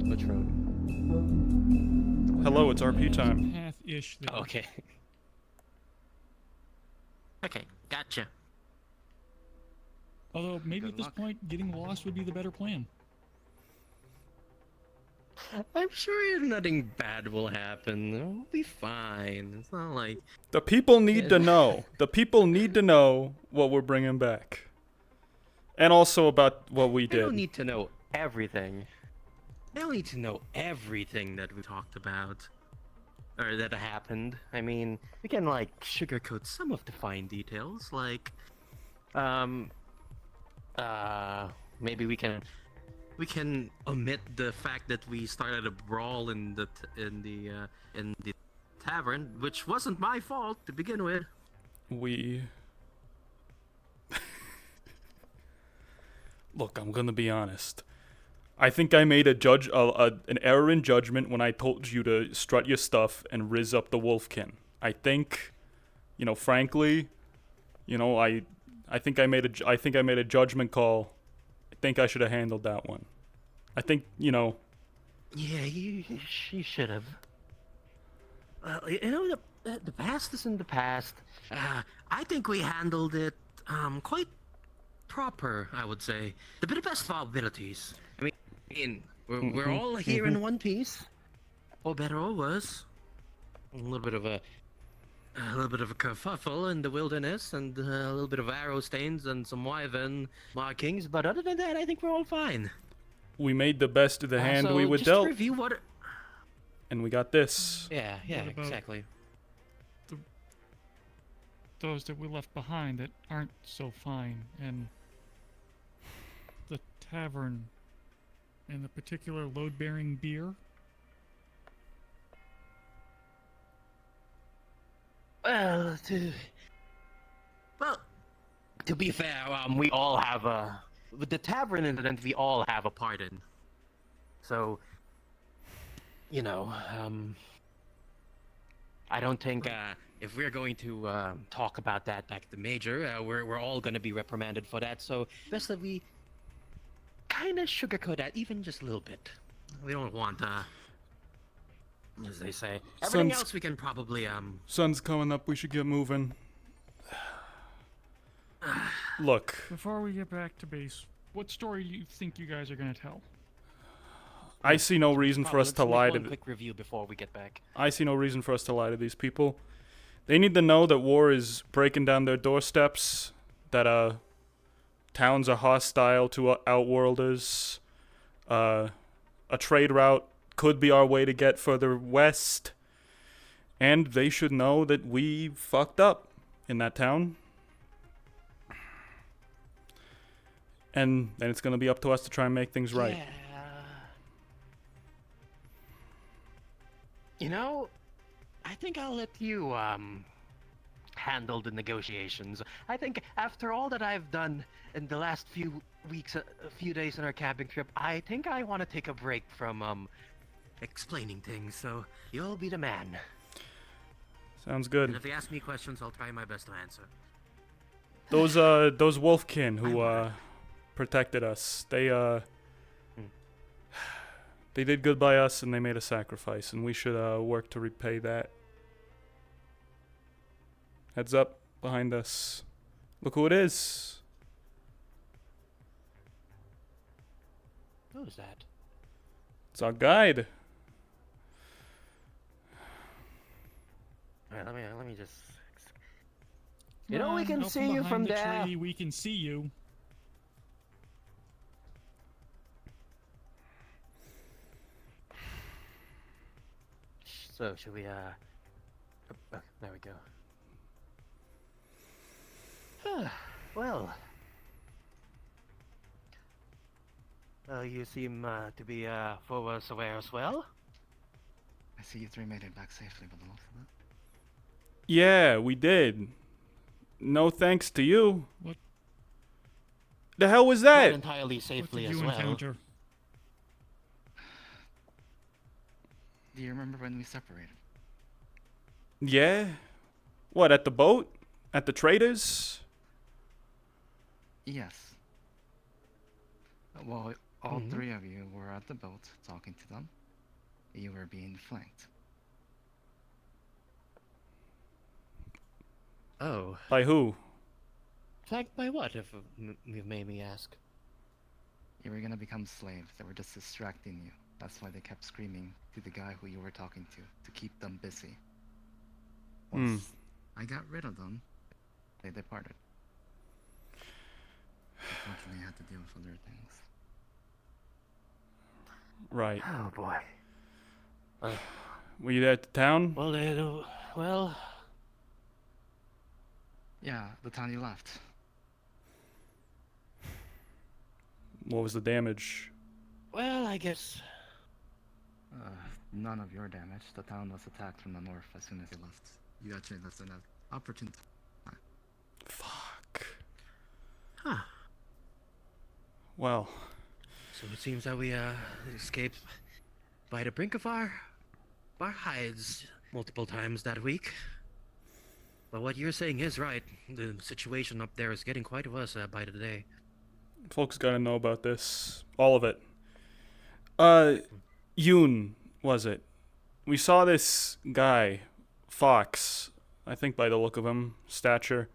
Which road? Hello, it's RP time. Path-ish there. Oh, okay. Okay, gotcha. Although maybe Good at this luck. point, getting lost would be the better plan. I'm sure nothing bad will happen. We'll be fine. It's not like... The people need to know. The people need to know what we're bringing back. And also about what we They don't did. need to know everything. They don't need to know everything that we talked about. Or that happened. I mean, we can, like, sugarcoat some of the fine details. Like, maybe we can omit the fact that we started a brawl in the tavern, which wasn't my fault to begin with. We... Look, I'm gonna be honest. I think I made an error in judgment when I told you to strut your stuff and rizz up the wolfkin. I think, you know, frankly, you know, I think I made a judgment call. I think I should have handled that one. I think, you know. Yeah, you should have. You know, the past is in the past. I think we handled it quite proper, I would say. The best probabilities. I mean, we're all here in one piece. Or better or worse. A little bit of a kerfuffle in the wilderness, and a little bit of arrow stains and some wyvern markings. But other than that, I think we're all fine. We made the best of the hand So we were just dealt, to review what. and we got this. Yeah, What about- exactly. Those that we left behind that aren't so fine, and the tavern, and the particular load-bearing beer. Well, to be fair, we all have with the tavern incident, we all have a part in. So, you know, I don't think if we're going to talk about that like the major, we're all going to be reprimanded for that. So, best that we kind of sugarcoat that even just a little bit. We don't want, As they say. Everything Sun's- else we can probably Sun's coming up, we should get moving. Look, Before we get back to base, what story do you think you guys are gonna tell? I see no reason for us to lie to. Quick review before we get back. I see no reason for us to lie to these people. They need to know that war is breaking down their doorsteps. That towns are hostile to outworlders. A trade route could be our way to get further west. And they should know that we fucked up in that town. And then it's going to be up to us to try and make things right. Yeah. You know, I think I'll let you handle the negotiations. I think after all that I've done in the last few weeks, a few days on our camping trip, I think I want to take a break from explaining things. So you'll be the man. Sounds And good. if you ask me questions, I'll try my best to answer. Those wolfkin who protected us, they did good by us and they made a sacrifice, and we should work to repay that. Heads up behind us. Look who it is. Who is that? It's our guide. Alright, let me just. You know, we Come can on, see you from behind the there. tree, we can see you. So should we there we go. Well, you seem to be forwards aware as well. I see you three made it back safely, by the looks of it. Yeah, we did. No thanks to you. What? The hell was Not that? entirely What safely did as you well. encounter? Do you remember when we separated? Yeah? What, at the boat? At the traders? Yes. Well, all Mhm. three of you were at the boat talking to them. You were being flanked. Oh, By who? flanked by what, if you made me ask? You were gonna become slaves. They were just distracting you. That's why they kept screaming to the guy who you were talking to keep them busy. Once I got rid of them, they departed. Unfortunately, I had to deal with other things. Right. Oh boy. Were you there at the town? Well, Yeah, the town you left. What was the damage? I guess. None of your damage. The town was attacked from the north as soon as you left. You got less than an opportune time. Fuck. Huh. Well, So it seems that we escaped by the brink of our hides multiple times that week. But what you're saying is right. The situation up there is getting quite worse by the day. folks gotta know about this. All of it. Yoon, was it? We saw this guy, Fox, I think by the look of him, stature,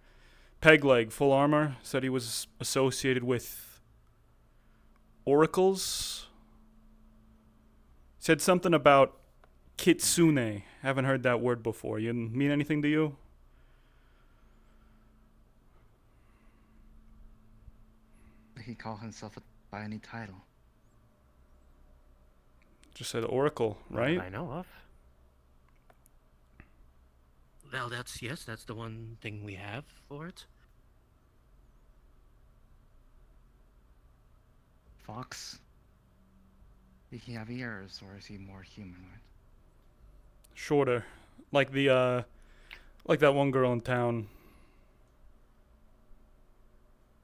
peg leg, full armor, said he was associated with oracles. Said something about kitsune. Haven't heard that word before. You mean anything to you? He called himself by any title. Just said oracle, Not right? that I know of. Well, that's the one thing we have for it. Fox? Did he have ears, or is he more humanoid? Shorter. Like like that one girl in town.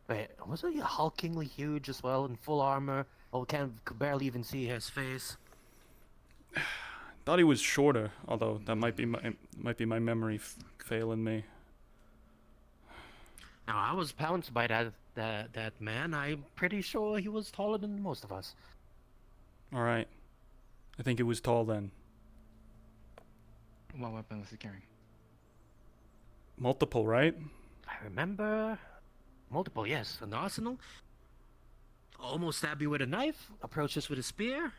Wait, wasn't he hulkingly huge as well in full armor? Oh, could barely even see his face. Thought he was shorter, although that might be my memory failing me. Now I was pounced by that man. I'm pretty sure he was taller than most of us. All right. I think he was tall then. What weapon was he carrying? Multiple, right? I remember multiple, yes. An arsenal. Almost stabbed you with a knife. Approached us with a spear.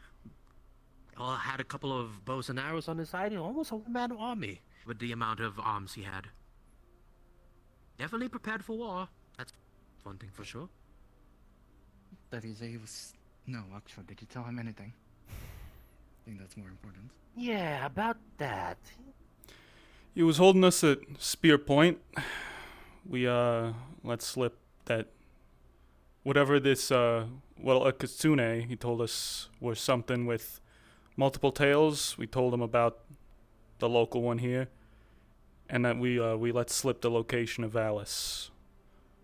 had a couple of bows and arrows on his side, and almost a one-man army with the amount of arms he had. Definitely prepared for war. That's one thing for sure. Did he say he was... No, actually, did you tell him anything? I think that's more important. Yeah, about that. He was holding us at spear point. We let slip that whatever this a kitsune he told us was something with multiple tails. We told him about the local one here, and that we let slip the location of Alice,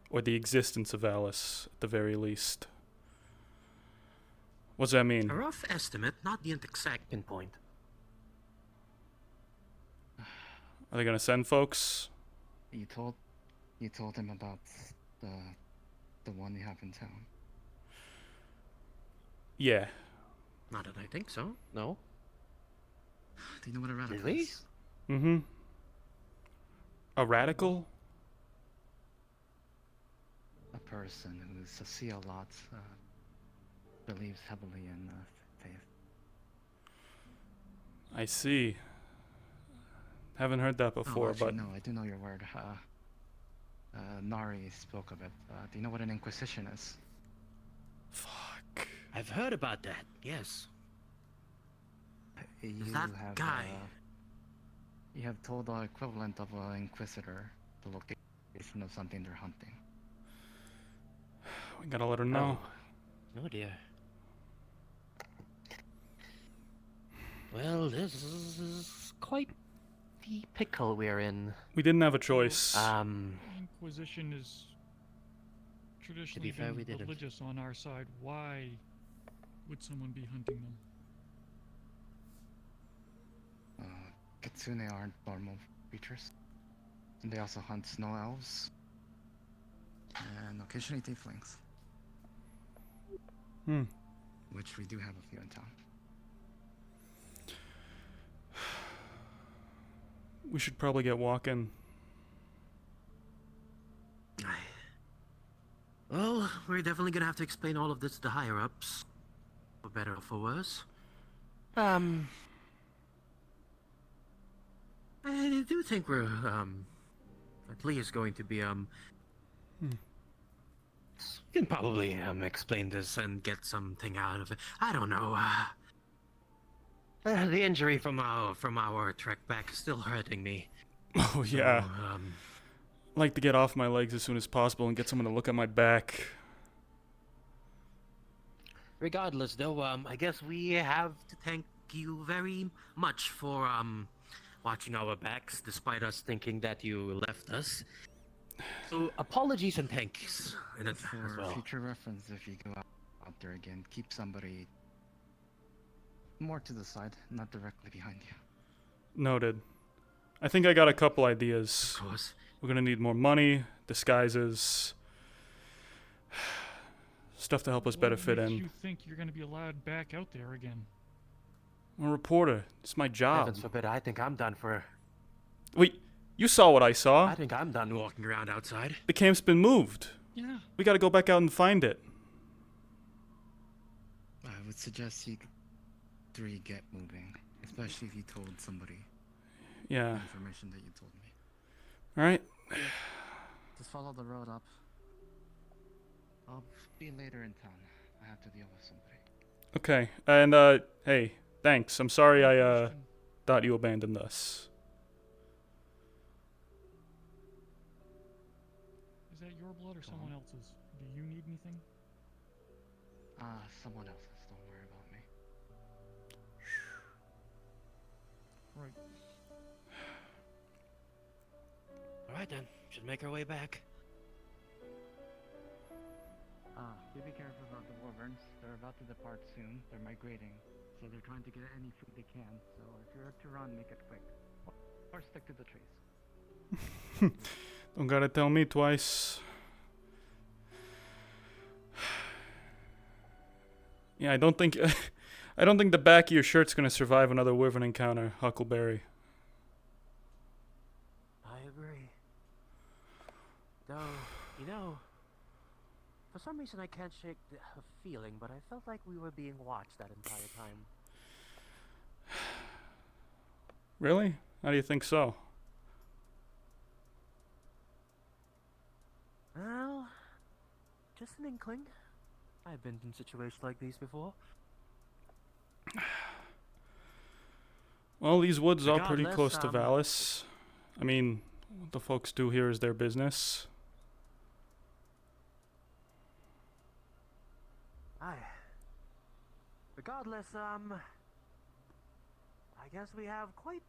or the existence of Alice at the very least. What's that mean? A rough estimate, not the exact pinpoint. Are they gonna send folks? You told him about the one you have in town. Yeah. Not that I think so. No. Do you know what a radical Really? is? Mm-hmm. A radical? A person who's a see a lot, believes heavily in faith. I see. Haven't heard that before, actually, but no, I do know your word. Nari spoke of it. Do you know what an inquisition is? fuck. I've heard about that, yes. You that have, guy? You have told the equivalent of an inquisitor the location of something they're hunting. We gotta let her know. Oh dear. Well, this is quite the pickle we're in. We didn't have a choice. Inquisition is traditionally fair, we been didn't. religious on our side. Why would someone be hunting them? Kitsune aren't normal creatures. And they also hunt snow elves. And occasionally tieflings. Hmm. Which we do have a few in town. We should probably get walking. Well, we're definitely gonna have to explain all of this to the higher-ups. For better or for worse. I do think we're, at least going to be, we can probably, explain this and get something out of it. I don't know, the injury from our trek back is still hurting me. Oh yeah. So, I'd like to get off my legs as soon as possible and get someone to look at my back. regardless, though, I guess we have to thank you very much for, watching our backs, despite us thinking that you left us. So, apologies and thanks in advance For as well. future reference, if you go out there again, keep somebody more to the side, not directly behind you. Noted. I think I got a couple ideas. Of course. We're gonna need more money, disguises, stuff to help us better fit What makes in. you think you're going to be allowed back out there again? I'm a reporter. It's my job. Heavens forbid, I think I'm done for... Wait, you saw what I I saw? think I'm done. Walking around outside. The camp's been moved. Yeah. We gotta go back out and find it. I would suggest you three get moving, especially if you told somebody the Yeah. information that you told me. Alright. Just follow the road up. I'll be later in town. I have to deal with somebody. Okay. And, hey, thanks. I'm sorry I, Question. thought you abandoned us. Is that your blood or someone else's? Do you need anything? Someone else's. Don't worry about me. Right. Alright then, should make our way back. Do be careful about the wyverns. They're about to depart soon. They're migrating, so they're trying to get any food they can. So if you're to run, make it quick. Or stick to the trees. Don't gotta tell me twice. Yeah, I don't think the back of your shirt's gonna survive another wyvern encounter, Huckleberry. I agree. Though, you know, for some reason I can't shake the feeling, but I felt like we were being watched that entire time. Really? How do you think so? Well, just an inkling. I've been in situations like these before. Well, these woods are pretty Regardless, close to Valis. I mean, what the folks do here is their business. Aye. Regardless, I guess we have quite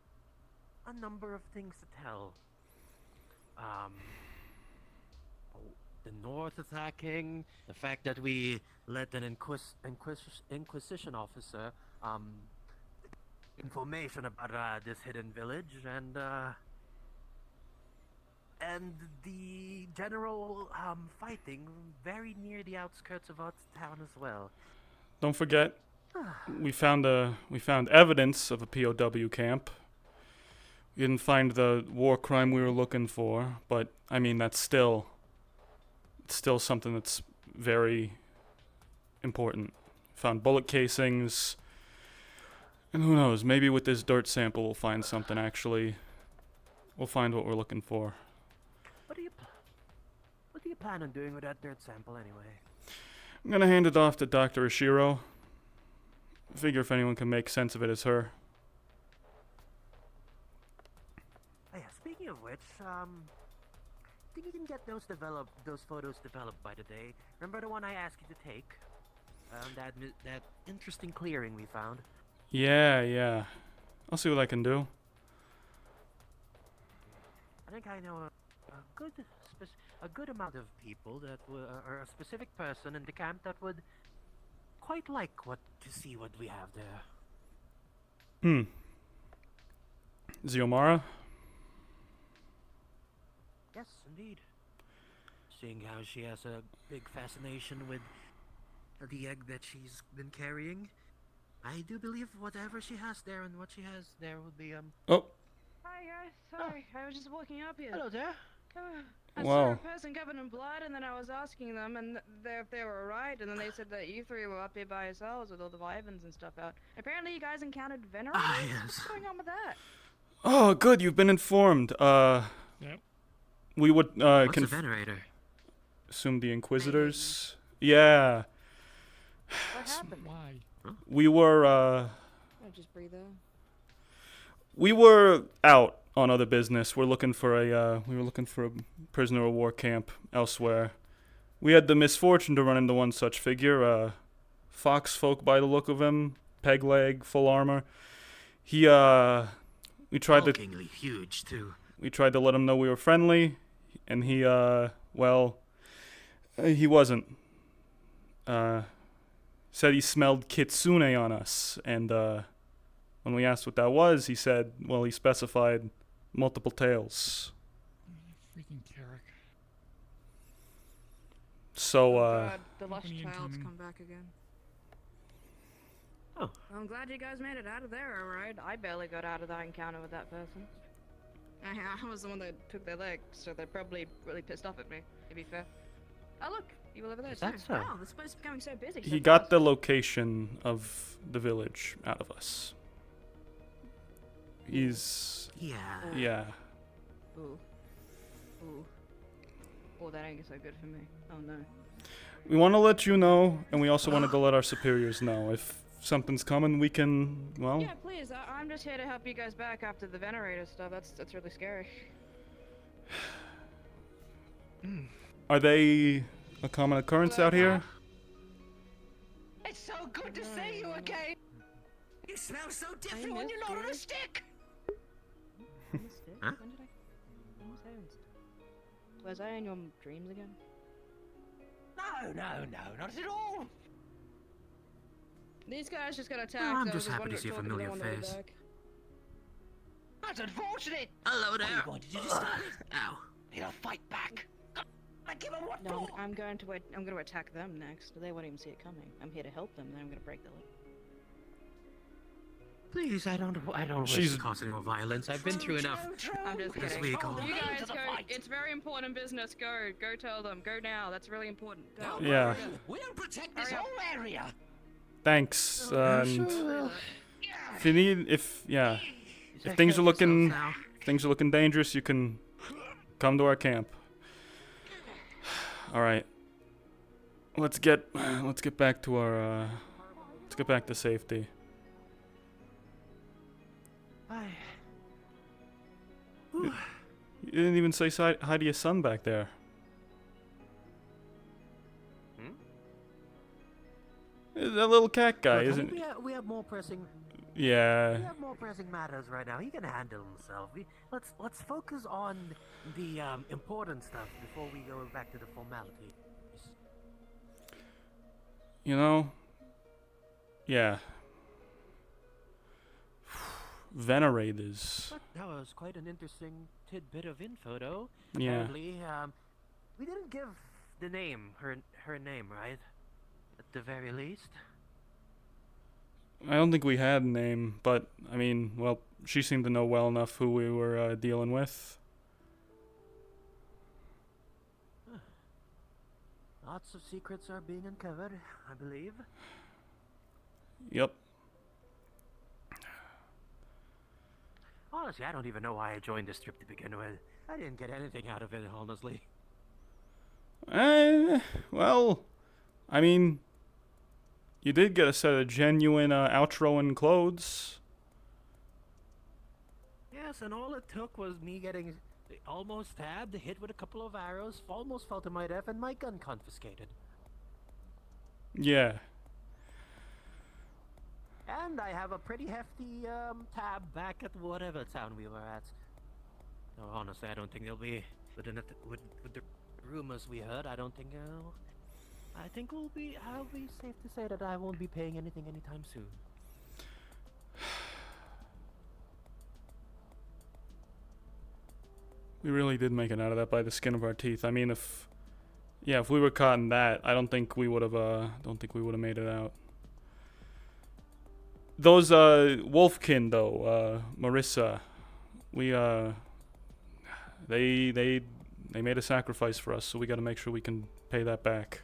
a number of things to tell. The North attacking, the fact that we let an Inquisition officer, information about this hidden village, and the general fighting very near the outskirts of our town as well. Don't forget, we found evidence of a POW camp. We didn't find the war crime we were looking for, but I mean it's still something that's very important. Found bullet casings, and who knows? Maybe with this dirt sample we'll find something. Actually, we'll find what we're looking for. What do you plan on doing with that dirt sample anyway? I'm gonna hand it off to Dr. Ishiro. Figure if anyone can make sense of it, it's her. Oh yeah, speaking of which, think you can get those photos developed by today? Remember the one I asked you to take? That interesting clearing we found. Yeah. I'll see what I can do. I think I know a good amount of people that or a specific person in the camp that would quite like to see what we have there. Ziomara? Yes, indeed. Seeing how she has a big fascination with the egg that she's been carrying, I do believe whatever she has there and what she has there would be Oh, Hi guys, sorry, I was just walking up here. Hello there. I saw a person covered in blood, and then I was asking them, and if they were alright, and then they said that you three were up here by yourselves with all the wyverns and stuff out. Apparently, you guys encountered Venerators. Yes. What's going on with that? Oh, good, you've been informed. Yep. We would What's a venerator? assume the Inquisitors. Yeah. What happened? Why? We were Oh, just breathe out. we were out on other business. We were looking for a prisoner of war camp elsewhere. We had the misfortune to run into one such figure, fox folk by the look of him, peg leg, full armor. We tried to huge too. We tried to let him know we were friendly, and he wasn't. Said he smelled kitsune on us, and when we asked what that was, he said, well, he specified multiple tails. Freaking Carrick. So, God, the lush Company child's incoming. come back again. Oh. Well, I'm glad you guys made it out of there, alright? I barely got out of that encounter with that person. I was the one that took their leg, so they're probably really pissed off at me, to be fair. Oh look, you were over there Is too. that so? Wow, this place is becoming so busy. he got the location of the village out of us. He's... Yeah. yeah. Ooh. Ooh. Oh, that ain't so good for me. Oh no. We want to let you know, and we also wanted to let our superiors know. If something's coming, we can, well... Yeah, please. I'm just here to help you guys back after the venerator stuff. That's really scary. Are they a common occurrence out here? It's so good to see you again. You smell so different when you're not on a stick. Huh? When did I? When was I on stick? Was I in your dreams again? No, not at all. These guys just got attacked. Well, I'm I was just happy wondering- to see a talking familiar them on the way face. back. That's unfortunate. Hello What there. are you going to do to stop it? Ow. He'll fight back. I give him what No, for? I'm going to attack them next. They won't even see it coming. I'm here to help them. Then I'm going to break the leg. Please, I don't wish She's- to cause any more violence. I've been through enough. I'm just This kidding. week, all You the guys to the go. fight. It's very important business. Go tell them. Go now. That's really important. Go. Yeah. We'll protect this Hurry up. whole area. Thanks, and... If you need... yeah. if things are Take care of looking yourselves now. if things are looking dangerous, you can come to our camp. All right. Let's get back to our let's get back to safety. You didn't even say hi to your son back there. That little cat guy, Look, I isn't? think we have more pressing. Yeah. We have more pressing matters right now. He can handle himself. Let's focus on the important stuff before we go back to the formalities. You know. Yeah. Venerators. That was quite an interesting tidbit of info, though. Yeah. Apparently, we didn't give the name, her name, right? At the very least. I don't think we had a name, but I mean, well, she seemed to know well enough who we were dealing with. Lots of secrets are being uncovered, I believe. Yep. Honestly, I don't even know why I joined this trip to begin with. I didn't get anything out of it, honestly. Well, I mean, you did get a set of genuine Outroan clothes. Yes, and all it took was me getting almost stabbed, hit with a couple of arrows, almost fell to my death, and my gun confiscated. Yeah. And I have a pretty hefty tab back at whatever town we were at. No, honestly, I don't think they'll be with the rumors we heard. I don't think I think I'll be safe to say that I won't be paying anything anytime soon. We really did make it out of that by the skin of our teeth. I mean, if we were caught in that, I don't think we would have made it out. Those Wolfkin though, Marissa, they made a sacrifice for us, so we got to make sure we can pay that back.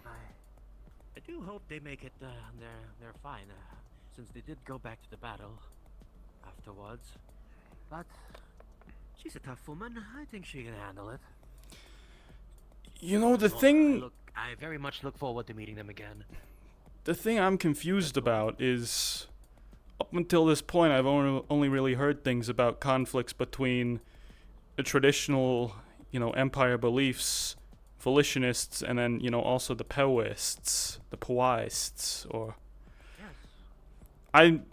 I do hope they make it. They're fine, since they did go back to the battle afterwards. But she's a tough woman. I think she can handle it. You know, the thing I very much look forward to meeting them again. The thing I'm confused about is, up until this point, I've only really heard things about conflicts between the traditional, empire beliefs, volitionists, and then, also the Poists, the Poists, or... Yes. I'm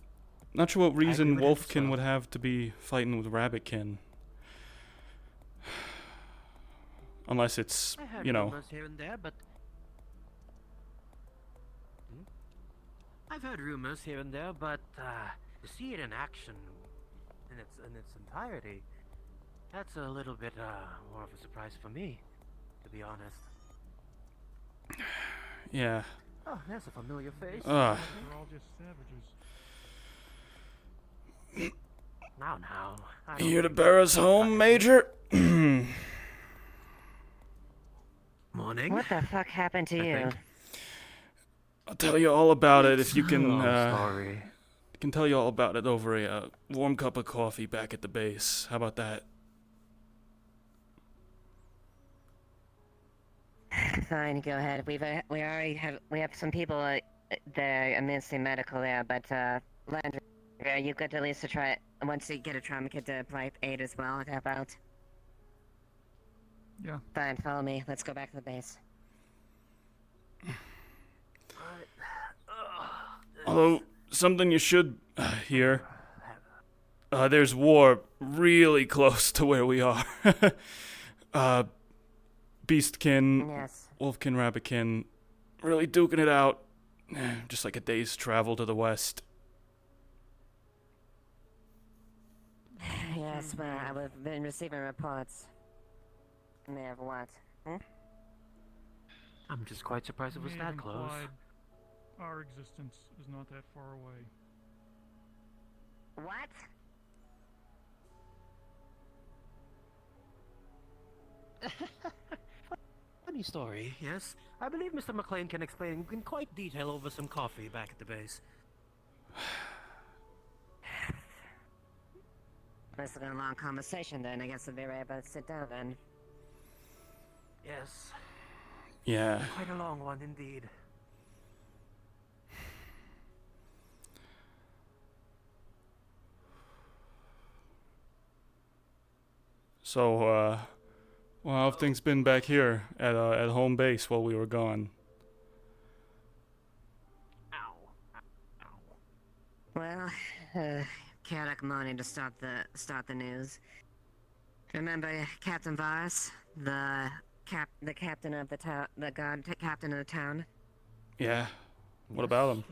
not sure what reason agree with that as Wolfkin well. would have to be fighting with Rabbitkin. Unless it's, I heard rumors here and there, but I've heard rumors here and there, but to see it in action in its entirety, that's a little bit more of a surprise for me, to be honest. Yeah. Oh, there's a familiar face. We're all just savages. Now. I don't Here to think bear us home, Major? Morning. What the fuck happened to I you? think. I'll tell you all about it if you can, Oh, sorry. can tell you all about it over a warm cup of coffee back at the base. How about that? Fine, go ahead. We have some people there administering medical there, but Landry, are you good at least to try it once you get a trauma kit to apply aid as well? How about? Yeah. Fine, follow me. Let's go back to the base. Although, something you should hear. There's war really close to where we are. Beastkin, Yes. Wolfkin, Rabbitkin, really duking it out. Just like a day's travel to the west. Yes, well, I've been receiving reports. They have what? I'm just quite surprised it was May that have close. implied our existence is not that far away. What? Funny story, yes. I believe Mr. McLean can explain in quite detail over some coffee back at the base. Must have been a long conversation then. I guess we'll be right about to sit down then. Yes, Yeah. quite a long one indeed. So, well, how have things been back here at home base while we were gone? Ow. Well, chaotic morning to start the news. Remember Captain Vars, the captain of the town, the guard captain of the town? Yeah. What about him?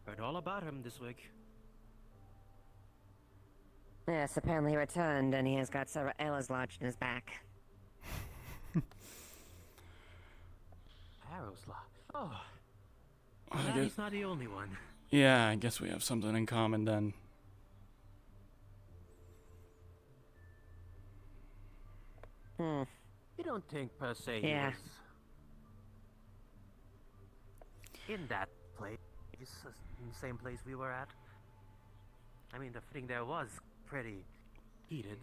Heard all about him this week. Yes, apparently he returned and he has got several arrows lodged in his back. Arrows Oh. I Glad guess- he's not the only one. Yeah, I guess we have something in common then. Hmm. You don't think per se Yeah. he was in that place, in the same place we were at? I mean, the thing there was pretty heated.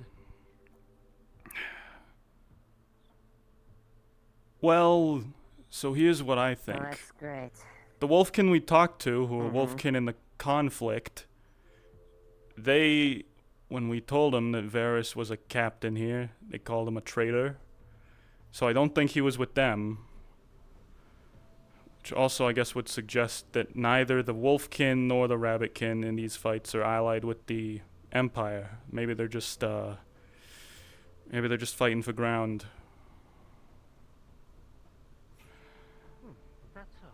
Well, so here's what I think. Well, that's great. The Wolfkin we talked to, who were Wolfkin in the conflict, they, when we told them that Varys was a captain here, they called him a traitor. So I don't think he was with them. Which also, I guess, would suggest that neither the Wolfkin nor the Rabbitkin in these fights are allied with the Empire. Maybe they're just fighting for ground. That's so.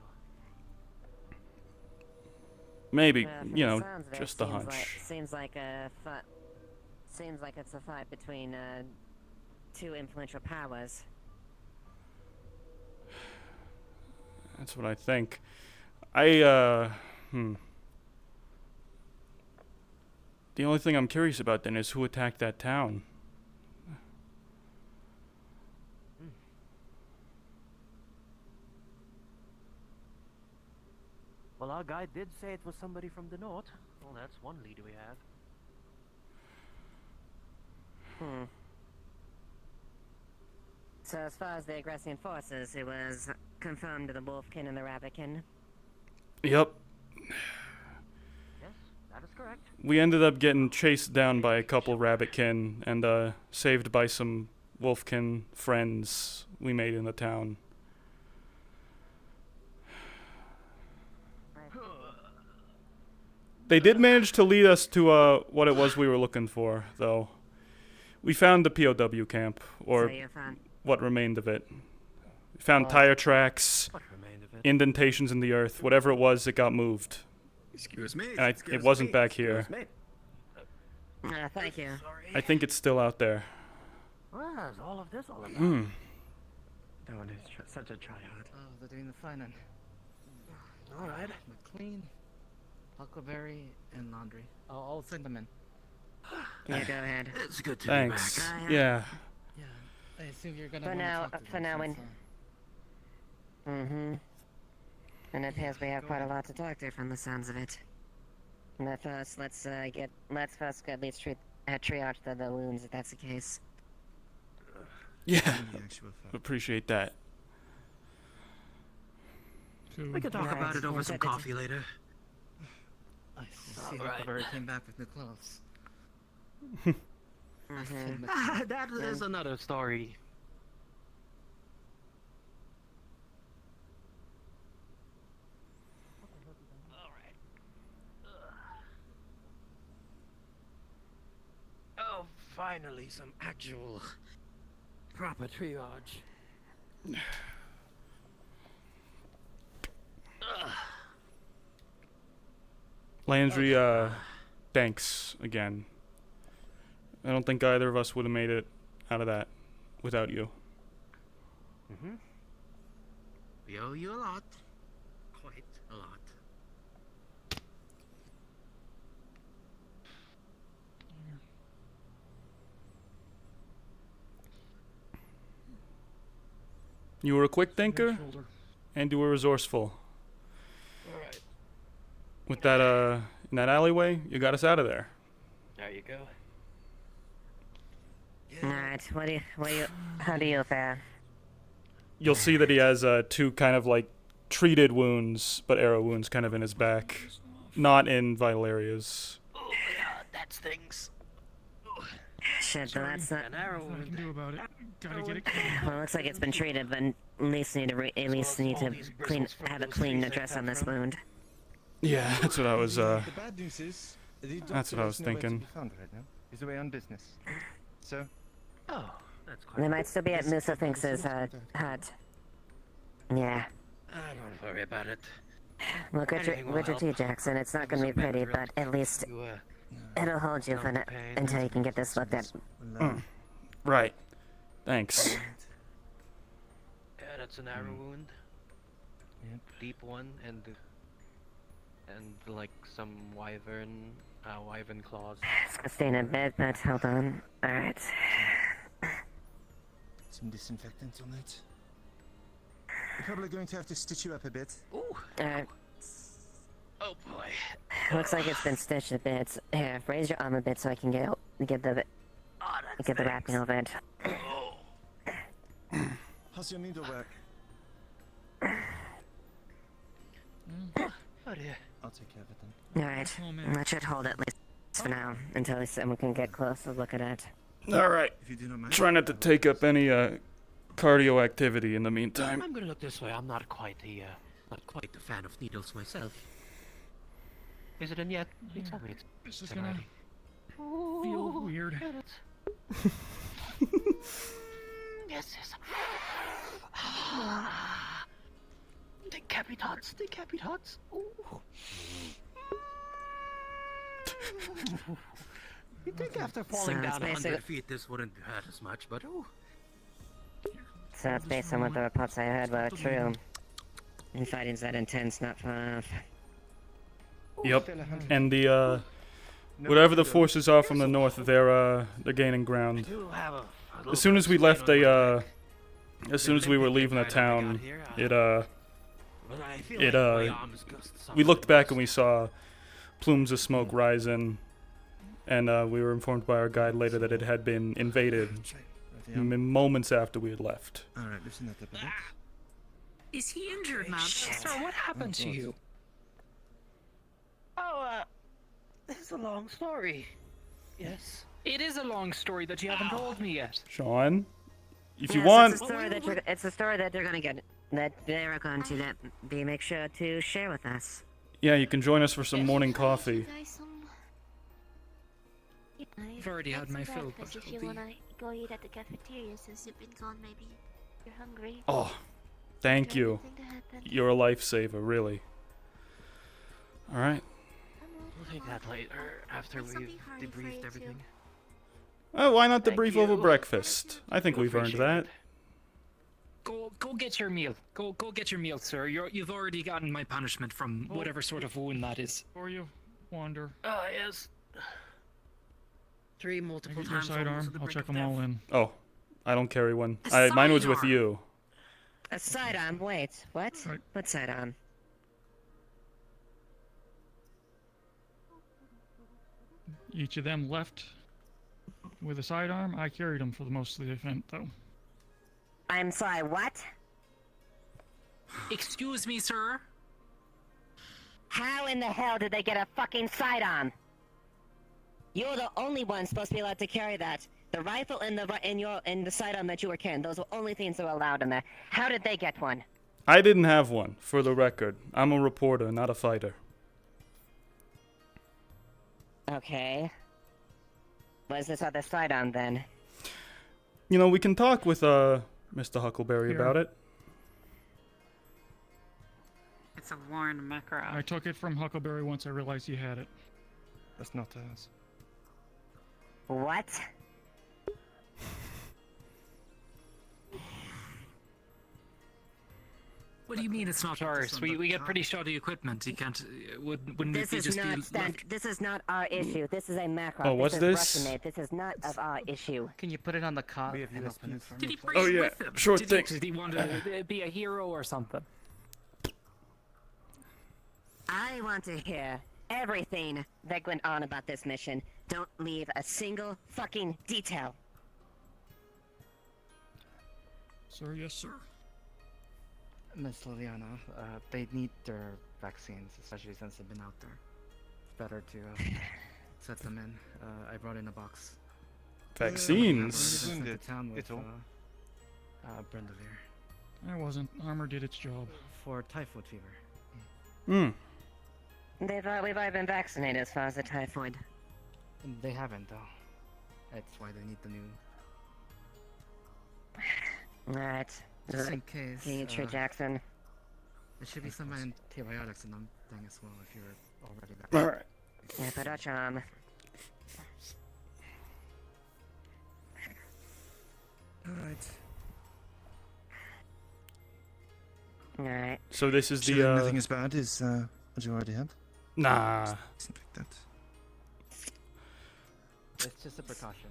Maybe, From you the know, sounds of it, just a seems hunch. Seems like it's a fight between two influential powers. That's what I think. The only thing I'm curious about then is who attacked that town. Well, our guy did say it was somebody from the north. Well, that's one lead we have. Hmm. So as far as the aggressing forces, it was confirmed to the Wolfkin and the Rabbitkin. Yep. Yes, that is correct. We ended up getting chased down by a couple Rabbitkin and saved by some Wolfkin friends we made in the town. They did manage to lead us to what it was we were looking for, though. We found the POW camp, or So you found what remained of it. We found tire tracks, What remained of it? indentations in the earth. Whatever it was, it got moved. Excuse me. And it wasn't back here. thank you. I think it's still out there. What is all of this all about? That one is such a tryhard. Oh, they're doing the sign-in. Alright. McLean, Huckleberry, and Laundry. I'll send them in. Yeah, go ahead. It's good to Thanks. be back. Yeah. Yeah, I assume you're gonna For wanna now- talk to for them now, since, Mm-hmm. And it appears we have quite a lot to talk to from the sounds of it. But first, let's first at least triage the wounds if that's the case. Yeah. The actual fact. Appreciate that. To We can talk about it over Yes, some I did. coffee later. I see Alright. Huckleberry came back with new clothes. Mm-hmm. That is another story. Oh, finally, some actual proper triage. Landry, thanks again. I don't think either of us would have made it out of that without you. Mm-hmm. We owe you a lot. Quite a lot. You were a quick thinker, shoulder. and you were resourceful. Alright. With that, in that alleyway, you got us out of there. There you go. Alright, how do you fare? You'll see that he has two kind of like treated wounds, but arrow wounds kind of in his back. Not in vital areas. Oh yeah, that stings. Shit, but that's not. An arrow Nothing I can wound. do about it. Gotta get it clean. Well, it looks like it's been treated, but at least need to have a clean address on this wound. Yeah, that's what I was. The bad news is, the That's what I was doctor is nowhere to thinking. be found right now. He's away on business. So, Oh, that's quite. They might still be at Yes, Musa Finks's hut. Yeah. Don't worry about it. Look, Anything will Richard T. help. Jackson, it's not Give gonna us be a pretty, Benadryl. but at least You, it'll hold you for numb the pain. until you can get this looked at. Right. Thanks. Yeah, that's an arrow wound. Yep. Deep one, and like some wyvern claws. It's gonna stay in a bit, but hold on. Alright. some disinfectant on it. We're probably going to have to stitch you up a bit. Ooh. Alright. Oh boy. Looks like it's been stitched a bit. Here, raise your arm a bit so I can get the Oh, get the wrapping of it. Oh. How's your needlework? Oh dear. I'll take care of it then. Alright. Oh, man. That should hold at least for now until someone can get close to look at it. All right. If you do not mind. Try not to take up any cardio activity in the meantime. I'm gonna look this way. I'm not quite the fan of needles myself. Is it in yet? Please tell me it's This is in gonna already. feel weird. Yeah, that's- yes, yes. Decapitots, decapitots. Ooh. You think after falling So it's down 100 basic- feet this wouldn't hurt as much, but ooh. So it's based on what the reports I heard were true. And fighting's that intense, not far off. Yep. And the whatever the forces are from the north, they're gaining ground. Do have a little As soon bit as of we skin left on my the neck. as soon as we were leaving the Right when we town, got here, but I feel it, like my arm is just we something looked back else. and we saw plumes of smoke rising, and we were informed by our guide later that it had been invaded moments after we had left. Alright, loosen that up a bit. Is he injured, man? Sir, what happened to you? Oh, this is a long story. Yes. It is a long story that you haven't told me yet. Sean, if you Yes, want, it's a story that it's a story that they're gonna get, that they're going to that be make sure to share with us. yeah, you can join us for some morning coffee. I've already had my fill, but If I'll you be- wanna go eat at the cafeteria since you've been gone, maybe you're hungry. Oh, thank you. Anything to happen. You're a lifesaver, really. All right. We'll take that later after There's we've something hard for you debriefed too. everything. Oh, why not Thank debrief over you. breakfast? I think we've earned Appreciate that. it. Go get your meal. Go get your meal, sir. You've already gotten my punishment from whatever sort of wound that is. Before you wander, Yes. 3 multiple get your times. almost sidearm. at the I'll brink check of them all death. in. Oh, I don't carry one. A Mine was with sidearm. you. A sidearm. Wait, what? Right. What sidearm? Each of them left with a sidearm. I carried them for the most of the event, though. I'm sorry. What? Excuse me, sir. How in the hell did they get a fucking sidearm? You're the only one supposed to be allowed to carry that. The rifle and the sidearm that you were carrying. Those were only things that were allowed in there. How did they get one? I didn't have one, for the record. I'm a reporter, not a fighter. Okay. What's this other sidearm then? You know, we can talk with Mr. Huckleberry Here. about it. It's a worn Makarov. I took it from Huckleberry once I realized he had it. That's not ours. What? What do you mean it's not ours? We get pretty shoddy equipment. You can't. Wouldn't it This be is just not be stand. left? This is not our issue. This is a Makarov. Oh, what's this? this? Is Russian made. This is not of our issue. Can you put it on the cot We have and open it USPs. for Did me? he bring Oh, it yeah, with him? sure did thing. Did he want to be a hero or something? I want to hear everything that went on about this mission. Don't leave a single fucking detail. Sir, yes, sir. Miss Liliana, they need their vaccines, especially since they've been out there. It's better to set them in. I brought in a box. Vaccines? Sent to town with Brendavir. I wasn't. Armor did its job. For typhoid fever. Hmm. We've already been vaccinated as far as the typhoid. They haven't, though. That's why they need the new. Alright. Just in case. Character Jackson. There should be some antibiotics in them thing as well if you're already vaccinated. Alright. Yeah, put our charm. Alright. Alright. So this is Sure the, nothing as bad as what you already had? Nah. Something like that. It's just a precaution.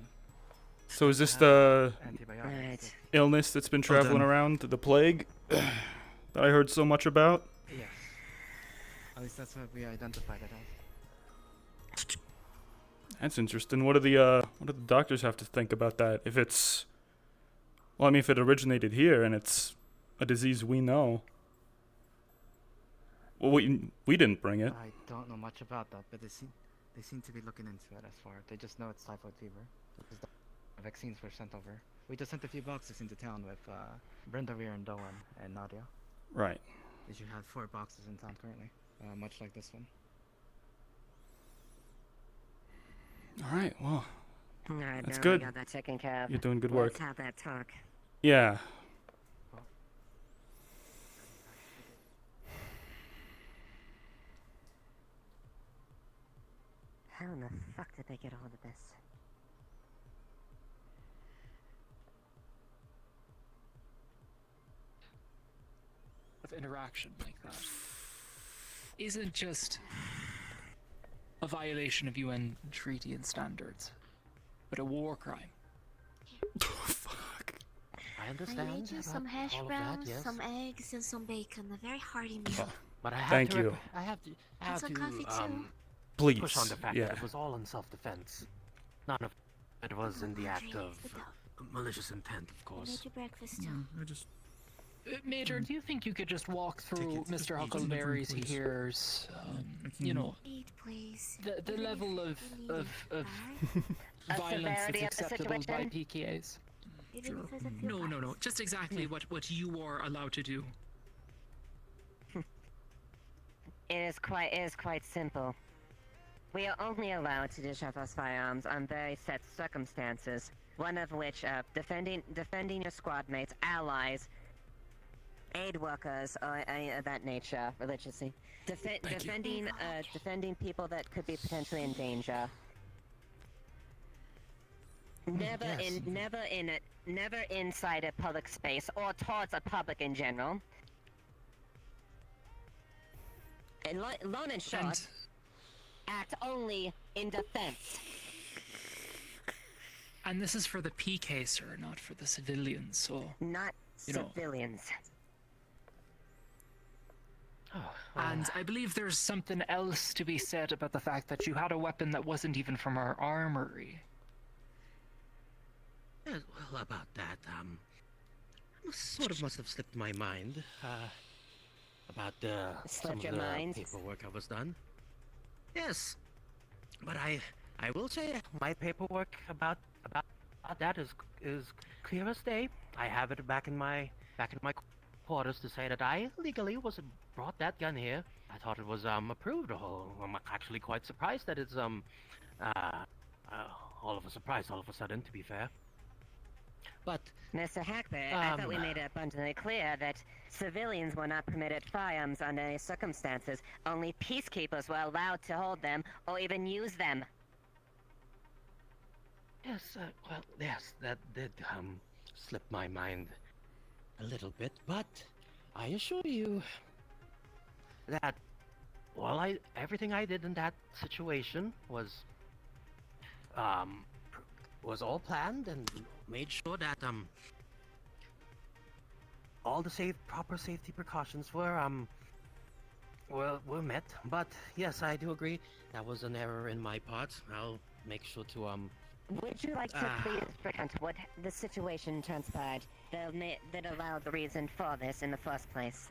So is this the Antibiotics. illness that's been traveling around, the plague, that I heard so much about? Yes. At least that's what we identified it as. That's interesting. What do the doctors have to think about that? If it's, well, I mean, if it originated here and it's a disease we know. Well, we didn't bring it. I don't know much about that, but they seem to be looking into it as far. They just know it's typhoid fever. Because the vaccines were sent over. We just sent a few boxes into town with Brendavir and Doan and Nadia. Right. They should have 4 boxes in town currently, much like this one. All right. Well, Alright, that's now good. we got that taken care of. You're doing good work. Let's have that talk. Yeah. How in the fuck did they get hold of this? Of interaction like that isn't just a violation of UN treaty and standards, but a war crime. Fuck. I I understand. made you some about hash all of browns, that, yes. some eggs, and some bacon. A very hearty meal. But I have Thank to. you. I have to. I And have some to. coffee too. Please. Push on the fact Yeah. that it was all in self-defense. None of it was in the act of malicious intent, of I course. made you breakfast too. No, I just. Major, do you think you could just walk through it. Mr. Just Huckleberry's please. here's, I you can- know, Eat, please. the Even level if of, you need of, it, of alright? violence that's severity of the acceptable by situation? PKAs. Even if it's a few No, bites. just exactly what you are allowed to do. It is quite simple. We are only allowed to discharge our firearms on very set circumstances. One of which, defending your squad mates, allies, aid workers, or any of that nature, religiously. Defending people that could be potentially in danger. Never inside a public space or towards a public in general. And lone and short, And act only in defense. and this is for the PK, sir, not for the civilians. So Not You know. civilians. Oh, And I believe there's something else to be said about the fact that you had a weapon that wasn't even from our armory. yeah, well, about that, sort of must have slipped my mind. About some Slipped of your the mind? paperwork I was done. Yes, but I will say my paperwork about that is clear as day. I have it back in my quarters to say that I legally brought that gun here. I thought it was approved. I'm actually quite surprised that it's all of a sudden, to be fair. But Mr. Hackberry, I thought we made it abundantly clear that civilians were not permitted firearms under any circumstances. Only peacekeepers were allowed to hold them or even use them. yes, well, yes, that did slip my mind a little bit. But I assure you that everything I did in that situation was all planned and made sure that all the proper safety precautions were met. But yes, I do agree that was an error in my part. I'll make sure to Would you like to please recount what the situation transpired that allowed the reason for this in the first place?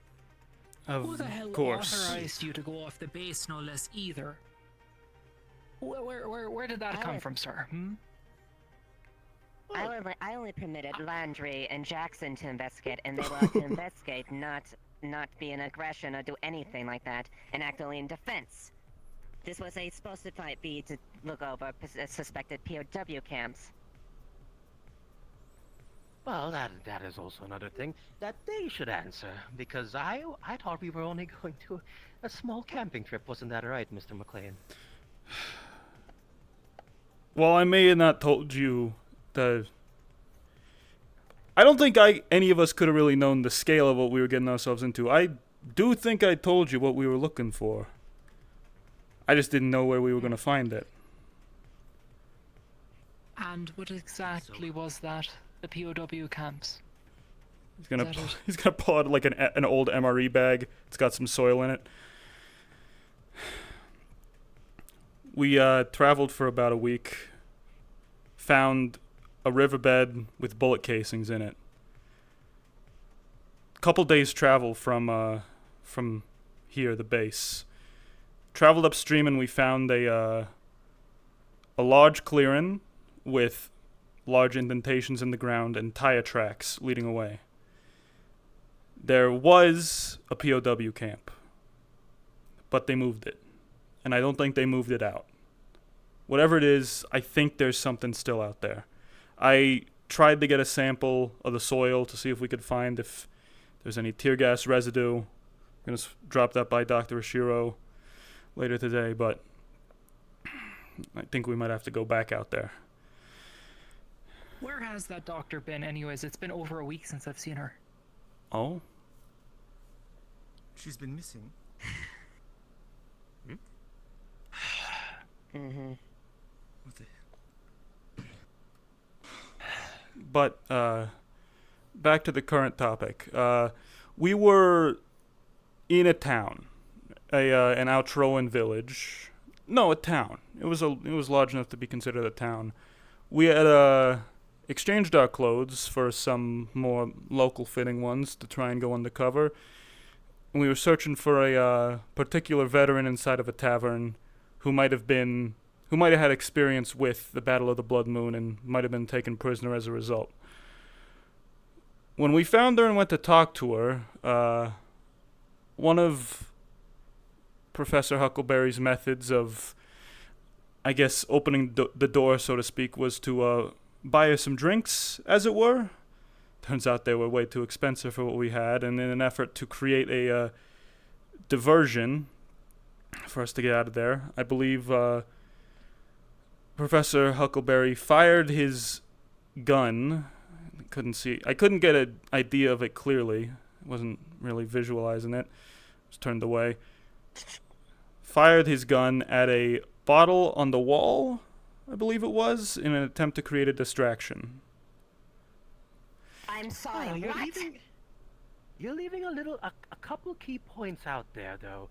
Who the hell course. authorized you to go off the base, no less, either? Where did that come from, sir? Hmm? I only permitted Landry and Jackson to investigate, and they were to investigate, not be an aggression or do anything like that, and act only in defense. This was supposed to be to look over suspected POW camps. Well, that is also another thing that they should answer, because I thought we were only going to a small camping trip. Wasn't that right, Mr. McLean? Well, I may have not told you the... I don't think any of us could have really known the scale of what we were getting ourselves into. I do think I told you what we were looking for. I just didn't know where we were going to find it. And what exactly was that? The POW camps? He's gonna pull out like an old MRE bag. It's got some soil in it. We traveled for about a week. Found a riverbed with bullet casings in it. Couple days travel from here, the base. Traveled upstream and we found a large clearing with large indentations in the ground and tire tracks leading away. There was a POW camp, but they moved it. And I don't think they moved it out. Whatever it is, I think there's something still out there. I tried to get a sample of the soil to see if we could find if there's any tear gas residue. I'm going to drop that by Dr. Ashiro later today, but I think we might have to go back out there. Where has that doctor been anyways? It's been over a week since I've seen her. Oh? She's been missing. Mm-hmm. What the... But back to the current topic. We were in a town, an Outroan village. No, a town. It was large enough to be considered a town. We had exchanged our clothes for some more local fitting ones to try and go undercover. And we were searching for a particular veteran inside of a tavern who might have had experience with the Battle of the Blood Moon and might have been taken prisoner as a result. When we found her and went to talk to her, one of Professor Huckleberry's methods of, I guess, opening the door, so to speak, was to buy her some drinks, as it were. Turns out they were way too expensive for what we had, and in an effort to create a diversion for us to get out of there, I believe Professor Huckleberry fired his gun. I couldn't get an idea of it clearly. I wasn't really visualizing it. I was turned away. Fired his gun at a bottle on the wall, I believe it was, in an attempt to create a distraction. I'm sorry, You're leaving a couple key points out there, though.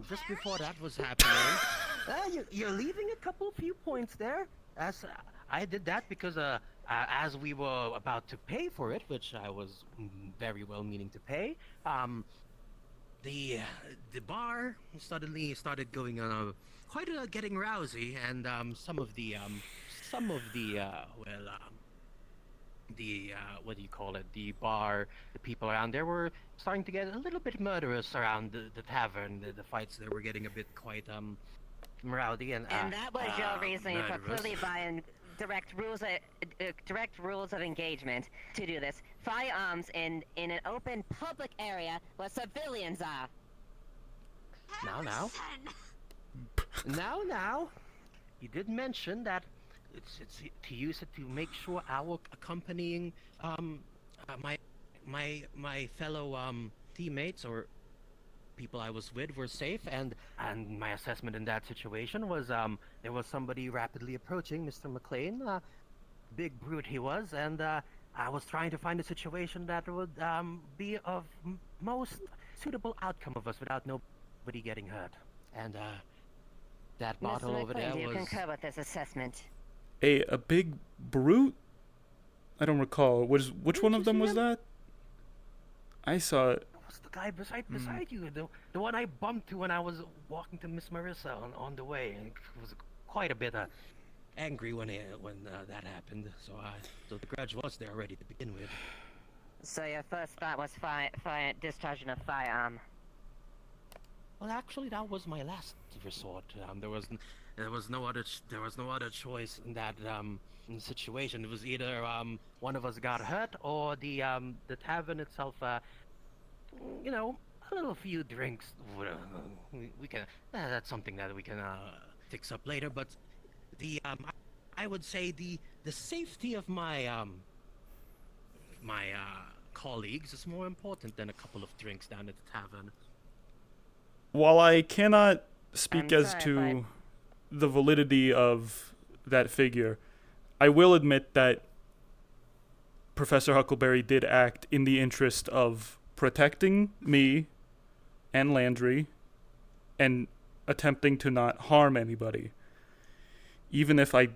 Just before that was happening, you're leaving a few points there. As I did that because as we were about to pay for it, which I was very well meaning to pay, the bar suddenly started going on getting rousy, and some of the what do you call it? The bar, the people around there were starting to get a little bit murderous around the tavern. The fights there were getting a bit quite rowdy, and that was your reasoning for clearly buying direct rules of engagement to do this. Firearms in an open public area where civilians are. Now, you did mention that it's to use it to make sure our accompanying my fellow teammates or people I was with were safe, and my assessment in that situation was there was somebody rapidly approaching Mr. McLean, big brute he was, and I was trying to find a situation that would be of most suitable outcome of us without nobody getting hurt, and that bottle Mr. over there McLean, do you was... concur with this assessment? a big brute? I don't recall. Which one of them was that? I saw it. It was the guy beside you, the one I bumped to when I was walking to Miss Marissa on the way. And it was quite a bit angry when that happened. So the grudge was there already to begin with. So your first thought was discharging a firearm. Well, actually, that was my last resort. There was no other choice in that situation. It was either one of us got hurt or the tavern itself. You know, a little few drinks. We can. That's something that we can fix up later. But I would say the safety of my colleagues is more important than a couple of drinks down at the tavern. While I cannot speak as to the validity of that figure, I will admit that Professor Huckleberry did act in the interest of protecting me and Landry and attempting to not harm anybody. Even if I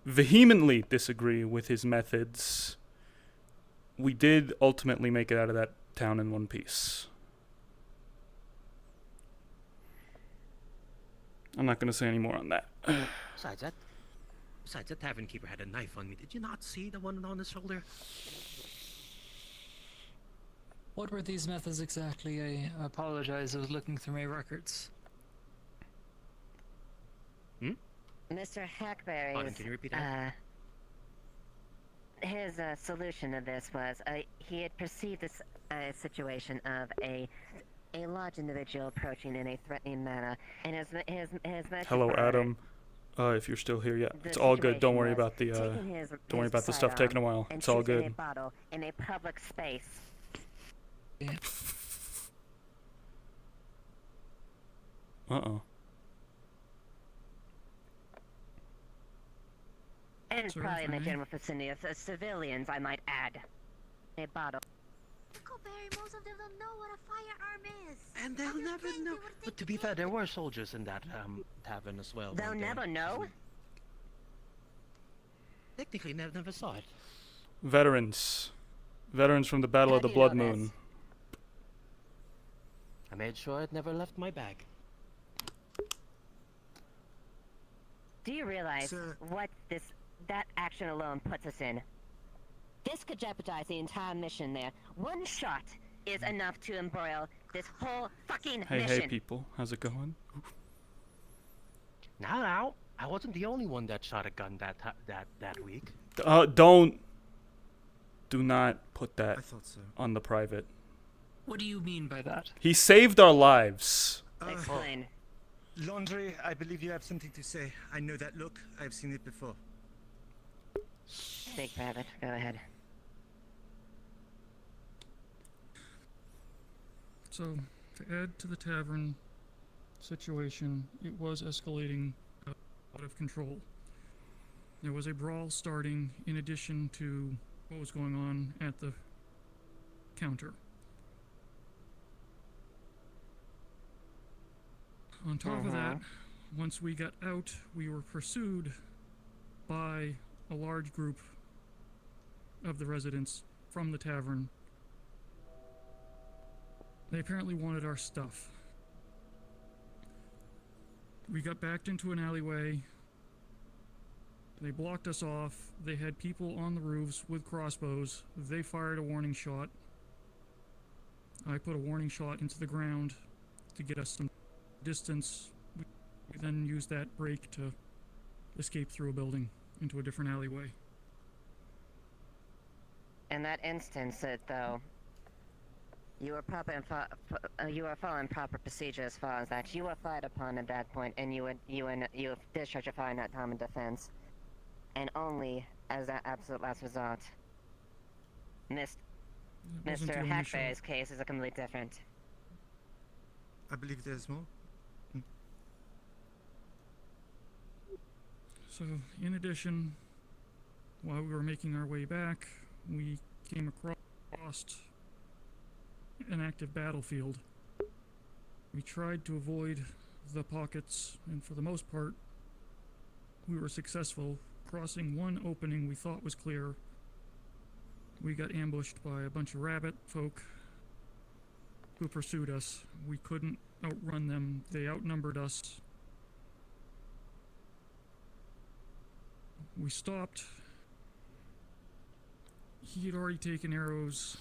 vehemently disagree with his methods, we did ultimately make it out of that town in one piece. I'm not going to say any more on that. Besides, that tavern keeper had a knife on me. Did you not see the one on his shoulder? What were these methods exactly? I apologize, I was looking through my records. Mr. Hackberry's, Pardon, can you repeat that? His solution to this was he had perceived this situation of a large individual approaching in a threatening manner, and his Hello, Adam. If you're still here, yeah, it's all good. Don't worry about the stuff taking a while. It's all good. A bottle in a public space. Yeah. And probably in the general vicinity of civilians, I might add. A bottle. Huckleberry, most of them don't know what a firearm is. And they'll never know. But to be fair, there were soldiers in that tavern as well. They'll never know? Technically, never saw it. Veterans from the Battle of the Blood Moon. I made sure it never left my bag. Do you realize what that action alone puts us in? This could jeopardize the entire mission there. One shot is enough to embroil this whole fucking mission. Hey people, how's it going? Now, I wasn't the only one that shot a gun that week. Do not put that on the private. What do you mean by that? He saved our lives. Explain. Laundry, I believe you have something to say. I know that look. I've seen it before. Speak, Rabbit. Go ahead. So, to add to the tavern situation, it was escalating out of control. There was a brawl starting in addition to what was going on at the counter. On top of that, once we got out, we were pursued by a large group of the residents from the tavern. They apparently wanted our stuff. We got backed into an alleyway. They blocked us off. They had people on the roofs with crossbows. They fired a warning shot. I put a warning shot into the ground to get us some distance. We then used that break to escape through a building into a different alleyway. In that instance, though, you were following proper procedure as far as that. You were fired upon at that point, and you discharged your fire in that common defense, and only as that absolute last resort. Mr. Hackberry's case is a completely different. I believe there's more. So, in addition, while we were making our way back, we came across an active battlefield. We tried to avoid the pockets, and for the most part, we were successful. crossing one opening we thought was clear, we got ambushed by a bunch of rabbit folk who pursued us. We couldn't outrun them. They outnumbered us. We stopped. He had already taken arrows.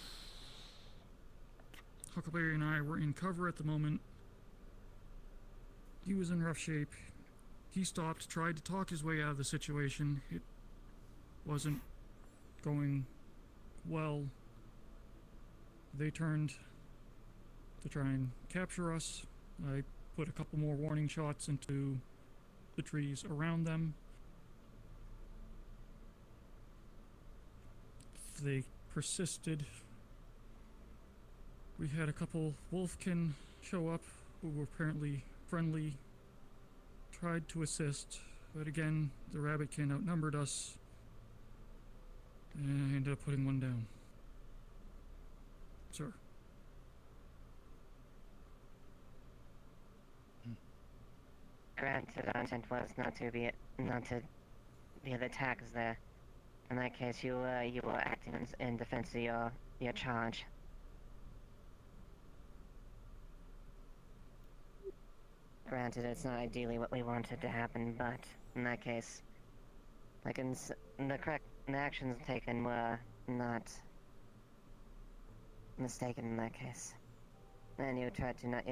Huckleberry and I were in cover at the moment. He was in rough shape. He stopped, tried to talk his way out of the situation. It wasn't going well. They turned to try and capture us. I put a couple more warning shots into the trees around them. They persisted. We had a couple wolfkin show up who were apparently friendly, tried to assist, but again, the rabbitkin outnumbered us, and I ended up putting one down. Sir. Granted, our intent was not to be the attackers there. In that case, you were acting in defense of your charge. Granted, it's not ideally what we wanted to happen, but in that case, like the actions taken were not mistaken in that case. And you tried to not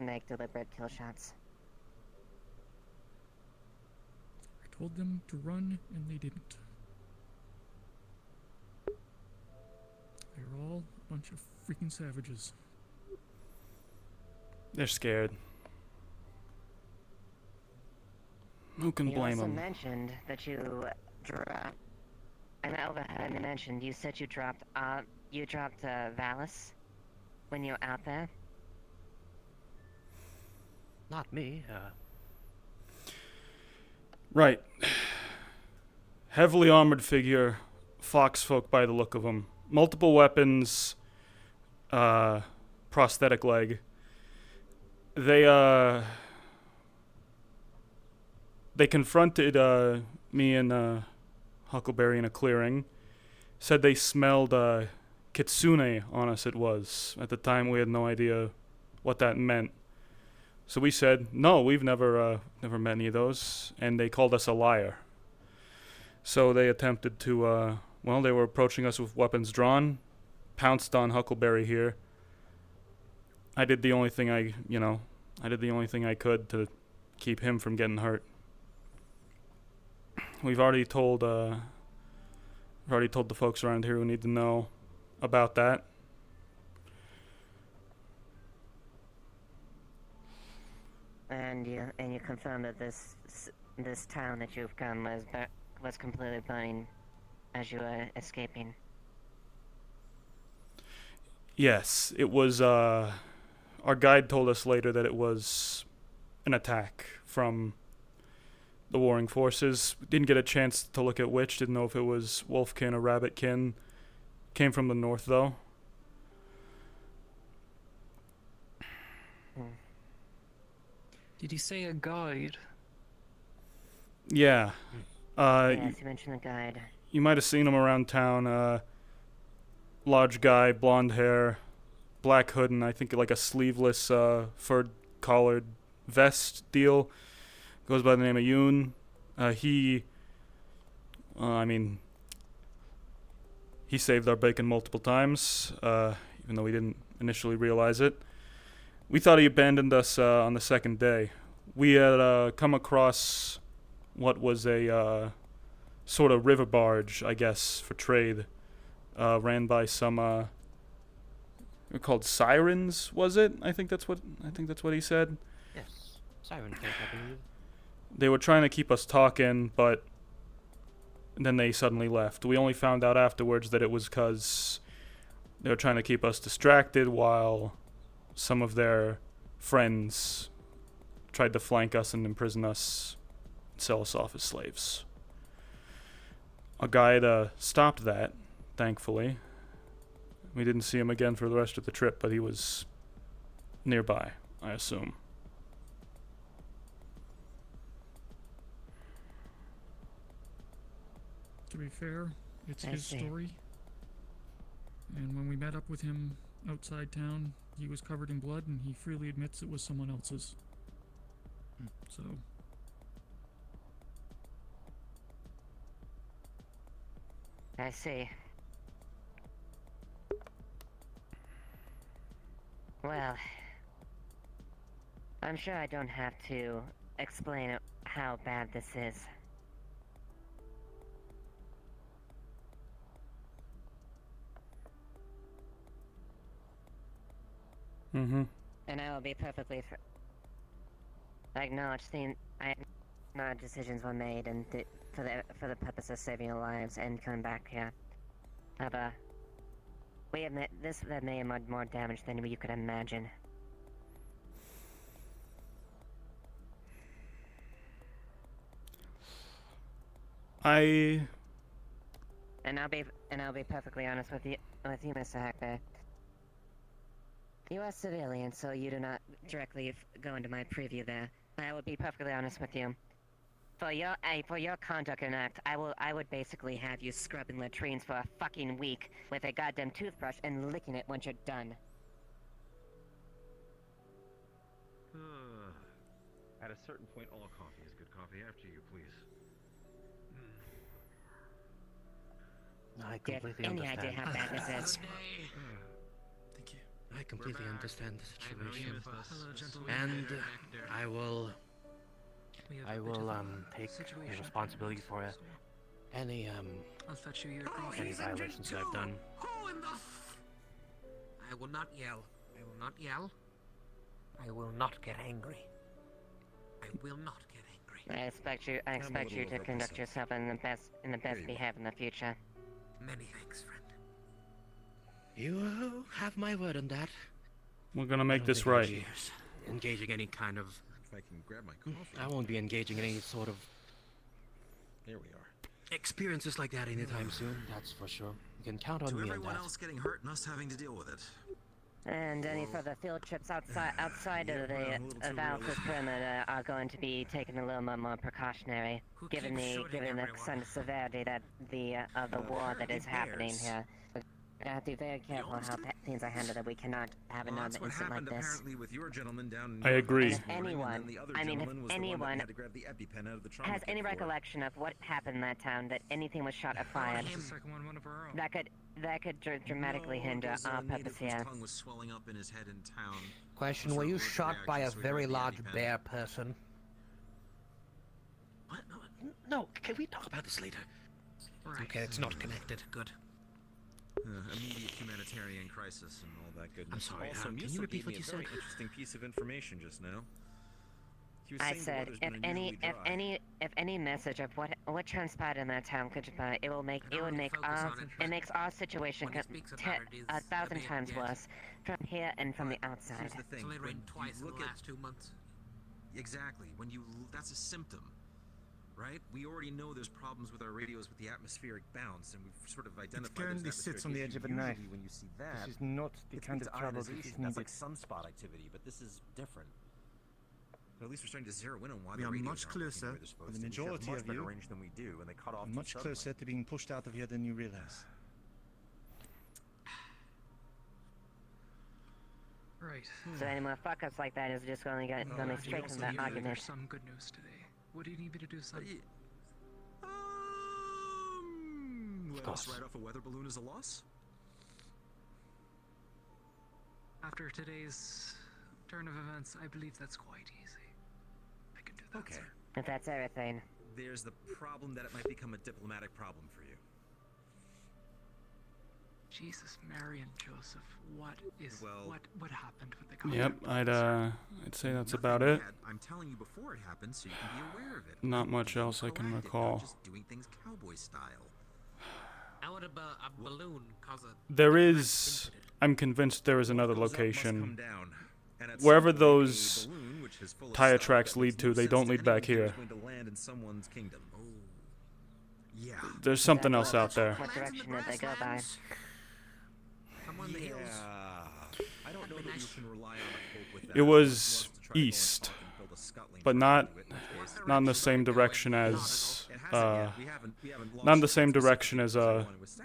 make deliberate kill shots. I told them to run, and they didn't. They're all a bunch of freaking savages. They're scared. Who can blame them? You also mentioned that you dropped. And I overheard you mentioned you said you dropped Valis when you were out there. Not me. Right. Heavily armored figure, foxfolk by the look of him. Multiple weapons, prosthetic leg. They confronted me and Huckleberry in a clearing. Said they smelled kitsune on us. It was at the time we had no idea what that meant. So we said no, we've never met any of those, and they called us a liar. So they attempted to they were approaching us with weapons drawn, pounced on Huckleberry here. I did the only thing I could to keep him from getting hurt. We've already told the folks around here who need to know about that. And you confirmed that this town that you've come was completely burning as you were escaping. Yes, it was. Our guide told us later that it was an attack from the warring forces. Didn't get a chance to look at which. Didn't know if it was wolfkin or rabbitkin. Came from the north, though. Did you say a guide? Yeah. Yes, you mentioned a guide. You might have seen him around town. Large guy, blonde hair, black hood, and I think like a sleeveless fur collared vest deal. Goes by the name of Yoon. He saved our bacon multiple times, even though we didn't initially realize it. We thought he abandoned us on the second day. We had come across what was a sort of river barge, I guess, for trade, ran by some. They're called sirens, was it? I think that's what he said. Yes, siren folk, I believe. They were trying to keep us talking, but then they suddenly left. We only found out afterwards that it was because they were trying to keep us distracted while some of their friends tried to flank us and imprison us and sell us off as slaves. A guide stopped that, thankfully. We didn't see him again for the rest of the trip, but he was nearby, I assume. To be fair, it's I his see. story. And when we met up with him outside town, he was covered in blood, and he freely admits it was someone else's. So, I see. Well, I'm sure I don't have to explain how bad this is. Mm-hmm. And I will be perfectly I acknowledge decisions were made and for the purpose of saving your lives and coming back here. However, we admit this may have made more damage than you could imagine. And I'll be perfectly honest with you, Mr. Hackbear. You are civilian, so you do not directly go into my preview there. But I will be perfectly honest with you. For your conduct and act, I would basically have you scrubbing latrines for a fucking week with a goddamn toothbrush and licking it once you're done. At a certain point, all coffee is good coffee. After you, please. I Do you have completely any understand. idea how bad this is? Thank you. I completely understand the situation. Hello, gentlemen. And I will We have a bit of a take situation responsibility for it. Any I'll fetch you your coffee. any violations that I've done. Who in the I will not yell. I will not yell. I will not get angry. I will not get angry. I expect you to conduct yourself in the best behavior in the future. Many thanks, friend. You have my word on that. We're gonna make I don't this think I'll right. be engaging any kind of. If I can grab my coffee. I won't be engaging in any sort of There we are. experiences like that anytime soon. That's for sure. You can count on To me on everyone that. else getting hurt and us having to deal with it. And any further field trips outside of the Valve's perimeter are going to be taken a little bit more precautionary, given the severity that of the war that is happening here. I have to be very careful how things are handled, that we cannot have Well, another that's what incident like happened this. apparently with your gentleman down in I New agree. York If this morning, anyone- and then the other I mean, if gentleman was the one anyone that had to grab the EpiPen out of the trauma Has kit any for it. recollection of what happened in that town, that anything was shot or fired? The second one of our own. That could dramatically hinder There's our a native purpose whose here. tongue was swelling up in his head in town. Question: Some Were sort you of allergic shot by a reaction, so we very grabbed the large EpiPen. bear person? What? No, can we talk about this later? Right. Okay, it's not connected. Good. Immediate humanitarian crisis and all that goodness. I'm sorry, Also, can you Musa repeat gave what me you a very said? interesting piece of information just now. He was I saying the said, weather's if been any unusually dry. message of what transpired in that town could, it makes our situation When he speaks about it, is 1,000 a bit- times yes. worse from here and from the But outside. Here's the It's thing. only when rained you twice in the look at- last 2 months. Exactly. That's a symptom, right? We already know there's problems with our radios with the atmospheric bounce, and we've sort of identified. currently those sits on the atmospheric edge of a issues. knife. Usually when you see that, This is not the it kind means of trouble that is ionization. needed. That's like sunspot activity, but this is different. But at least we're starting to zero in on why We the are radios much aren't working the closer, way they're supposed with the to. We should have majority much of better you, range than we do, and they cut off much too closer suddenly. to being pushed out of here than you realize. Right. So any more fuck-ups like that is just going to Well, you straighten also that knew that argument. There's some good news today. What do you need me to do, son? Let us ride off a weather balloon as a loss? After today's turn of events, I believe that's quite easy. I can do that, Okay. sir. If that's everything. There's the problem that it might become a diplomatic problem for you. Jesus, Mary, and Joseph, what Well- what happened with the Yep, contract? I'd say that's Nothing about it. bad. I'm telling you before it happens so you can be aware of it. Not much else I can Proactive, not recall. Just doing things cowboy style. How would a balloon cause a... There is. I'm convinced there is another What goes up must come location. down. And at Wherever some point, those a balloon, which is full of tire stuff tracks that lead makes to, no they sense don't to lead back anyone, here. is going to land in someone's kingdom. Oh. Yeah. There's something else out there. What direction did they go by? Someone in the hills. I don't know that you can rely on a hope with that. It was Unless to try to go and east, talk and build a scuttling but track not into it, in which case- not in the same direction as not in the same direction as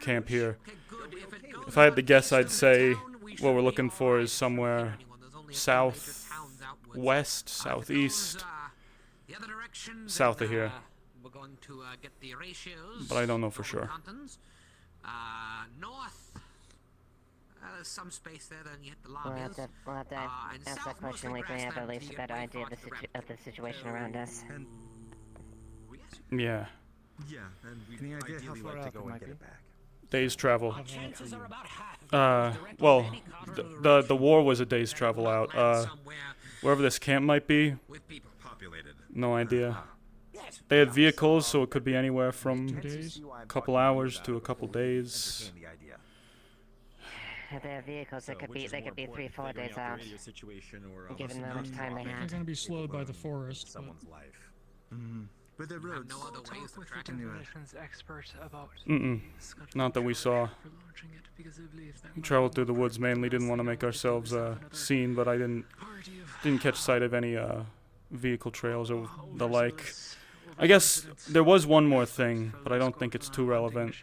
camp here. If I had to guess, I'd say what we're looking for is somewhere southwest, southeast, south of here. We're going to get the ratios. But I don't know for sure. North. There's some space there, then you hit the We'll lobbies. have to ask that question when we have at least a better idea of the situation around us. Yeah. Yeah, and we Any idea how ideally far like out to go it and might get be? it back. Day's travel. Chances are about half. Well, the war was a day's travel out. Wherever this camp might be, no idea. They had vehicles, so it could be anywhere from a couple hours to a couple days. If they have vehicles, they could be 3-4 days out. Given how much time they They're have. going to be slowed by the forest. Someone's life. But the roads. No other ways Talk to with track the it. demolitions expert about Not that we saw. for launching it, because I believe that We might traveled be through the woods mainly, didn't want to make ourselves seen, but I didn't catch sight of any vehicle trails or the like. I guess there was one more thing, but I don't think it's too relevant.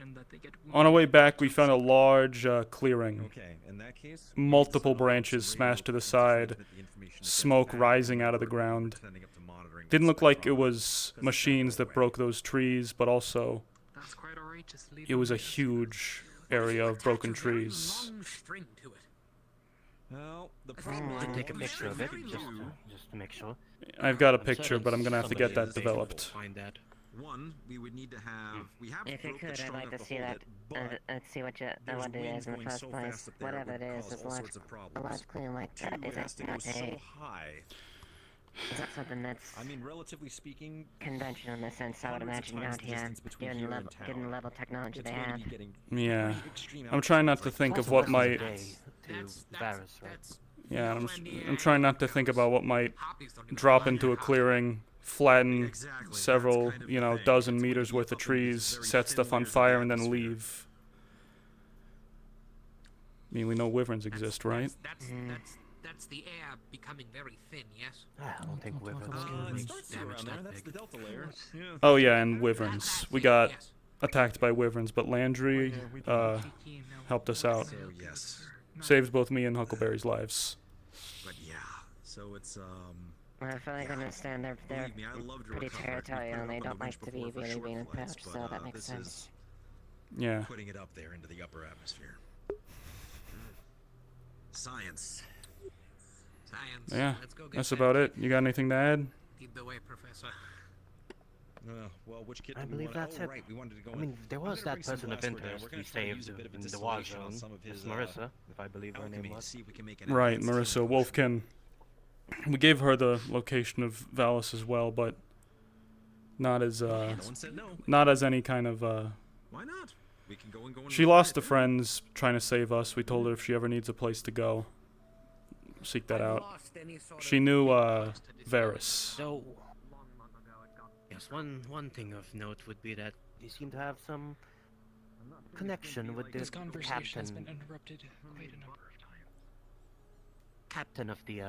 On our way back, we found a large clearing. Okay, in that case, Multiple branches smashed to the side, smoke rising out of the ground. Didn't look like it was machines that broke those trees, but also it was a huge area of broken trees. well, the I problem can take a picture of it just to make sure. I've got a I'm picture, certain but I'm gonna have to get somebody that is able to developed. Find that. One, we would need to have. We have If you rope that's could, I'd strong like to enough see hold that. it, but Let's see what it is in the first place. Whatever it is a large clean like that. Two, Is it has to it go not so a? high. Is that something that's I mean, relatively speaking, conventional in the sense I would hundreds of imagine times out the here, distance between here and town. given the level of technology it's they going to have? be getting Yeah. pretty extreme I'm trying not to altitudes. think of Also what less than might. a day to Varus, right? Yeah, I'm trying not to think about what might drop into a clearing, flatten several, dozen meters worth of trees, set stuff on fire, and then leave. I mean, we know wyverns exist, right? That's the air becoming very thin, yes? I don't think wyverns It can starts to damage around there. that That's the big. delta layer. Yeah. Oh yeah, and wyverns. We got attacked by wyverns, but Landry helped us out. So yes, Saved both me and Huckleberry's lives. but yeah. So it's Well, I feel like I understand they're Believe me, I love to pretty recover. We've territorial put and it they up on don't the like to be bench before for really short being flights, approached, but, so that makes this sense. is Yeah. putting it up there into the upper atmosphere. Science. Science. Yeah, Let's go get that's that about kit. it. You got anything to add? Lead the way, Professor. Well, which kit I do we believe want? that's Oh, it. right, we wanted to go I mean, in. there I'm was gonna that bring some person of glassware down. interest We're we gonna try to use saved a bit of a in the war distillation on zone. some of his, Miss Marissa, if I believe her name alchemy to was. see if we can make an Right, advanced Marissa Wolfkin. We gave her the location of Valis as well, but not as No one said no. not as any kind of Why not? We can go and go and She lost to friends trying to save us. We told her if she ever needs a place to go, seek that out. She knew Varus. So, yes, one thing of note would be that you seem to have some connection with This the conversation has been captain, interrupted quite a number of times. captain of the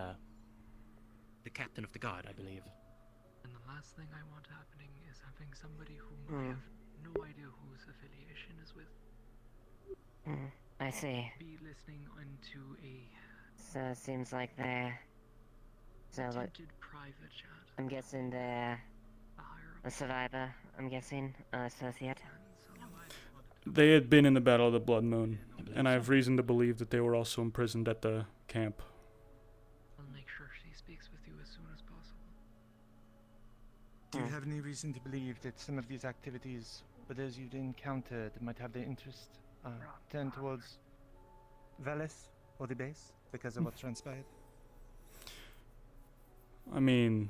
captain of the guard, I believe. And the last thing I want happening is having somebody whom I have no idea whose affiliation is with I see. be listening into a So it seems like they're. So look, attempted private chat. I'm guessing they're A higher a survivor. I'm guessing associate. They had been in the Battle of the Blood Moon, and I have reason to believe that they were also imprisoned at the camp. I'll make sure she speaks with you as soon as possible. Do you have any reason to believe that some of these activities, or those you've encountered, might have their interest turned towards Valis or the base because of what transpired? I mean,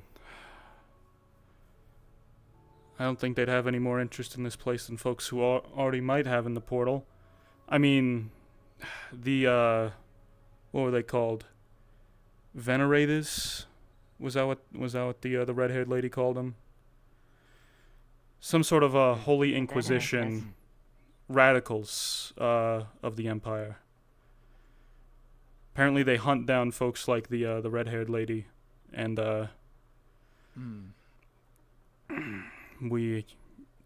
I don't think they'd have any more interest in this place than folks who already might have in the portal. I mean, the what were they called? Venerators? Was that what the red-haired lady called them? Some sort of a holy inquisition, radicals of the empire. Apparently, they hunt down folks like the red-haired lady, and we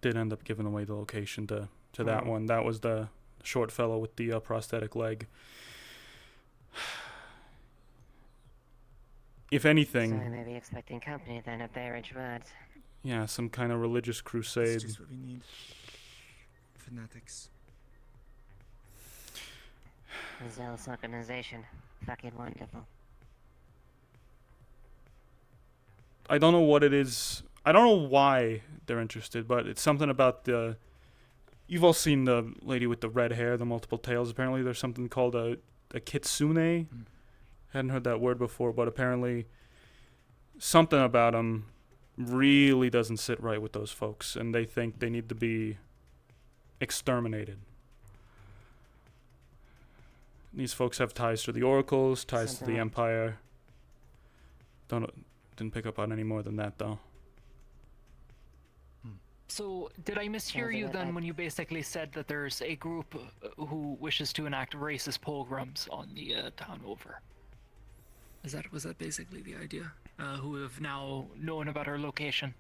did end up giving away the location to that one. That was the short fellow with the prosthetic leg. If anything, So we may be expecting company then at Bay Ridge Road. yeah, some kind of religious That's crusade. just what we need. Fanatics. A zealous organization. Fucking wonderful. I don't know what it is. I don't know why they're interested, but it's something about the... You've all seen the lady with the red hair, the multiple tails. Apparently there's something called a kitsune. Hadn't heard that word before, but apparently something about them really doesn't sit right with those folks, and they think they need to be exterminated. These folks have ties to the oracles, ties to the empire. Didn't pick up on any more than that, though. So, did I mishear you then when you basically said that there's a group who wishes to enact racist pogroms on the town over? Was that basically the idea? Who have now known about our location?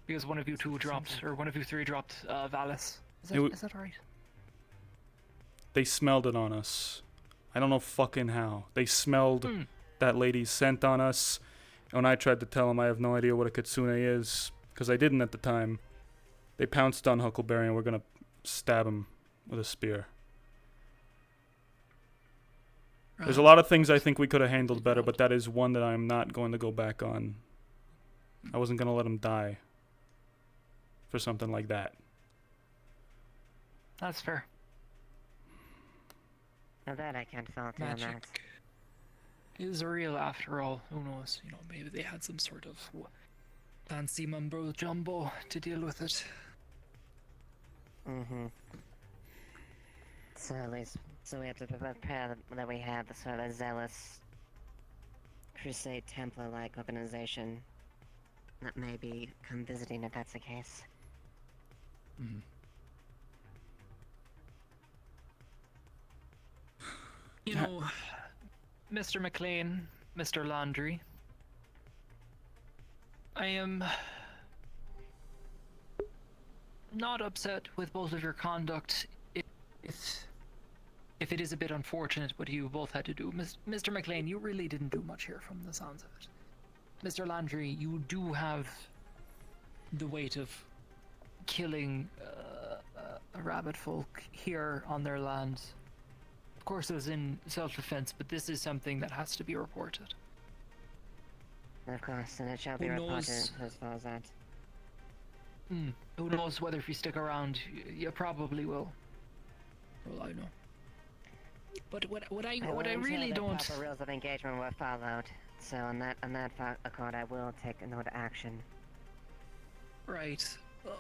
Because one of you two dropped, or one of you three dropped Valis. Is that right? They smelled it on us. I don't know fucking how. They smelled that lady's scent on us. And when I tried to tell them I have no idea what a kitsune is, because I didn't at the time, they pounced on Huckleberry and we're going to stab him with a spear. There's a lot of things I think we could have handled better, but that is one that I'm not going to go back on. I wasn't going to let him die for something like that. That's fair. Now that I can't fault you on that. Magic is real after all. Who knows? Maybe they had some sort of fancy mumbo jumbo to deal with it. So at least, we have to prepare that we have the sort of zealous Crusade Templar-like organization that may be come visiting if that's the case. Mr. McLean, Mr. Landry, I am not upset with both of your conduct if it is a bit unfortunate what you both had to do. Mr. McLean, you really didn't do much here from the sounds of it. Mr. Landry, you do have the weight of killing a rabbit folk here on their land. Of course it was in self-defense, but this is something that has to be reported. Of course, and it shall be reported as far as that. Who knows whether if you stick around, you probably will. Well, I know. But what I really don't. Proper rules of engagement were followed, so on that accord, I will take note of action. Right.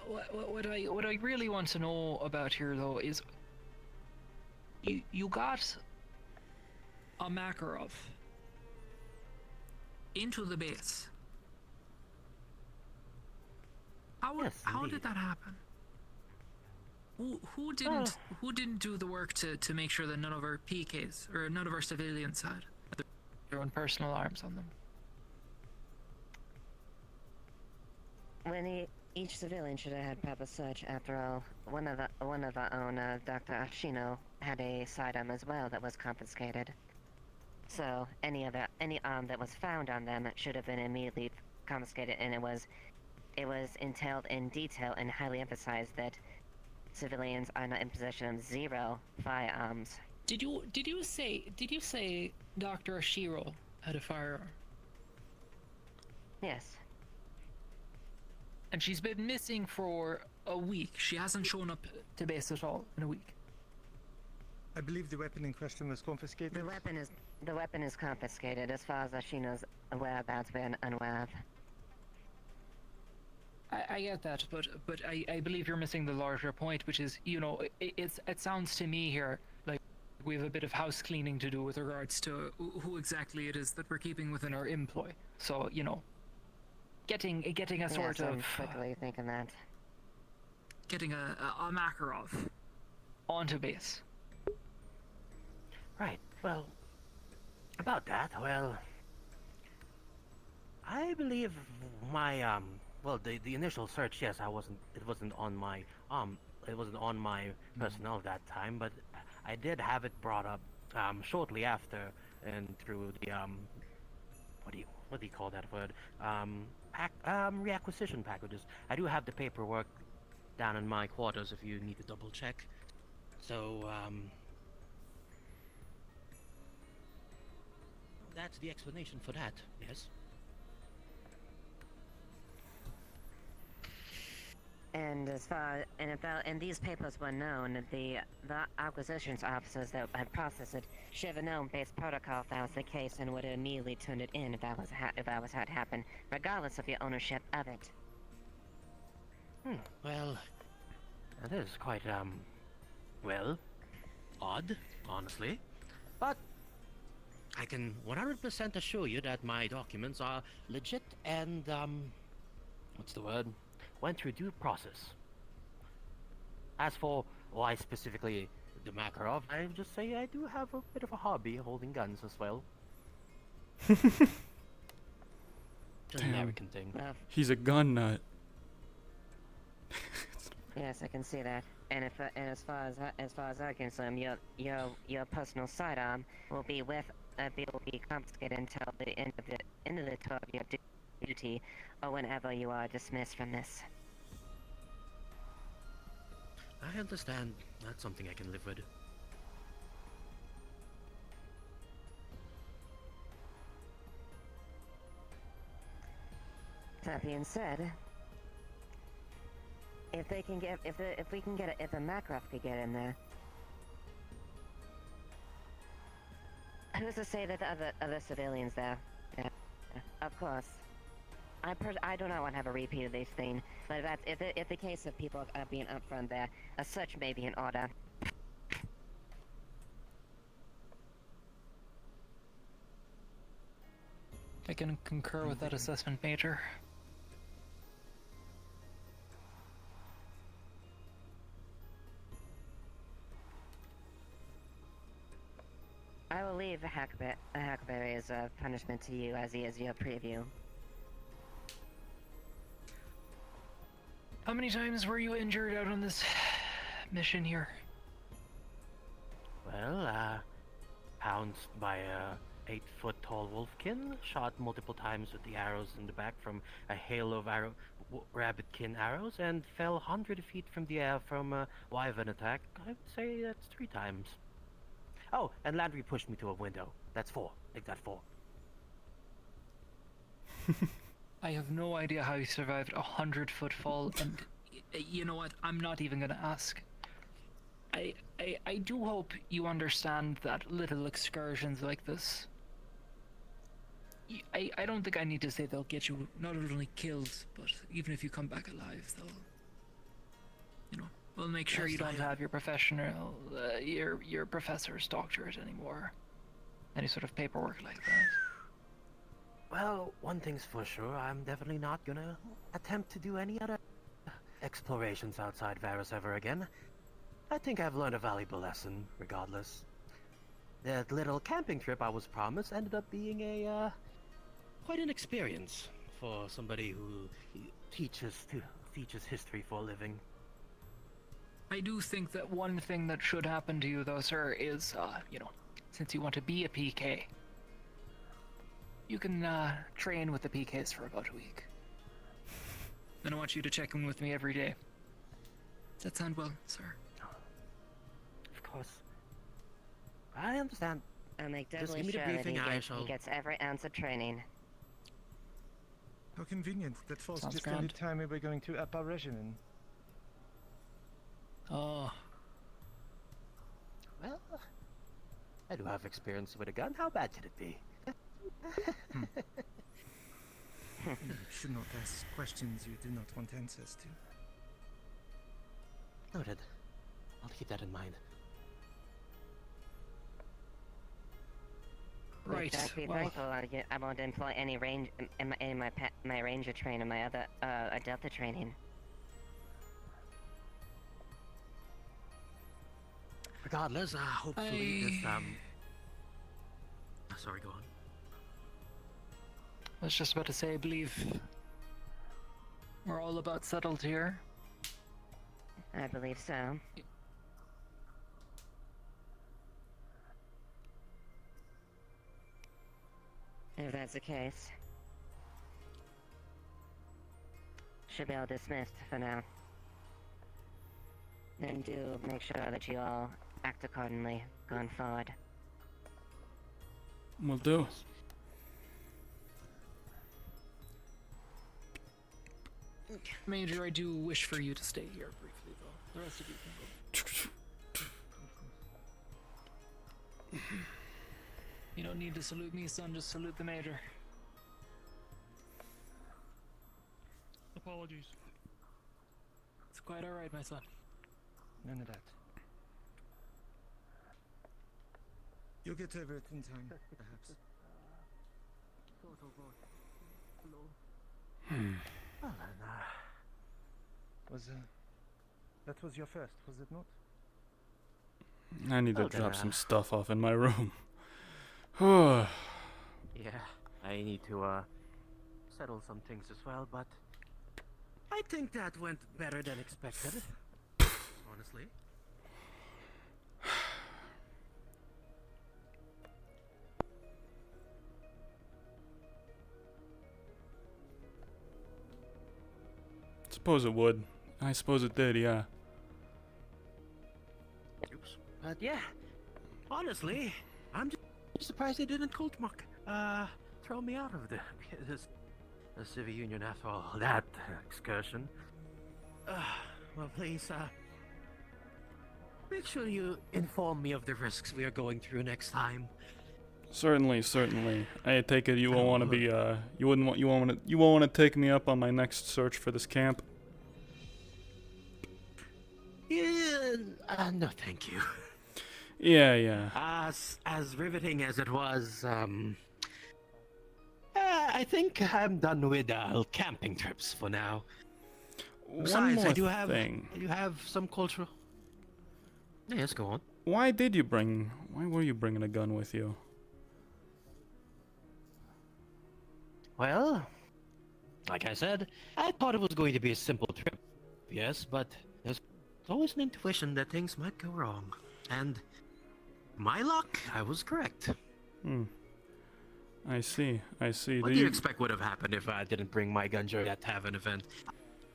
What I really want to know about here though is you got a Makarov into the base. How did that happen? Who didn't do the work to make sure that none of our PKs or none of our civilians had their own personal arms on them? When each civilian should have had proper search. After all, one of our own, Dr. Ashino, had a sidearm as well that was confiscated. So any arm that was found on them should have been immediately confiscated, and it was entailed in detail and highly emphasized that civilians are not in possession of 0 firearms. Did you say Dr. Ashiro had a firearm? Yes. And she's been missing for a week. She hasn't shown up to base at all in a week. I believe the weapon in question was confiscated. The weapon is confiscated. As far as Ashino's whereabouts, we're unaware of. I get that, but I believe you're missing the larger point, which is, it sounds to me here like we have a bit of house cleaning to do with regards to who exactly it is that we're keeping within our employ. So, getting a sort of... I'm quickly thinking that. Getting a Makarov onto base. Right, well, about that, well, I believe my well, the initial search, yes, it wasn't on my personnel that time, but I did have it brought up shortly after and through the what do you call that word? Reacquisition packages. I do have the paperwork down in my quarters if you need to double check. So that's the explanation for that. Yes. And and these papers were known, the acquisitions officers that had processed it should have known based protocol if that was the case and would have immediately turned it in if that was how it happened, regardless of your ownership of it. Well, that is quite well, odd, honestly, but I can 100% assure you that my documents are legit and what's the word? Went through due process. As for why specifically the Makarov, I just say I do have a bit of a hobby holding guns as well. Just an American thing. He's a gun nut. Yes, I can see that. And as far as I'm concerned, your personal sidearm will be confiscated until the end of the tour of your duty, or whenever you are dismissed from this. I understand. That's something I can live with. That being said, if the Makarov could get in there, who's to say that the other civilians there? Yeah, of course. I do not want to have a repeat of this thing, but if the case of people being upfront there, a search may be in order. I can concur with that assessment, Major. I will leave a Hackberry as a punishment to you as he is your preview. How many times were you injured out on this mission here? Well, pounced by a 8-foot-tall wolfkin, shot multiple times with the arrows in the back from a hail of rabbitkin arrows, and fell 100 feet from the air from a wyvern attack. I'd say that's 3 times. Oh, and Landry pushed me to a window. That's 4. Make that 4. I have no idea how you survived a 100-foot fall, and you know what? I'm not even gonna ask. I do hope you understand that little excursions like this, I don't think I need to say they'll get you not only killed, but even if you come back alive, we'll make sure you don't have your your professor's doctorate anymore. Any sort of paperwork like that. Well, one thing's for sure, I'm definitely not gonna attempt to do any other explorations outside Varus ever again. I think I've learned a valuable lesson, regardless. That little camping trip I was promised ended up being quite an experience for somebody who teaches history for a living. I do think that one thing that should happen to you, though, sir, is, since you want to be a PK, you can train with the PKs for about a week. Then I want you to check in with me every day. Does that sound well, sir? Of course. I understand. I'll make Just doubly give me the sure that briefing, he gets every ounce of training. How convenient. That falls Sounds just in grand. the time we were going to up our regimen. Oh. Well, I do have experience with a gun. How bad could it be? You should not ask questions you do not want answers to. Noted. I'll keep that in mind. Right. Be Well, thankful I won't employ any range in my ranger training, my other Delta training. Regardless, hopefully this sorry, go on. I was just about to say, I believe We're all about settled here. I believe so. If that's the case, should be all dismissed for now. And do make sure that you all act accordingly going forward. Will do. Major, I do wish for you to stay here briefly, though. The rest of you can go. You don't need to salute me, son. Just salute the Major. Apologies. It's quite alright, my son. None of that. You'll get over it in time, perhaps. Well then, that was your first, was it not? I need to Well, then, drop some stuff off in my room. Oh. yeah, I need to settle some things as well, but I think that went better than expected. Honestly. Suppose it would. I suppose it did, yeah. Oops. But yeah, honestly, I'm just surprised they didn't throw me out of the Civic Union after all that excursion. Well, please, make sure you inform me of the risks we are going through next time. Certainly, certainly. I take it you won't want to be you won't want to take me up on my next search for this camp. Yeah, no, thank you. Yeah. As riveting as it was, I think I'm done with camping trips for now. Besides, I do have some cultural. Yes, go on. Why were you bringing a gun with you? Well, like I said, I thought it was going to be a simple trip. Yes, but there's always an intuition that things might go wrong. And my luck, I was correct. I see. What do you expect would have happened if I didn't bring my gun during that tavern event?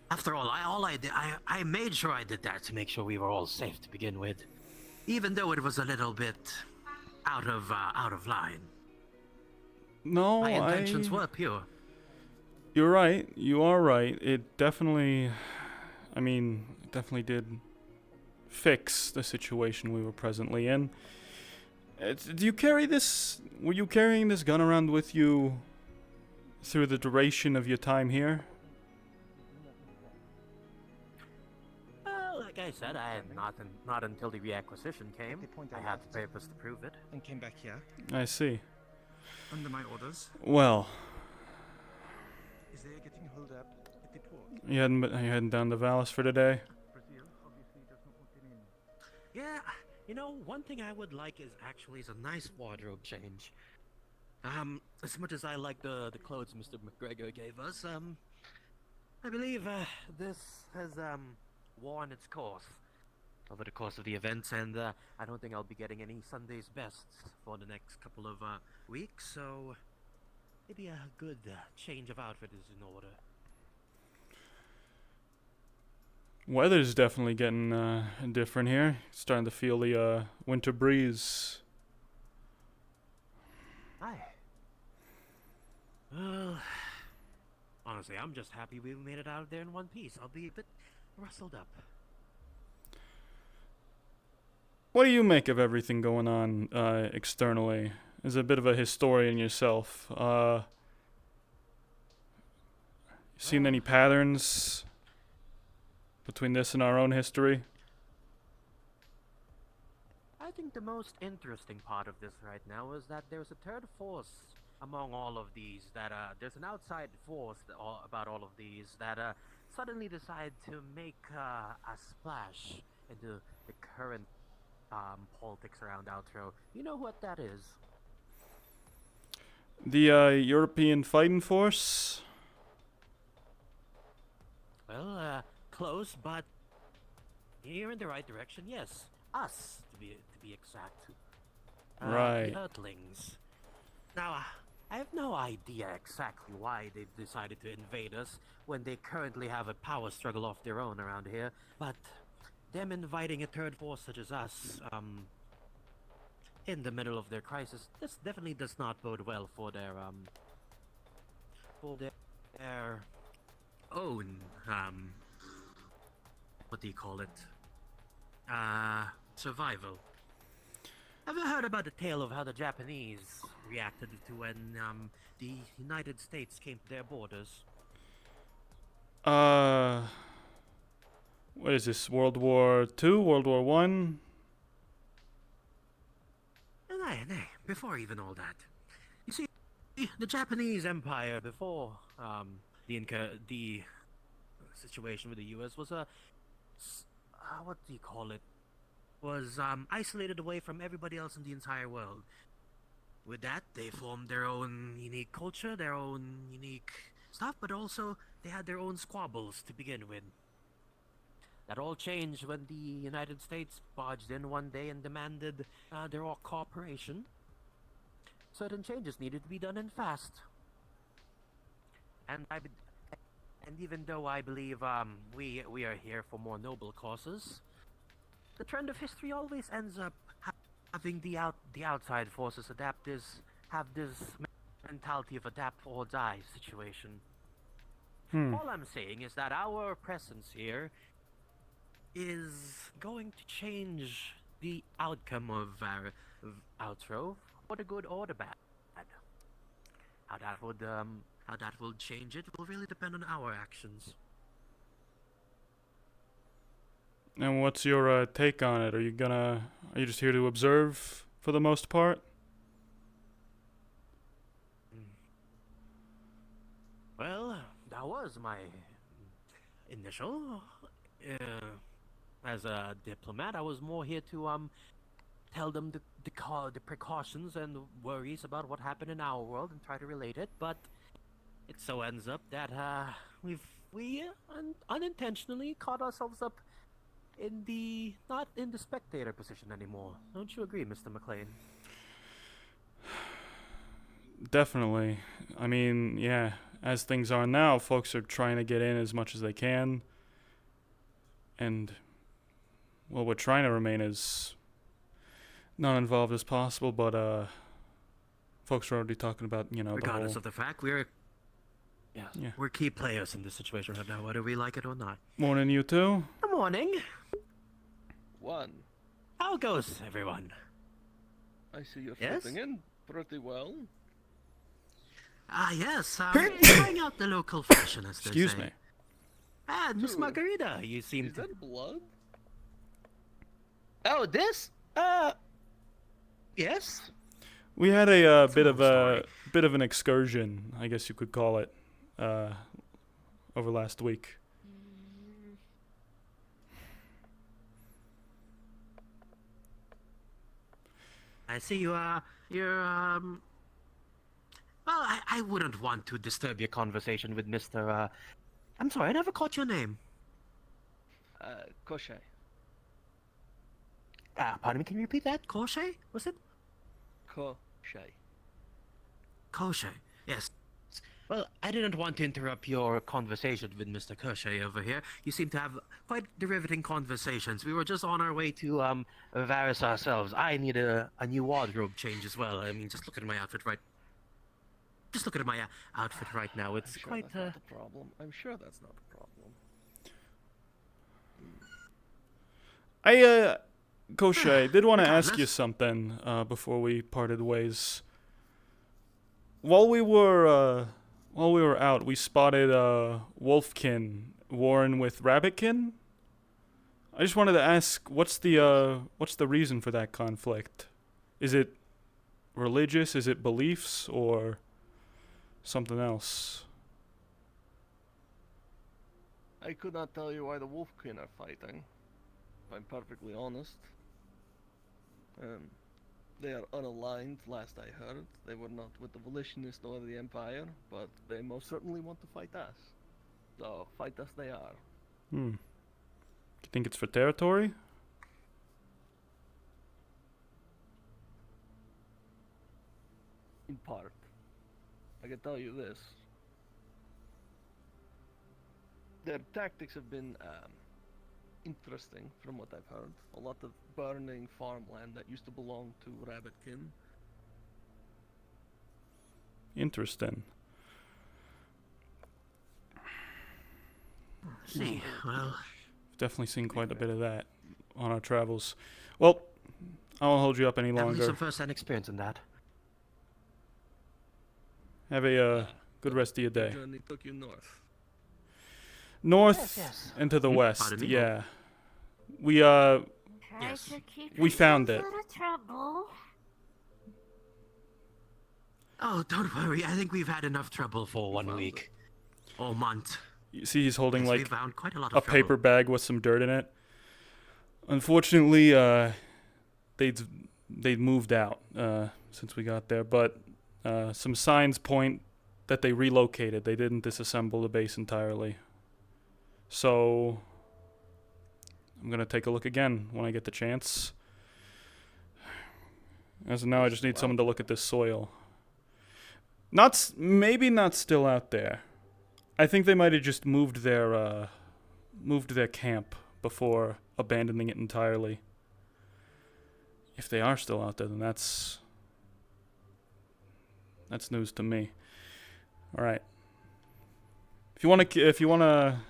After all, I made sure I did that to make sure we were all safe to begin with, even though it was a little bit out of line. No, my intentions were pure. You're right. You are right. It definitely did fix the situation we were presently in. Do you carry this? Were you carrying this gun around with you through the duration of your time here? Like I said, I had not until the reacquisition came. I had the papers to prove it. And came back here. I see. Under my orders. Well. Is there getting hold up at the port? You heading down to Vallis for today? Brasil obviously does not want him in. Yeah, you know, one thing I would like is a nice wardrobe change. As much as I like the clothes Mr. McGregor gave us, I believe this has worn its course over the course of the events, and I don't think I'll be getting any Sunday's bests for the next couple of weeks, so maybe a good change of outfit is in order. Weather's definitely getting different here. Starting to feel the winter breeze. Aye. Well, honestly, I'm just happy we made it out of there in one piece. I'll be a bit rustled up. What do you make of everything going on externally? As a bit of a historian yourself, seen any patterns between this and our own history? I think the most interesting part of this right now is that there's a third force among all of these, that there's an outside force about all of these that suddenly decide to make a splash into the current politics around Outro. You know what that is? The European Fighting Force? Well, close, but you're in the right direction. Yes, us to be exact. Right. The Earthlings. Now, I have no idea exactly why they've decided to invade us when they currently have a power struggle of their own around here. But them inviting a third force such as us, in the middle of their crisis, this definitely does not bode well for their own, what do you call it? Survival. Have you heard about the tale of how the Japanese reacted to when, the United States came to their borders? What is this? World War II? World War One? Nay, before even all that. You see, the Japanese Empire before, the situation with the U.S. was what do you call it? Was, isolated away from everybody else in the entire world. With that, they formed their own unique culture, their own unique stuff, but also they had their own squabbles to begin with. That all changed when the United States barged in one day and demanded their cooperation. Certain changes needed to be done and fast. And even though I believe we are here for more noble causes, the trend of history always ends up having the outside forces have this mentality of adapt or die situation. All I'm saying is that our presence here is going to change the outcome of our outro, for the good or the bad. How that will change it will really depend on our actions. And what's your take on it? Are you just here to observe for the most part? Well, that was my initial. As a diplomat, I was more here to tell them the precautions and worries about what happened in our world and try to relate it. But it so ends up that we unintentionally caught ourselves up not in the spectator position anymore. Don't you agree, Mr. McLean? Definitely. I mean, yeah, as things are now, folks are trying to get in as much as they can. And, well, we're trying to remain as non-involved as possible, but folks are already talking about, Regardless of the fact, we're key players in this situation right now, whether we like it or not. Morning, you two. Good morning. One. How goes everyone? I see you're Yes? fitting in pretty well. Yes, trying out the local fashion, as they Excuse say. me. And Miss Margarita, you seem Is that blood? Oh, this? Yes? We had a bit of an excursion, I guess you could call it, over last week. I see you're well, I wouldn't want to disturb your conversation with Mr. I'm sorry, I never caught your name. Koshe. Pardon me, can you repeat that? Koshe? Was it? Koshe. Koshe, yes. Well, I didn't want to interrupt your conversation with Mr. Koshe over here. You seem to have quite riveting conversations. We were just on our way to Varus ourselves. I need a new wardrobe change as well. I mean, just look at my outfit right. Just look at my outfit right now. It's I'm sure quite. That's not the problem. I'm sure that's not the problem. Koshe, I did want to ask you something before we parted ways. While we were out, we spotted Wolfkin warring with Rabbitkin. I just wanted to ask, what's the reason for that conflict? Is it religious? Is it beliefs or something else? I could not tell you why the Wolfkin are fighting, if I'm perfectly honest. They are unaligned, last I heard. They were not with the Volitionists or the Empire, but they most certainly want to fight us. So fight as they are. You think it's for territory? In part. I can tell you this. Their tactics have been interesting from what I've heard. A lot of burning farmland that used to belong to Rabbitkin. Interesting. See, well, Definitely seen quite a bit of that on our travels. Well, I won't hold you up any definitely longer. some first-hand experience in that. Have a good rest of your The day. journey took you north. North Yes. and to the west. Pardon me? Yeah. We Try Yes. to keep We found yourself it. out of trouble. Oh, don't worry. I think we've had enough trouble for 1 week. Or month. You see he's holding Yes, like we found quite a lot a of trouble. paper bag with some dirt in it. Unfortunately, they'd moved out since we got there, but some signs point that they relocated. They didn't disassemble the base entirely. So I'm gonna take a look again when I get the chance. As of now, I just need someone to look at this soil. Maybe not still out there. I think they might have just moved their camp before abandoning it entirely. If they are still out there, then that's news to me. All right. If you wanna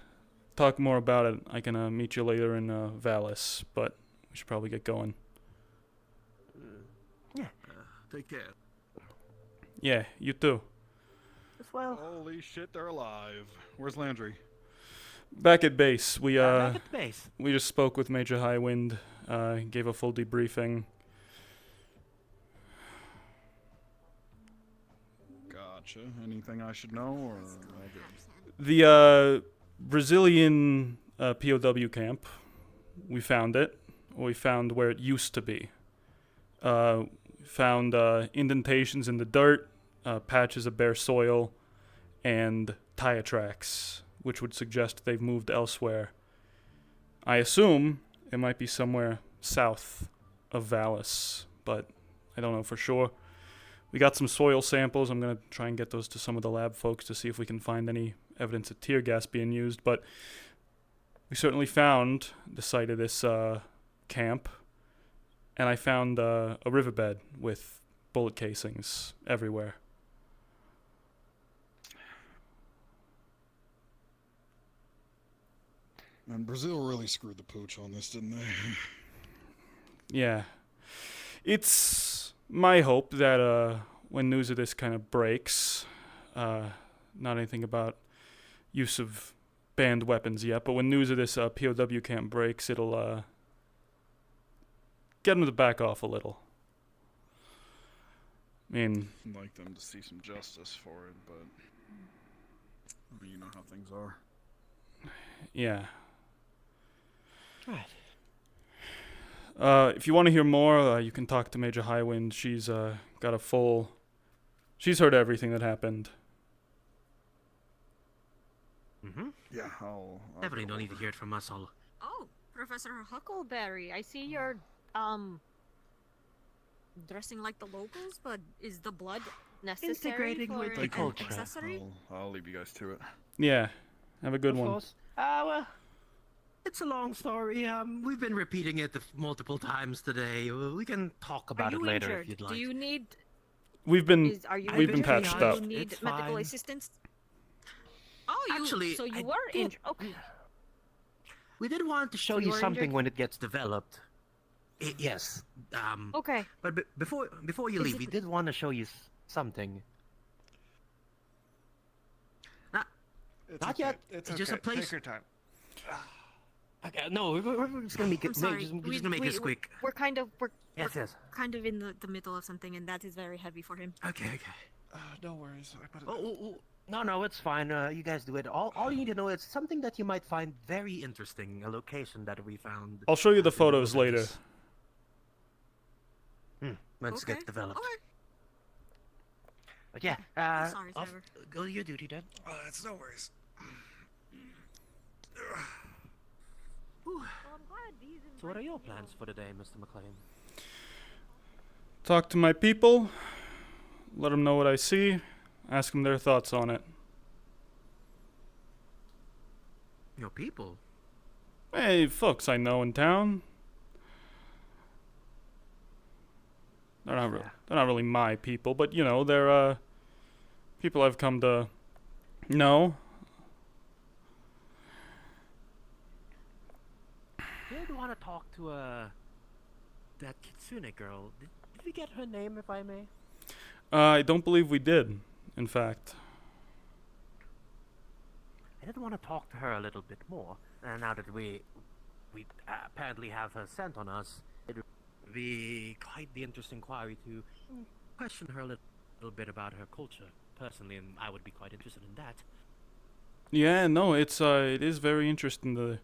talk more about it, I can meet you later in Vallis, but we should probably get going. Take care. Yeah, you too. Well, Holy shit, they're alive. Where's Landry? Back at base, we back at the base. we just spoke with Major Highwind, gave a full debriefing. Gotcha. Anything I should know, or all good? The Brazilian POW camp, we found it. We found where it used to be. Found indentations in the dirt, patches of bare soil, and tire tracks, which would suggest they've moved elsewhere. I assume it might be somewhere south of Vallis, but I don't know for sure. We got some soil samples. I'm going to try and get those to some of the lab folks to see if we can find any evidence of tear gas being used, but we certainly found the site of this camp, and I found a riverbed with bullet casings everywhere. And Brazil really screwed the pooch on this, didn't they? Yeah. It's my hope that when news of this kind of breaks, not anything about use of banned weapons yet, but when news of this POW camp breaks, it'll get them to back off a little. I mean, I'd like them to see some justice for it, but I mean, you know how things are. yeah. Right. If you want to hear more, you can talk to Major Highwind. She's got a full... She's heard everything that happened. Mm-hmm. Yeah, I'll Definitely go don't need to over. hear it from us all. Oh, Professor Huckleberry, I see you're, dressing like the locals, but is the blood necessary Integrating for with the an culture. accessory? I'll leave you guys to it. Yeah. Have a good Of one. course. Well, it's a long story. We've been repeating it multiple times today. We can talk Are about you it later injured? if you'd like. Do you need We've been are you we've been injured? patched Do up. you need It's medical fine. assistance? Oh, you Actually, so you I were did- injured. Okay. We did want to show So you you were something injured? when it gets developed. Yes. Okay. But before you Is leave, it- we did want to show you something. It's Not okay. yet. It's Just a okay. place- Take your time. Okay, no, we're just gonna make I'm it. sorry. We're just gonna make this quick. We're kind of Yes, yes. kind of in the middle of something, and that is very heavy for him. Okay, okay. No worries. I put it. No, it's fine. You guys do it. All you need to know is something that you might find very interesting. A location that we found. I'll show you the in photos later. wilderness. Let's Okay. get developed. Okay. But yeah, I'm sorry, off, Trevor. go to your duty then. It's no worries. So what are your plans for the day, Mr. McLean? Talk to my people, let them know what I see, ask them their thoughts on it. Your people? Hey, folks I know in town. They're not really my people, but you know, they're people I've come to know. Did want to talk to that Kitsune girl. Did we get her name, if I may? I don't believe we did, in fact. I did want to talk to her a little bit more. Now that we apparently have her scent on us, it would be quite the interesting inquiry to question her a little bit about her culture, personally, and I would be quite interested in that. Yeah, no, it is very interesting,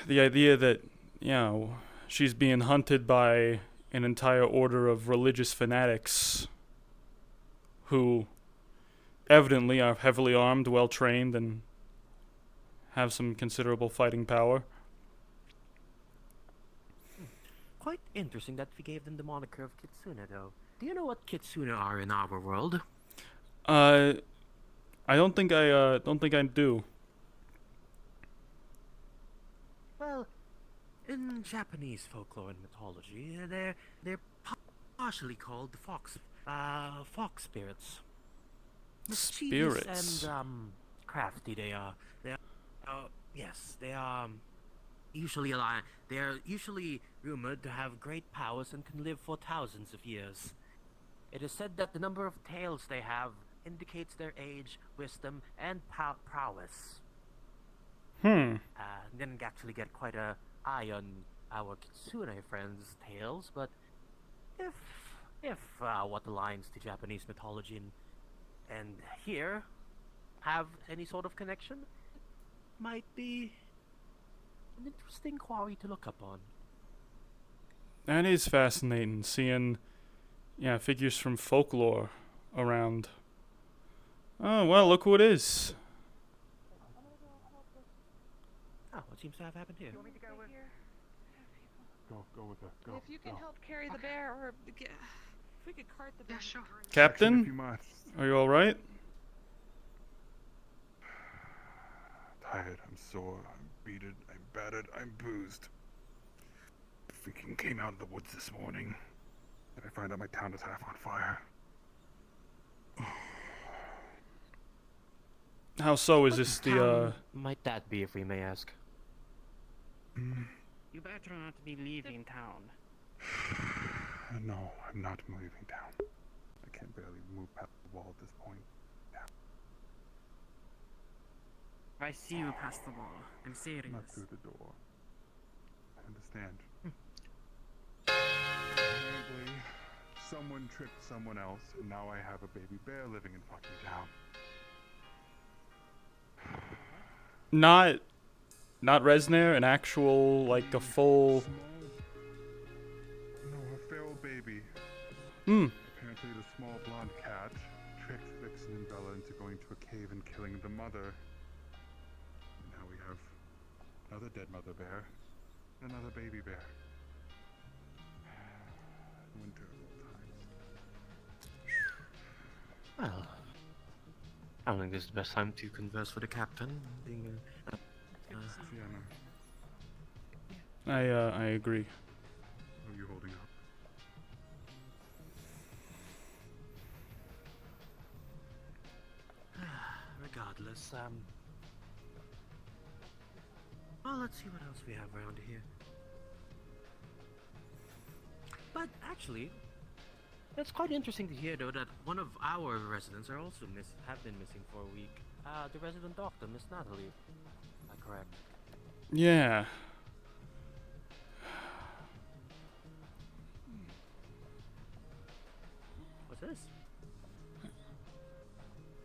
the idea that, you know, she's being hunted by an entire order of religious fanatics who evidently are heavily armed, well trained, and have some considerable fighting power. Quite interesting that we gave them the moniker of Kitsune, though. Do you know what Kitsune are in our world? I don't think I do. Well, in Japanese folklore and mythology, they're partially called the fox spirits. Mischievous Spirits. and crafty they are. Yes, they are usually alive. They are usually rumored to have great powers and can live for thousands of years. It is said that the number of tails they have indicates their age, wisdom, and prowess. Didn't actually get quite a eye on our Kitsune friends' tales, but if what aligns to Japanese mythology and here have any sort of connection, might be an interesting quarry to look upon. That is fascinating, seeing, yeah, figures from folklore around. Oh, well, look who it is. Oh, what seems to have happened here? Go with her. Go. If you can help carry the bear, or if we could cart the bear. Yeah, sure. Captain, are you alright? Tired, I'm sore, I'm beaten, I'm battered, I'm boozed. Freaking came out of the woods this morning, and I find out my town is half on fire. How so? Is What this town the, might that be, if we may ask? You better not be leaving town. No, I'm not moving down. I can't barely move past the wall at this point. I see you past the wall. I'm serious. Not through the door. I understand. Apparently, someone tricked someone else, and now I have a baby bear living in fucking town. not Resner, an actual, like, a full... No, a feral baby. Apparently the small blonde cat tricked Vixen and Bella into going to a cave and killing the mother. And now we have another dead mother bear and another baby bear. Winter of all times. Well, I don't think this is the best time to converse with the captain. Being I agree. How are you holding up? regardless, well, let's see what else we have around here. But actually, it's quite interesting to hear, though, that one of our residents are also have been missing for a week. The resident doctor, Miss Natalie. Is that correct? Yeah. What's this?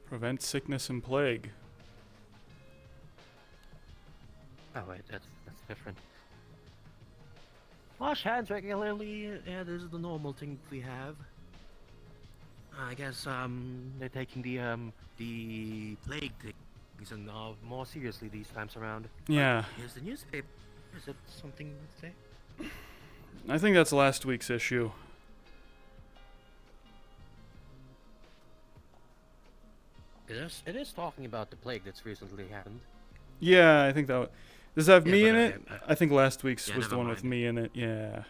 Prevent sickness and plague. Oh wait, that's different. Wash hands regularly. Yeah, this is the normal thing we have. I guess they're taking the plague thing things and more seriously these times around. Yeah. Here's the newspaper. Is it something you would say? I think that's last week's issue. It is talking about the plague that's recently happened. Yeah, I think that. Does it have Yeah, me but in it? I think last week's yeah, was the never one with mind. me in it. Yeah.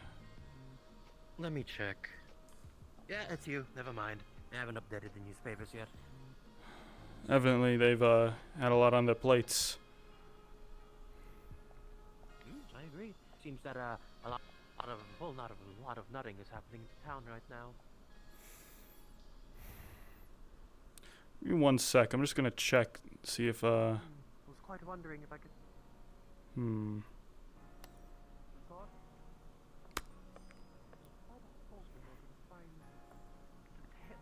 Let me check. Yeah, it's you. Never mind. I haven't updated the newspapers yet. Evidently, they've had a lot on their plates. I agree. Seems that a lot of nutting is happening in town right now. Give me 1 sec. I'm just gonna check, see if Was quite wondering if I could.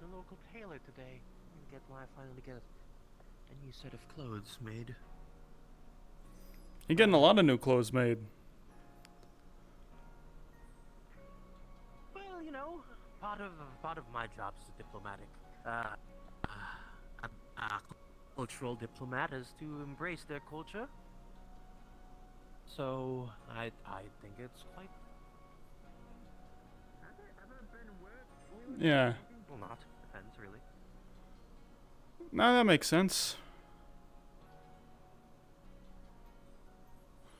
The local tailor today. Get when I finally get a new set of clothes made. you're getting a lot of new clothes made. Well, you know, part of my job as a diplomatic, cultural diplomat is to embrace their culture. So I think it's quite. Yeah. Well, not depends really. No, that makes sense.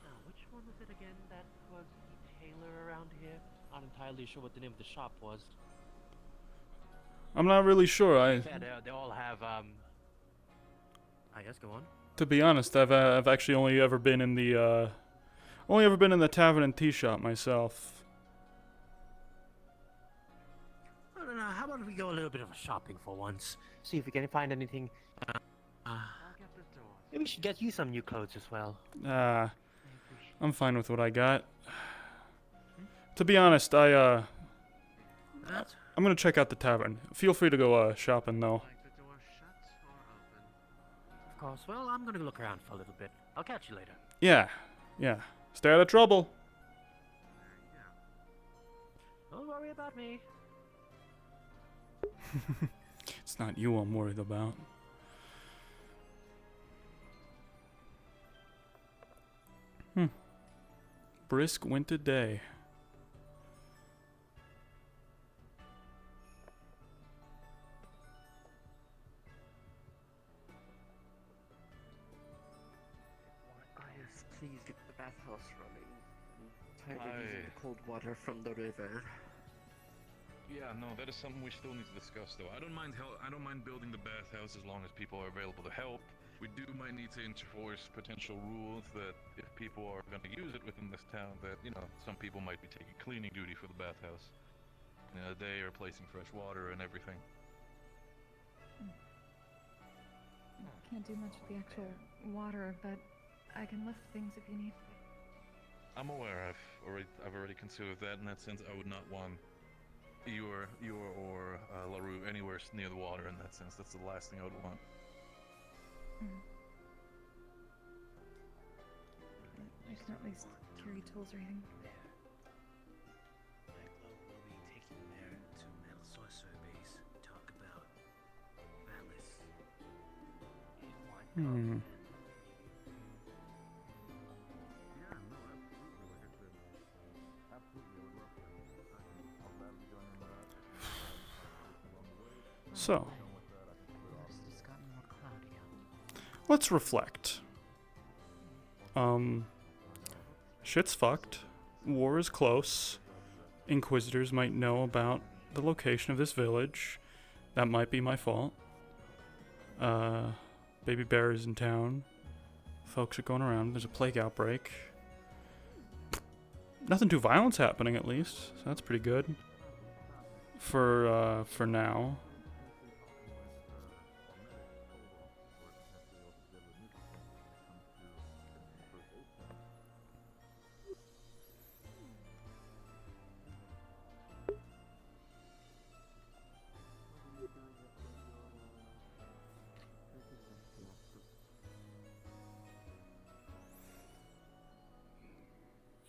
Now, which one was it again that was the tailor around here? Not entirely sure what the name of the shop was. I'm not really sure. Yeah, they all have I guess go on. To be honest, I've actually only ever been in the tavern and tea shop myself. I don't know. How about we go a little bit of a shopping for once? See if we can find anything. Maybe we should get you some new clothes as well. I'm fine with what I got. To be honest, I'm gonna check out the tavern. Feel free to go shopping though. Of course. Well, I'm gonna look around for a little bit. I'll catch you later. Yeah. Stay out of trouble. Don't worry about me. It's not you I'm worried about. Brisk winter day. Yes, please get the bathhouse running. I'm tired of using the cold water from the river. Yeah, no, that is something we still need to discuss, though. I don't mind building the bathhouse as long as people are available to help. We might need to enforce potential rules that if people are going to use it within this town, that some people might be taking cleaning duty for the bathhouse. They are placing fresh water and everything. Can't do much with the actual water, but I can lift things if you need. I'm aware. I've already considered that. In that sense, I would not want you or LaRue anywhere near the water. In that sense, that's the last thing I would want. I can at least carry tools or anything. We'll be taking there to Metal Sorcerer Base to talk about Malice. So, let's reflect. Shit's fucked. War is close. Inquisitors might know about the location of this village. That might be my fault. Baby Bear is in town. Folks are going around. There's a plague outbreak. Nothing too violent's happening, at least. So that's pretty good. For now.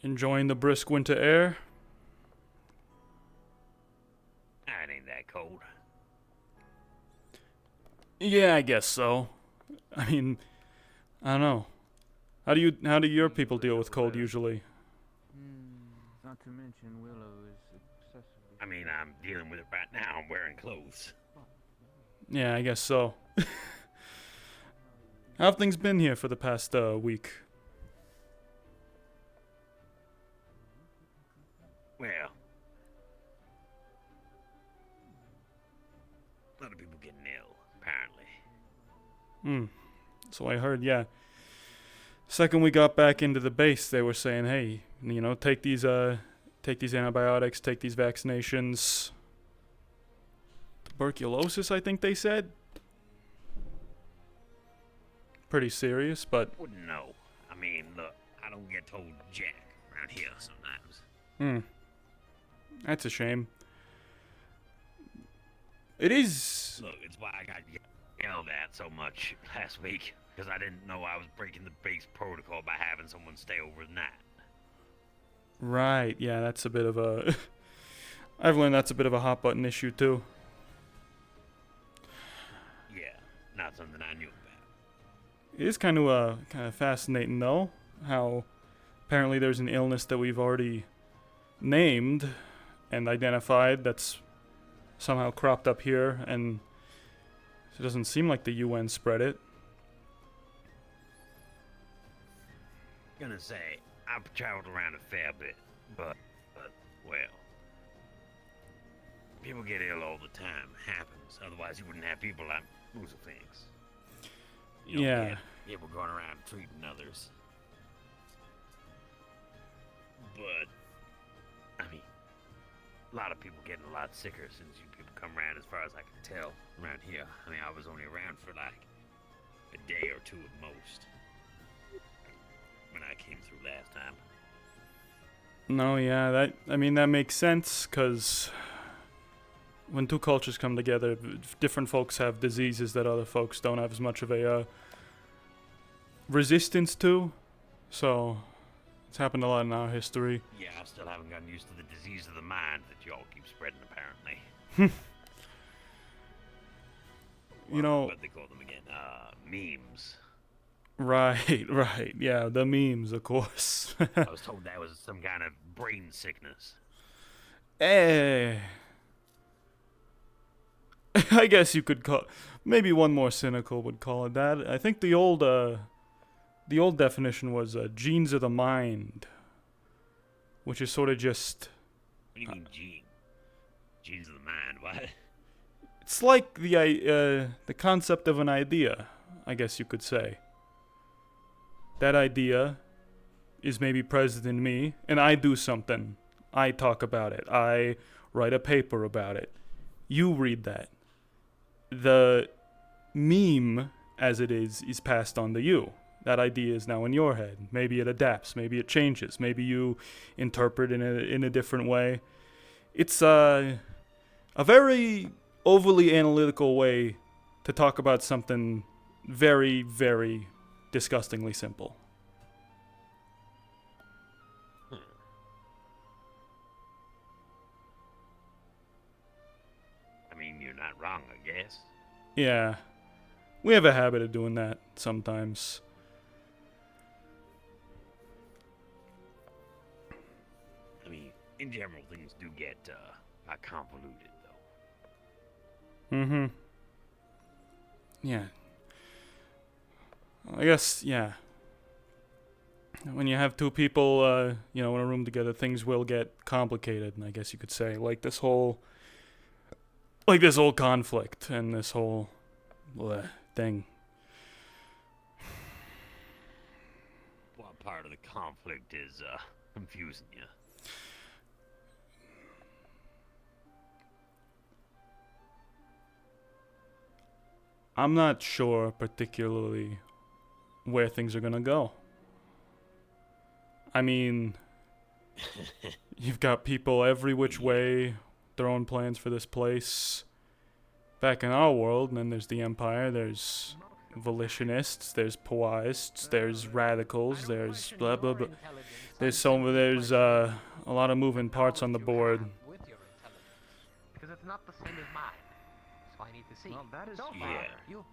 Enjoying the brisk winter air. It ain't that cold. Yeah, I guess so. I mean, I don't know. How do your people deal with cold usually? Not to mention Willow is excessively. I mean, I'm dealing with it right now. I'm wearing clothes. Yeah, I guess so. How have things been here for the past week? Well, a lot of people getting ill, apparently. So I heard, yeah. Second we got back into the base, they were saying, hey, you know, take these antibiotics, take these vaccinations. Tuberculosis, I think they said. Pretty serious, but Wouldn't know. I mean, look, I don't get told jack around here sometimes. That's a shame. It is. Look, it's why I got yelled at so much last week, because I didn't know I was breaking the base protocol by having someone stay overnight. Right, yeah, that's a bit of a... I've learned that's a bit of a hot button issue too. Yeah, not something I knew about. It is kind of fascinating though, how apparently there's an illness that we've already named and identified that's somehow cropped up here, and it doesn't seem like the UN spread it. Gonna say, I've traveled around a fair bit, but well, people get ill all the time. It happens. Otherwise, you wouldn't have people like Lucifix. You don't get people going around treating others. But, I mean, a lot of people getting a lot sicker since you people come around, as far as I can tell, around here. I mean, I was only around for like a day or two at most when I came through last time. No, yeah, that makes sense, because when two cultures come together, different folks have diseases that other folks don't have as much of a resistance to, so it's happened a lot in our history. Yeah, I still haven't gotten used to the disease of the mind that y'all keep spreading, apparently. You know... What they call them again? Memes. Right, yeah, the memes, of course. I was told that was some kind of brain sickness. I guess you could call... Maybe one more cynical would call it that. I think the old definition was genes of the mind, which is sort of just... What do you mean, gene? Genes of the mind, what? It's like the concept of an idea, I guess you could say. That idea is maybe present in me, and I do something. I talk about it. I write a paper about it. You read that. The meme, as it is passed on to you. That idea is now in your head. Maybe it adapts. Maybe it changes. Maybe you interpret in a different way. It's a very overly analytical way to talk about something very, very disgustingly simple. I mean, you're not wrong, I guess. Yeah. We have a habit of doing that sometimes. I mean, in general, things do get convoluted, though. Yeah. I guess, yeah. When you have two people, in a room together, things will get complicated, I guess you could say. Like this whole conflict and this whole thing. What part of the conflict is confusing you? I'm not sure particularly where things are gonna go. I mean, you've got people every which way, their own plans for this place. Back in our world, and then there's the Empire, there's volitionists, there's Poists, there's radicals, there's blah blah blah. There's a lot of moving parts on the board. Because it's not the same as mine. So I need to see. Well, that is Don't yeah. bother. You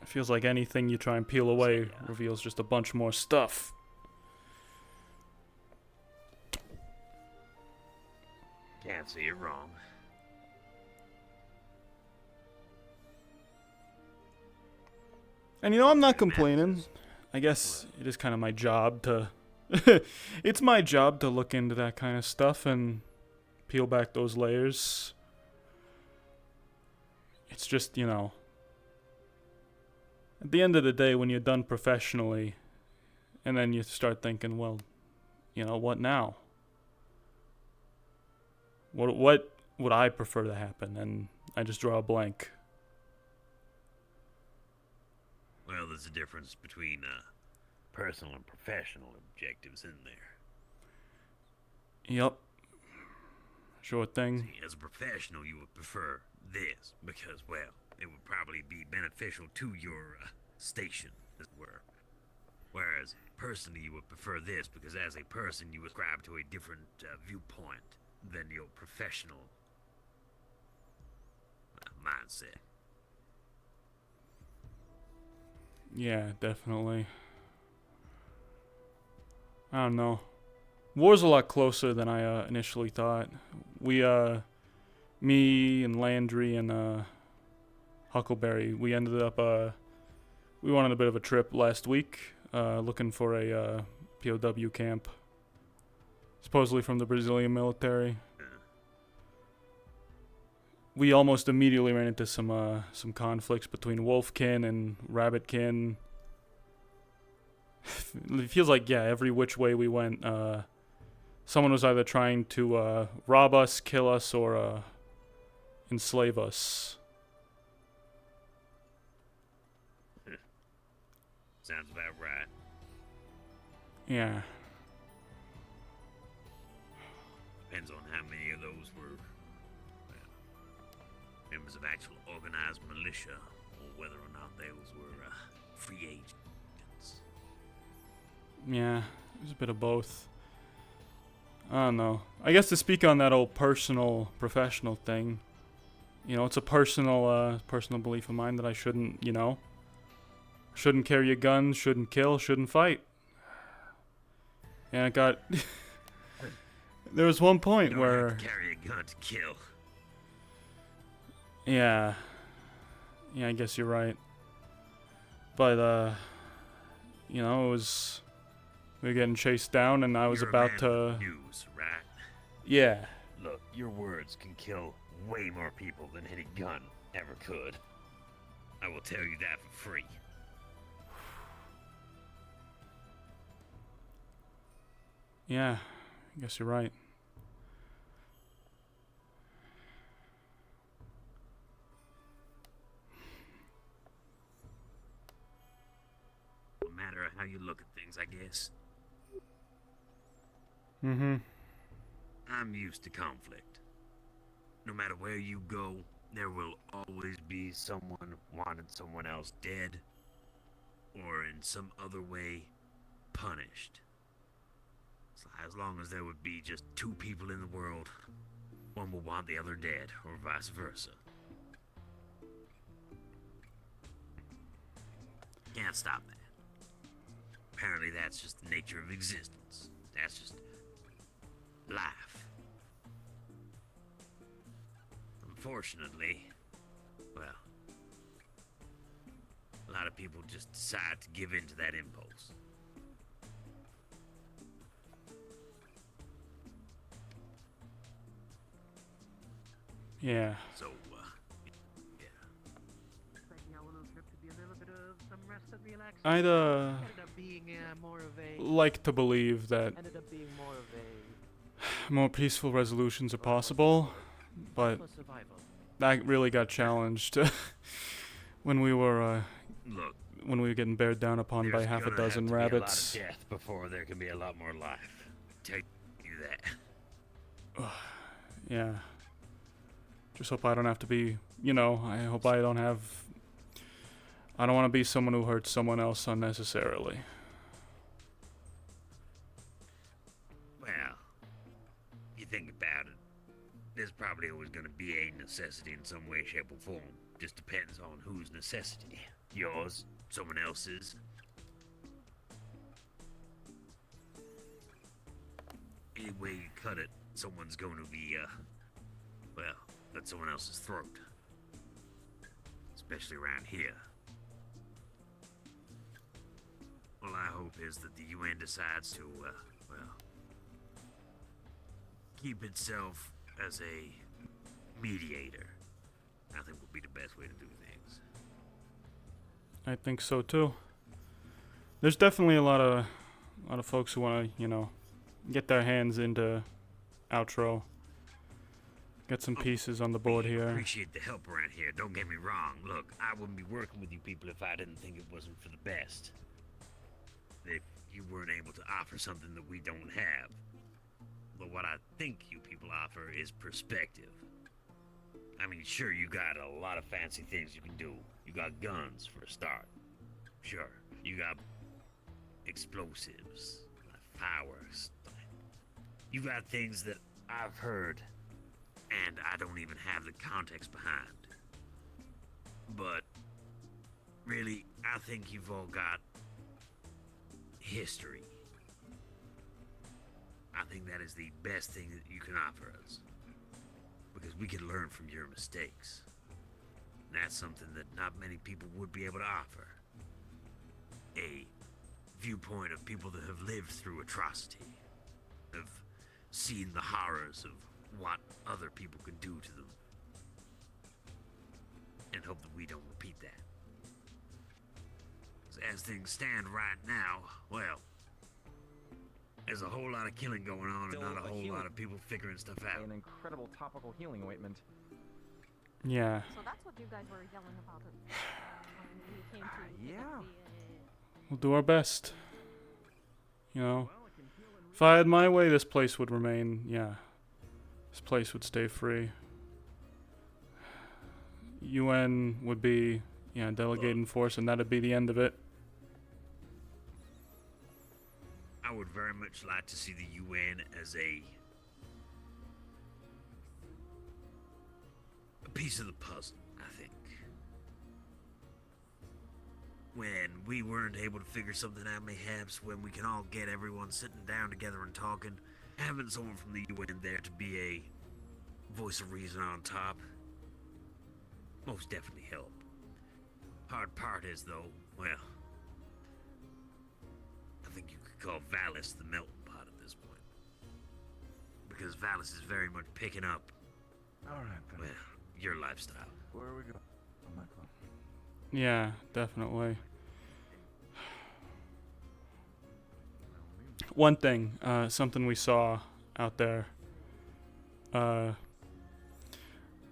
It feels like anything you try and peel away reveals just a bunch more stuff. Can't see it wrong. And you know, I'm not complaining. I guess it is kind of my job to... it's my job to look into that kind of stuff and peel back those layers. It's just, you know... At the end of the day, when you're done professionally, and then you start thinking, well, you know, what now? What would I prefer to happen? And I just draw a blank. Well, there's a difference between personal and professional objectives in there. Yep. Sure thing. See, as a professional, you would prefer this because, well, it would probably be beneficial to your station, as it were. Whereas, personally, you would prefer this because as a person, you ascribe to a different viewpoint than your professional mindset. Yeah, definitely. I don't know. War's a lot closer than I initially thought. We, me and Landry and Huckleberry, we ended up, we went on a bit of a trip last week, looking for a POW camp, supposedly from the Brazilian military. We almost immediately ran into some conflicts between Wolfkin and Rabbitkin. It feels like, yeah, every which way we went, someone was either trying to rob us, kill us, or enslave us. Sounds about right. Yeah. Depends on how many of those were members of actual organized militia, or whether or not those were free agents. Yeah, it was a bit of both. I don't know. I guess to speak on that old personal, professional thing, you know, it's a personal belief of mine that I shouldn't, you know, shouldn't carry a gun, shouldn't kill, shouldn't fight. And it got... there was one point you don't where... have to carry a gun to kill. Yeah. Yeah, I guess you're right. But, you know, it was... We were getting chased down and I was You're about a man to... with news, right? Yeah. Look, your words can kill way more people than any gun ever could. I will tell you that for free. Yeah, I guess you're right. No matter how you look at things, I guess. Mm-hmm. I'm used to conflict. No matter where you go, there will always be someone wanting someone else dead, or in some other way, punished. So as long as there would be just two people in the world, one will want the other dead, or vice versa. Can't stop that. Apparently that's just the nature of existence. That's just life. Unfortunately, well, a lot of people just decide to give in to that impulse. Yeah. So, yeah. I'd, Ended up being more of a... like to believe that Ended up being more of a... more peaceful resolutions are possible, but that really got challenged when we were, Look, when we were getting bared down upon by there's half a gonna dozen have to rabbits. Be a lot of death before there can be a lot more life. Tell you that. Yeah. Just hope I don't have to be, you know, I hope I don't have... I don't want to be someone who hurts someone else unnecessarily. Well, you think about it, there's probably always going to be a necessity in some way, shape, or form. just depends on whose necessity. Yours, someone else's. Any way you cut it, someone's going to be, well, at someone else's throat. Especially around here. All I hope is that the UN decides to, well, keep itself as a mediator. I think would be the best way to do things. I think so too. There's definitely a lot of folks who want to, you know, get their hands into outro. Get some pieces on the board We here. appreciate the help around here. Don't get me wrong. Look, I wouldn't be working with you people if I didn't think it wasn't for the best. If you weren't able to offer something that we don't have. But what I think you people offer is perspective. I mean, sure, you got a lot of fancy things you can do. You got guns for a start. Sure, you got explosives, fireworks. You got things that I've heard, and I don't even have the context behind. But really, I think you've all got history. I think that is the best thing that you can offer us. Because we can learn from your mistakes. And that's something that not many people would be able to offer. A viewpoint of people that have lived through atrocity. Have seen the horrors of what other people can do to them. And hope that we don't repeat that. 'Cause as things stand right now, well, there's a whole lot of killing going on and not a whole lot of people figuring stuff out. An incredible topical healing ointment. Yeah. So that's what you guys were yelling about it when we came to Yeah. We'll do our best. You know, if I had my way, this place would remain, yeah. This place would stay free. UN would be, yeah, delegating force, and that'd be the end of it. I would very much like to see the UN as a piece of the puzzle, I think. When we weren't able to figure something out, mayhaps when we can all get everyone sitting down together and talking, having someone from the UN there to be a voice of reason on top, most definitely help. Hard part is, though, well, I think you could call Valis the melting pot at this point. Because Valis is very much picking up, Alright then. well, your lifestyle. Where are we going? Oh my god. Yeah, definitely. One thing, something we saw out there. Don't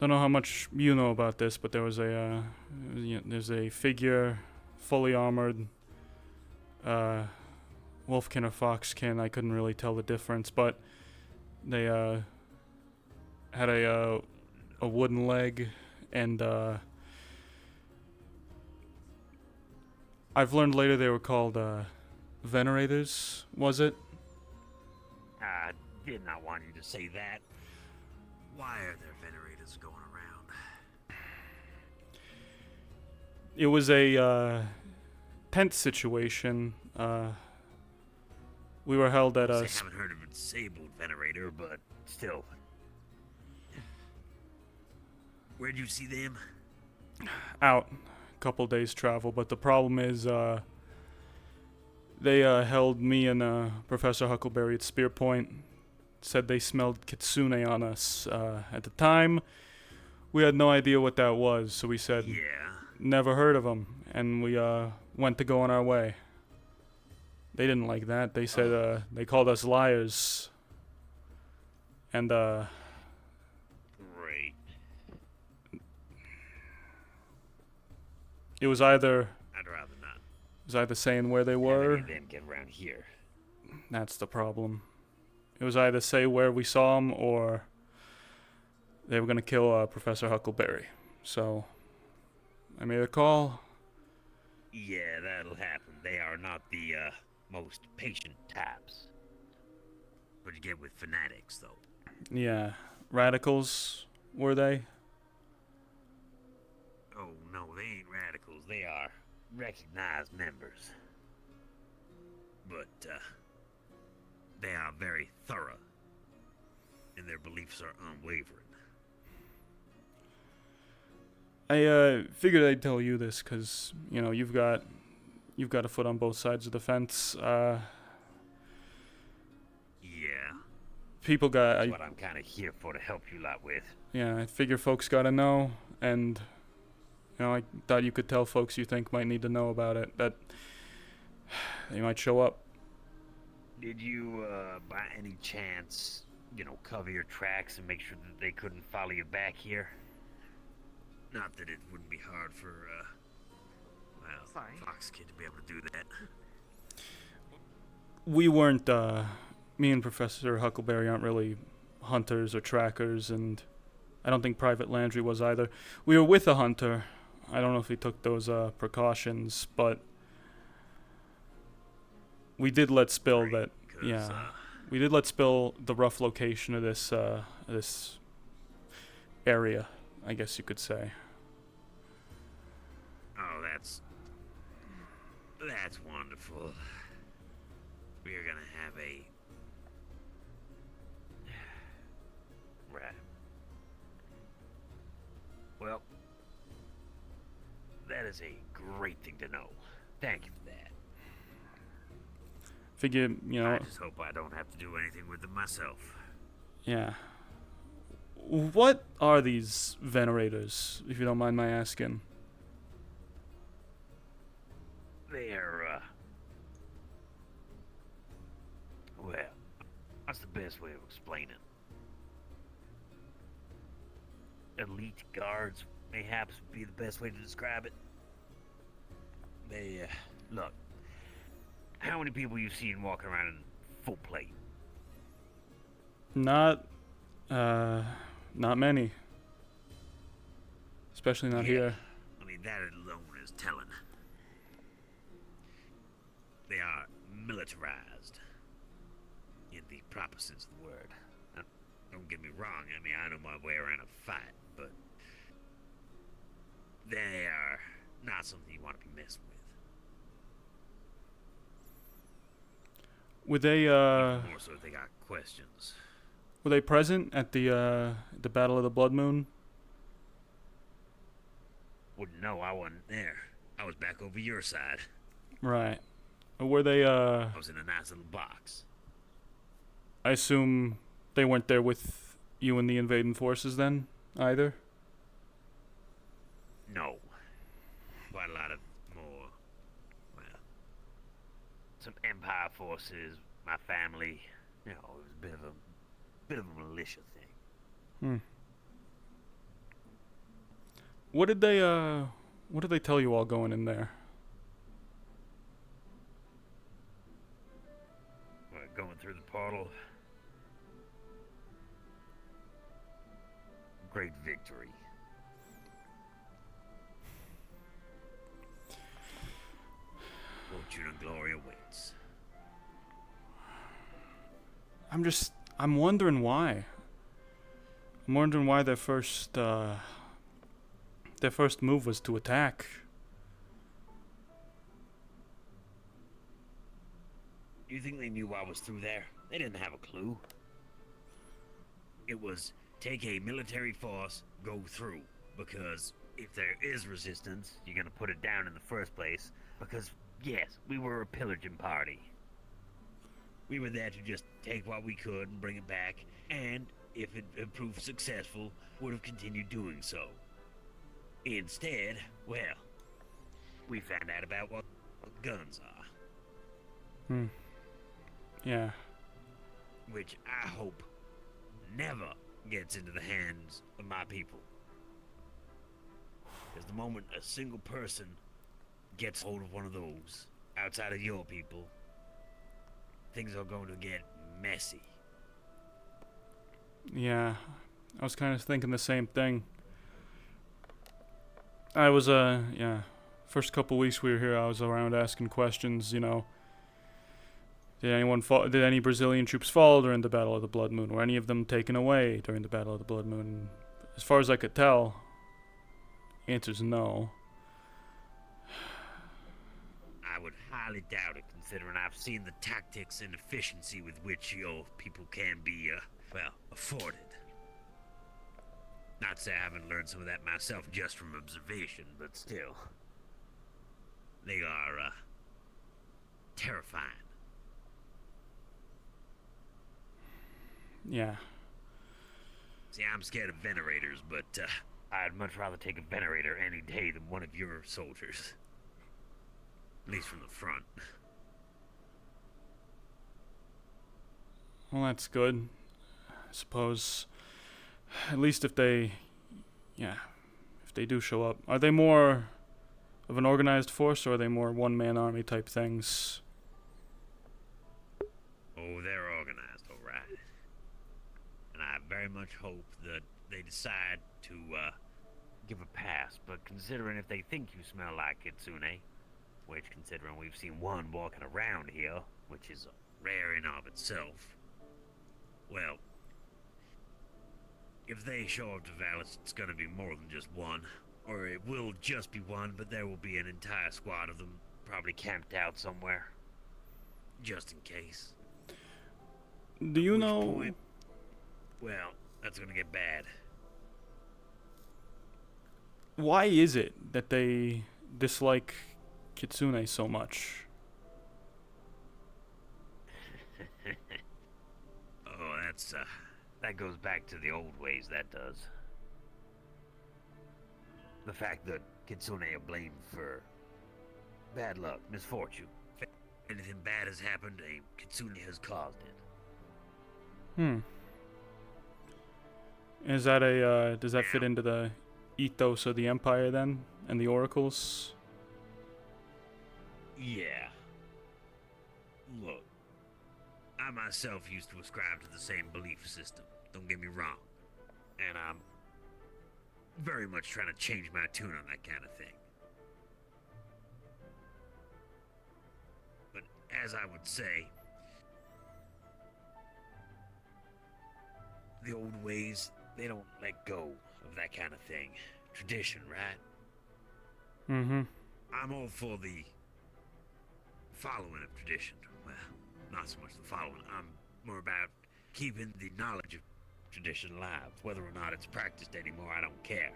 know how much you know about this, but there was a there's a figure, fully armored, wolfkin or foxkin. I couldn't really tell the difference, but they had a wooden leg, and I've learned later they were called venerators. Was it? I did not want you to say that. Why are there venerators going around? It was a tent situation. We were held at I a. haven't heard of a disabled venerator, but still. Where'd you see them? Out a couple days travel, but the problem is they held me and Professor Huckleberry at Spear Point. Said they smelled kitsune on us. At the time, we had no idea what that was, so we said, Yeah. never heard of them, and we went to go on our way. They didn't like that. They said they called us liars. And Great. it was either I'd rather not. it was either saying where they Have were. any of them get around here. That's the problem. It was either say where we saw them or they were gonna kill Professor Huckleberry. So I made a call. Yeah, that'll happen. They are not the most patient types. What you get with fanatics, though. Yeah, radicals were they? Oh, no, they ain't radicals. They are recognized members. But, they are very thorough, and their beliefs are unwavering. I figured I'd tell you this because, you know, you've got a foot on both sides of the fence. Yeah. People got... That's what I'm kind of here for, to help you lot with. Yeah, I figure folks gotta know, and, you know, I thought you could tell folks you think might need to know about it, that they might show up. Did you, by any chance, you know, cover your tracks and make sure that they couldn't follow you back here? Not that it wouldn't be hard for, Fox Kid to be able to do that. We weren't, me and Professor Huckleberry aren't really hunters or trackers, and I don't think Private Landry was either. We were with a hunter. I don't know if he took those, precautions, but we did let spill that, yeah. We did let spill the rough location of this, this area, I guess you could say. Oh, that's wonderful. We are gonna have a... Right. Well, that is a great thing to know. Thank you for that. Figure, you know... I just hope I don't have to do anything with them myself. Yeah. What are these venerators, if you don't mind my asking? They're, well, that's the best way to explain it. Elite guards, mayhaps, would be the best way to describe it. They, look, how many people you've seen walking around in full plate? Not many. Especially not here. I mean, that alone is telling. They are militarized, in the proper sense of the word. Now, don't get me wrong, I mean, I know my way around a fight, but they are not something you want to be messing with. Were they, More so if they got questions. were they present at the Battle of the Blood Moon? Wouldn't know, I wasn't there. I was back over your side. Right. Were they, I was in a nice little box. I assume they weren't there with you and the invading forces then, either? No. Quite a lot of more, well, some Empire forces, my family. You know, it was a bit of a militia thing. What did they tell you all going in there? Going through the portal. Great victory. Fortune and glory awaits. I'm wondering why. I'm wondering why their first move was to attack. You think they knew I was through there? They didn't have a clue. It was take a military force, go through. Because if there is resistance, you're gonna put it down in the first place. Because, yes, we were a pillaging party. We were there to just take what we could and bring it back. And, if it had proved successful, would have continued doing so. Instead, well, we found out about what guns are. Yeah. Which I hope never gets into the hands of my people. Because the moment a single person gets hold of one of those, outside of your people, things are going to get messy. Yeah. I was kind of thinking the same thing. I was, yeah. First couple weeks we were here, I was around asking questions, you know. Did any Brazilian troops fall during the Battle of the Blood Moon? Were any of them taken away during the Battle of the Blood Moon? As far as I could tell, Answer's no. I would highly doubt it, considering I've seen the tactics and efficiency with which your people can be, well, afforded. Not to say I haven't learned some of that myself just from observation, but still. They are, terrifying. Yeah. See, I'm scared of venerators, but, I'd much rather take a venerator any day than one of your soldiers. At least from the front. Well, that's good. I suppose. At least if they... Yeah. If they do show up. Are they more of an organized force, or are they more one-man army type things? Oh, they're organized, alright. And I very much hope that they decide to, give a pass. But considering if they think you smell like Kitsune, which, considering we've seen one walking around here, which is rare in of itself, well, if they show up to Valis, it's gonna be more than just one. Or it will just be one, but there will be an entire squad of them, probably camped out somewhere. Just in case. Do you know... Point, well, that's gonna get bad. Why is it that they dislike Kitsune so much? Oh, that's, that goes back to the old ways, that does. The fact that Kitsune are blamed for bad luck, misfortune. If anything bad has happened, a Kitsune has caused it. Is that a, does that fit into the ethos of the Empire then? And the oracles? Yeah. Look, I myself used to ascribe to the same belief system, don't get me wrong. And I'm very much trying to change my tune on that kind of thing. But as I would say, the old ways, they don't let go of that kind of thing. Tradition, right? Mm-hmm. I'm all for the following of tradition. Well, not so much the following. I'm more about keeping the knowledge of tradition alive. Whether or not it's practiced anymore, I don't care.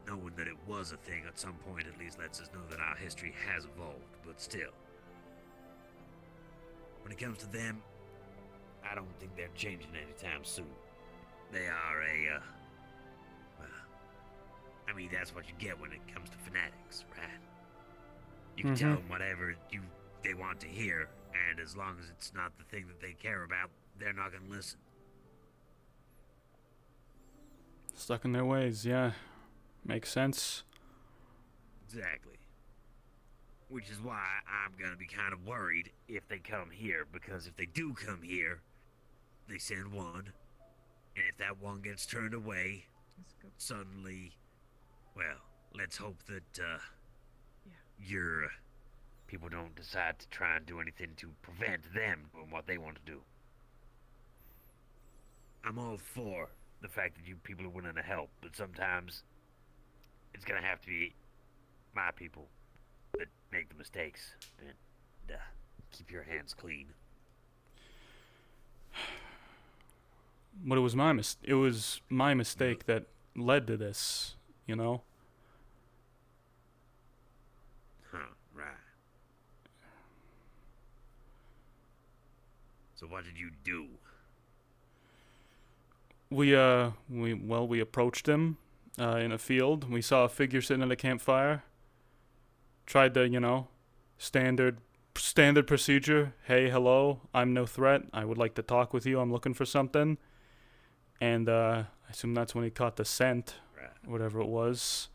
Knowing that it was a thing at some point at least lets us know that our history has evolved, but still. When it comes to them, I don't think they're changing anytime soon. They are a, well, I mean, that's what you get when it comes to fanatics, right? You can tell them whatever they want to hear, and as long as it's not the thing that they care about, they're not gonna listen. Stuck in their ways, yeah. Makes sense. Exactly. Which is why I'm gonna be kind of worried if they come here, because if they do come here, they send one, and if that one gets turned away, suddenly, well, let's hope that, your people don't decide to try and do anything to prevent them from what they want to do. I'm all for the fact that you people are willing to help, but sometimes it's gonna have to be my people that make the mistakes, and keep your hands clean. But it was my mistake that led to this, you know? Huh, right. So what did you do? We approached him in a field. We saw a figure sitting at a campfire. Tried the, you know, standard procedure. Hey, hello, I'm no threat. I would like to talk with you. I'm looking for something. And I assume that's when he caught the scent, whatever it was.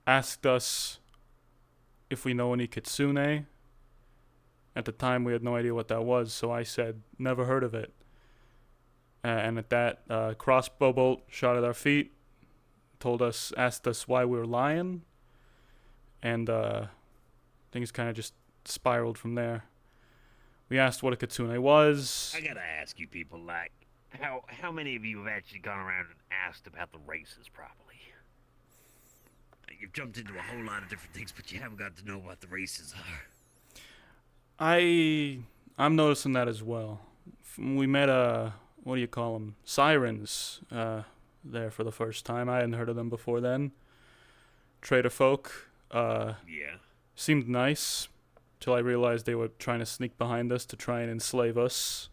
Asked us if we know any Kitsune. At the time, we had no idea what that was, so I said, never heard of it. And at that, crossbow bolt shot at our feet, asked us why we were lying, and things kind of just spiraled from there. We asked what a Kitsune was. I gotta ask you people, like, how many of you have actually gone around and asked about the races properly? You've jumped into a whole lot of different things, but you haven't got to know what the races are. I'm noticing that as well. We met what do you call them? Sirens there for the first time. I hadn't heard of them before then. Trader folk. Yeah. Seemed nice till I realized they were trying to sneak behind us to try and enslave us.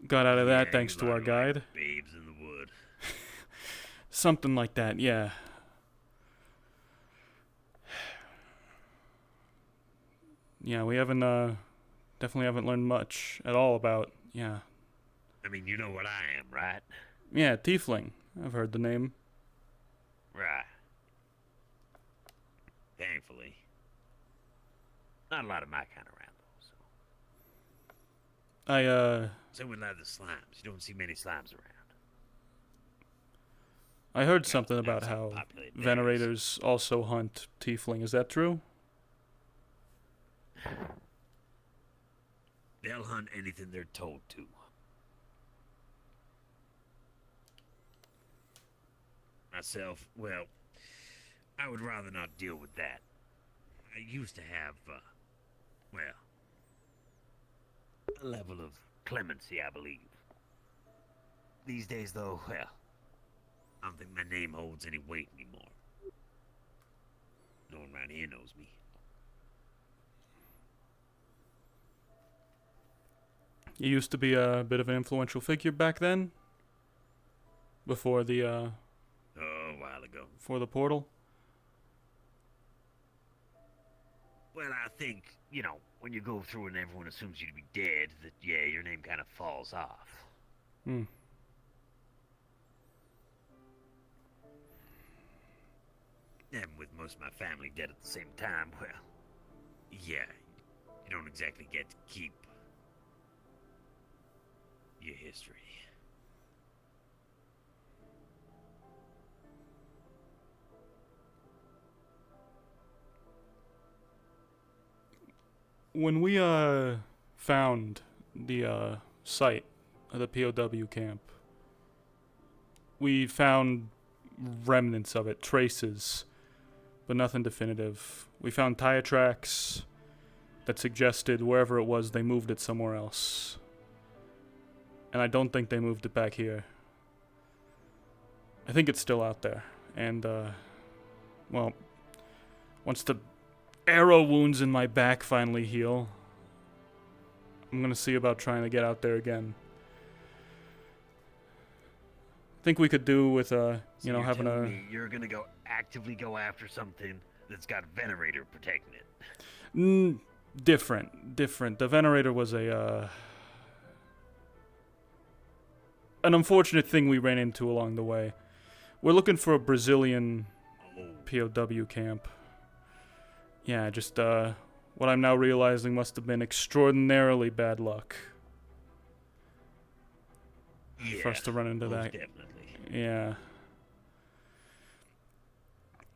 Got out of that thanks to our guide. Babes in the wood. Something like that, yeah. Yeah, we haven't, definitely haven't learned much at all about, yeah. I mean, you know what I am, right? Yeah, Tiefling. I've heard the name. Right. Thankfully. Not a lot of my kind around, though, so. So we love the slimes. You don't see many slimes around. I heard something about how venerators also hunt Tiefling. Is that true? They'll hunt anything they're told to. Myself, well, I would rather not deal with that. I used to have, well, a level of clemency, I believe. These days, though, well, I don't think my name holds any weight anymore. No one around here knows me. You used to be a bit of an influential figure back then? Before the, Oh, a while ago. Before the portal? Well, I think, you know, when you go through and everyone assumes you to be dead, that, yeah, your name kind of falls off. Hmm. And with most of my family dead at the same time, well, yeah, you don't exactly get to keep your history. When we found the site of the POW camp, we found remnants of it, traces, but nothing definitive. We found tire tracks that suggested wherever it was, they moved it somewhere else. And I don't think they moved it back here. I think it's still out there. And, well, once the arrow wounds in my back finally heal, I'm gonna see about trying to get out there again. I think we could do with, you know, having a... Me you're gonna actively go after something that's got Venerator protecting it. Different. The Venerator was a, an unfortunate thing we ran into along the way. We're looking for a Brazilian POW camp. Yeah, just, what I'm now realizing must have been extraordinarily bad luck. Yeah, for us to run into that. definitely. Yeah.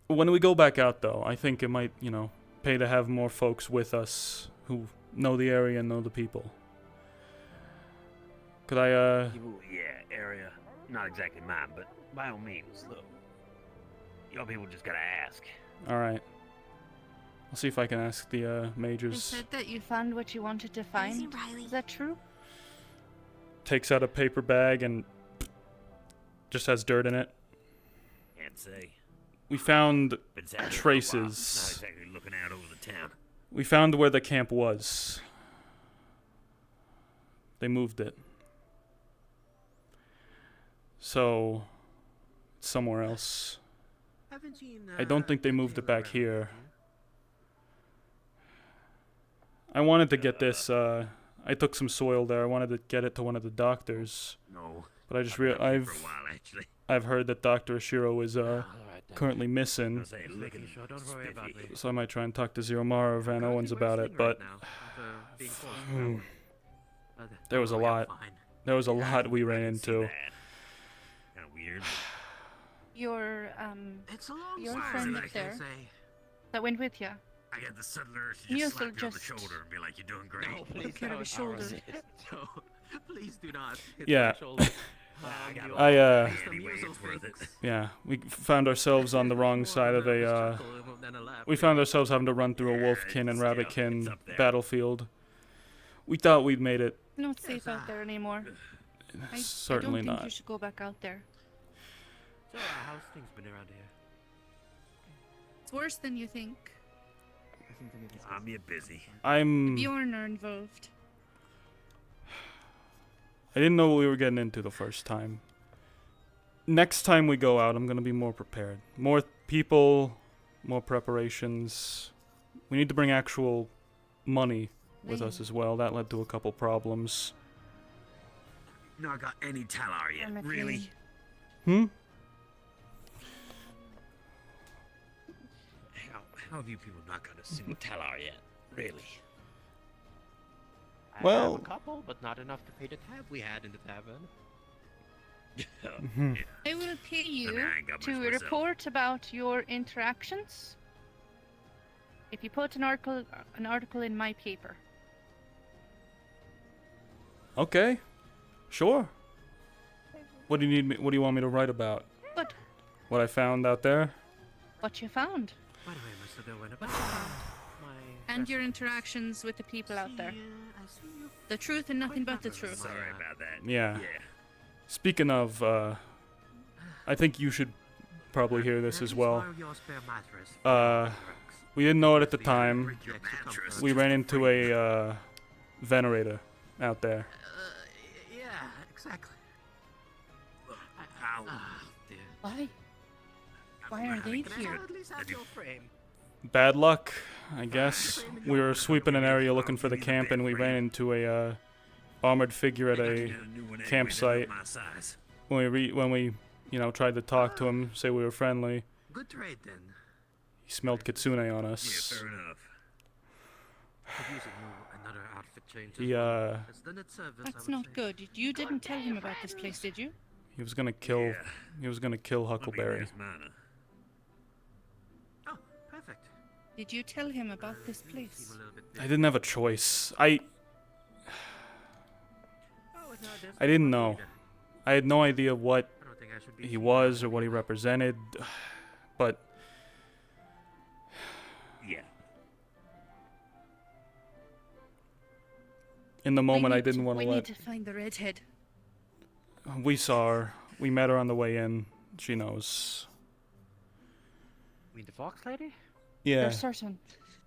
When we go back out, though, I think it might, you know, pay to have more folks with us who know the area and know the people. Could I, People, yeah, area. Not exactly mine, but by all means, look. Y'all people just gotta ask. Alright. I'll see if I can ask the, You majors. said that you found what you wanted to find. Is that true? Takes out a paper bag and just has dirt in it. Can't say. We found Been sat here for a while, traces. Not exactly looking out over the town. We found where the camp was. They moved it. So, it's somewhere else. Haven't seen, I don't think they moved it back here. I wanted to get this, I took some soil there. I wanted to get it to one of the doctors. No. But I just I've been up here for a I've while, actually. I've heard that Dr. Ashiro is currently missing. I'll say, looking don't worry about me. So I might try and talk to Zero Mara or Van Owens about it, but there was a lot. There was a lot we ran into. Kind of weird. Your It's a long your story, friend I up can there say. that went with you. I get the sudden urge to You just slap also you on the just- shoulder and be like, "You're doing great." No, please care of his shoulder. No, please do not hit Yeah. my shoulder. Anyway, it's worth it. Yeah, we found ourselves on the wrong side of a, we found ourselves having to run through a wolfkin and rabbitkin battlefield. We thought we'd made it. Not safe out there anymore. Certainly I don't think not. you should go back out there. So, how's things been around here? It's worse than you think. I'm yet busy. Bjorn are involved. I didn't know what we were getting into the first time. Next time we go out, I'm gonna be more prepared. More people, more preparations. We need to bring actual money with us as well. That led to a couple problems. Not got any talar yet, McLean. really. How have you people not got a single talar yet, really? I Well- have a couple, but not enough to pay the tab we had in the tavern. I will pay you I ain't got much to myself. report about your interactions if you put an article in my paper. Okay, sure. What do you need me? What do you want me to write about? What? What I found out there? What you found. By the way, Mr. Derwin, about And your interactions with the people out there. The truth and nothing but the truth. Sorry about that. Yeah. Speaking of, I think you should probably hear this as well. We didn't know it at the time. We ran into a venerator out there. Yeah, exactly. Why? Why are they here? At least have your frame. Bad luck, I guess. We were sweeping an area looking for the camp, and we ran into a armored figure at a campsite. When we tried to talk to him, say we were friendly, Good trade then. he smelled kitsune on us. Yeah, fair enough. Could use another outfit change. He It's done its service, I That's would not say. good. You didn't tell him about this place, did you? he was gonna kill. He was gonna kill Huckleberry. Oh, perfect. Did you tell him about this place? I didn't have a choice. I didn't know. I had no idea what he was or what he represented, but yeah. In the moment, I didn't want to We let. need to find the redhead. We saw her. We met her on the way in. She knows. You mean the fox lady? Yeah. You're certain.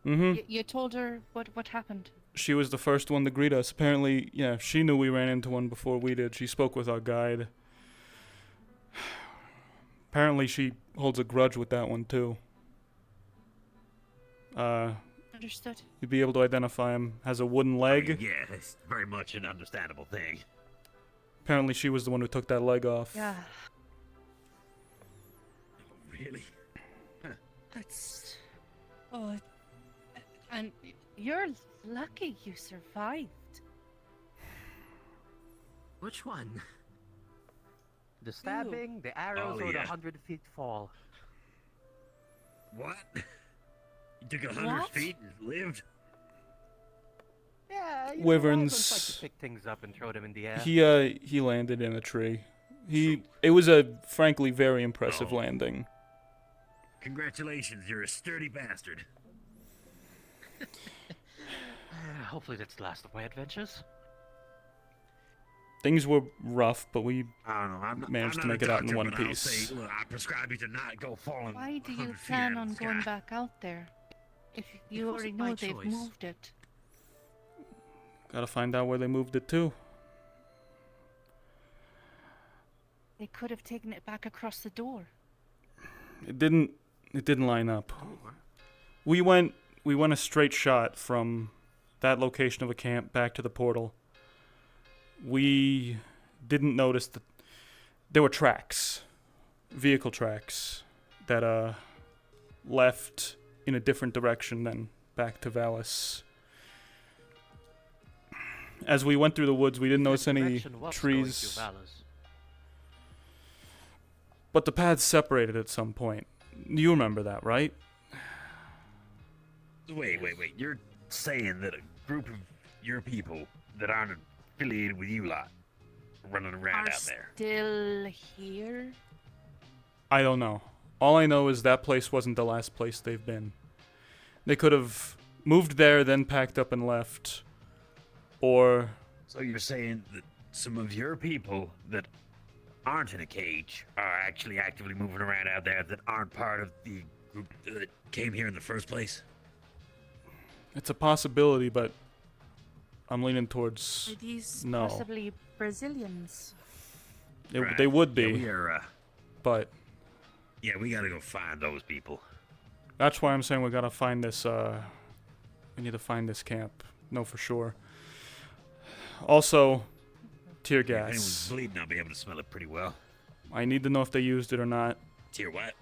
Mm-hmm. You told her what happened. She was the first one to greet us. Apparently, yeah, she knew we ran into one before we did. She spoke with our guide. Apparently, she holds a grudge with that one, too. Understood. You'd be able to identify him. Has a wooden leg. Yeah, that's very much an understandable thing. Apparently, she was the one who took that leg off. Yeah. Really? That's. Oh. And you're lucky you survived. Which one? The stabbing, the arrows, or the 100 feet fall? What? You took 100 feet and lived? Yeah, you Wyverns. Know, I like to pick things up and throw them in the air. He landed in a tree. It was a frankly very impressive landing. Congratulations, you're a sturdy bastard. Hopefully that's the last of my adventures. Things were rough, but we I don't know. I'm managed not to make a it out in doctor, one but I'll piece. say, look, I prescribe you to not go falling. Why do you 100 feet plan out on of the going sky. back out there? If you It already wasn't know my they've choice. moved it. Gotta find out where they moved it to. They could have taken it back across the door. It didn't line up. We went a straight shot from that location of a camp back to the portal. We didn't notice that there were tracks, vehicle tracks, that left in a different direction than back to Valis. As we went through the woods, we didn't notice any Direction was trees, going to Valus. but the paths separated at some point. You remember that, right? Wait. You're saying that a group of your people that aren't affiliated with you lot are running around Are out there? still here? I don't know. All I know is that place wasn't the last place they've been. They could have moved there, then packed up and left. Or... So you're saying that some of your people that aren't in a cage are actually actively moving around out there that aren't part of the group that came here in the first place? It's a possibility, but I'm leaning towards Are these no. possibly Brazilians? They would be, Yeah, we are, but yeah, we gotta go find those people. that's why I'm saying we gotta find this. We need to find this camp. No, for sure. Also, tear If anyone's gas. bleeding, I'll be able to smell it pretty well. I need to know if they used it or not. Tear what?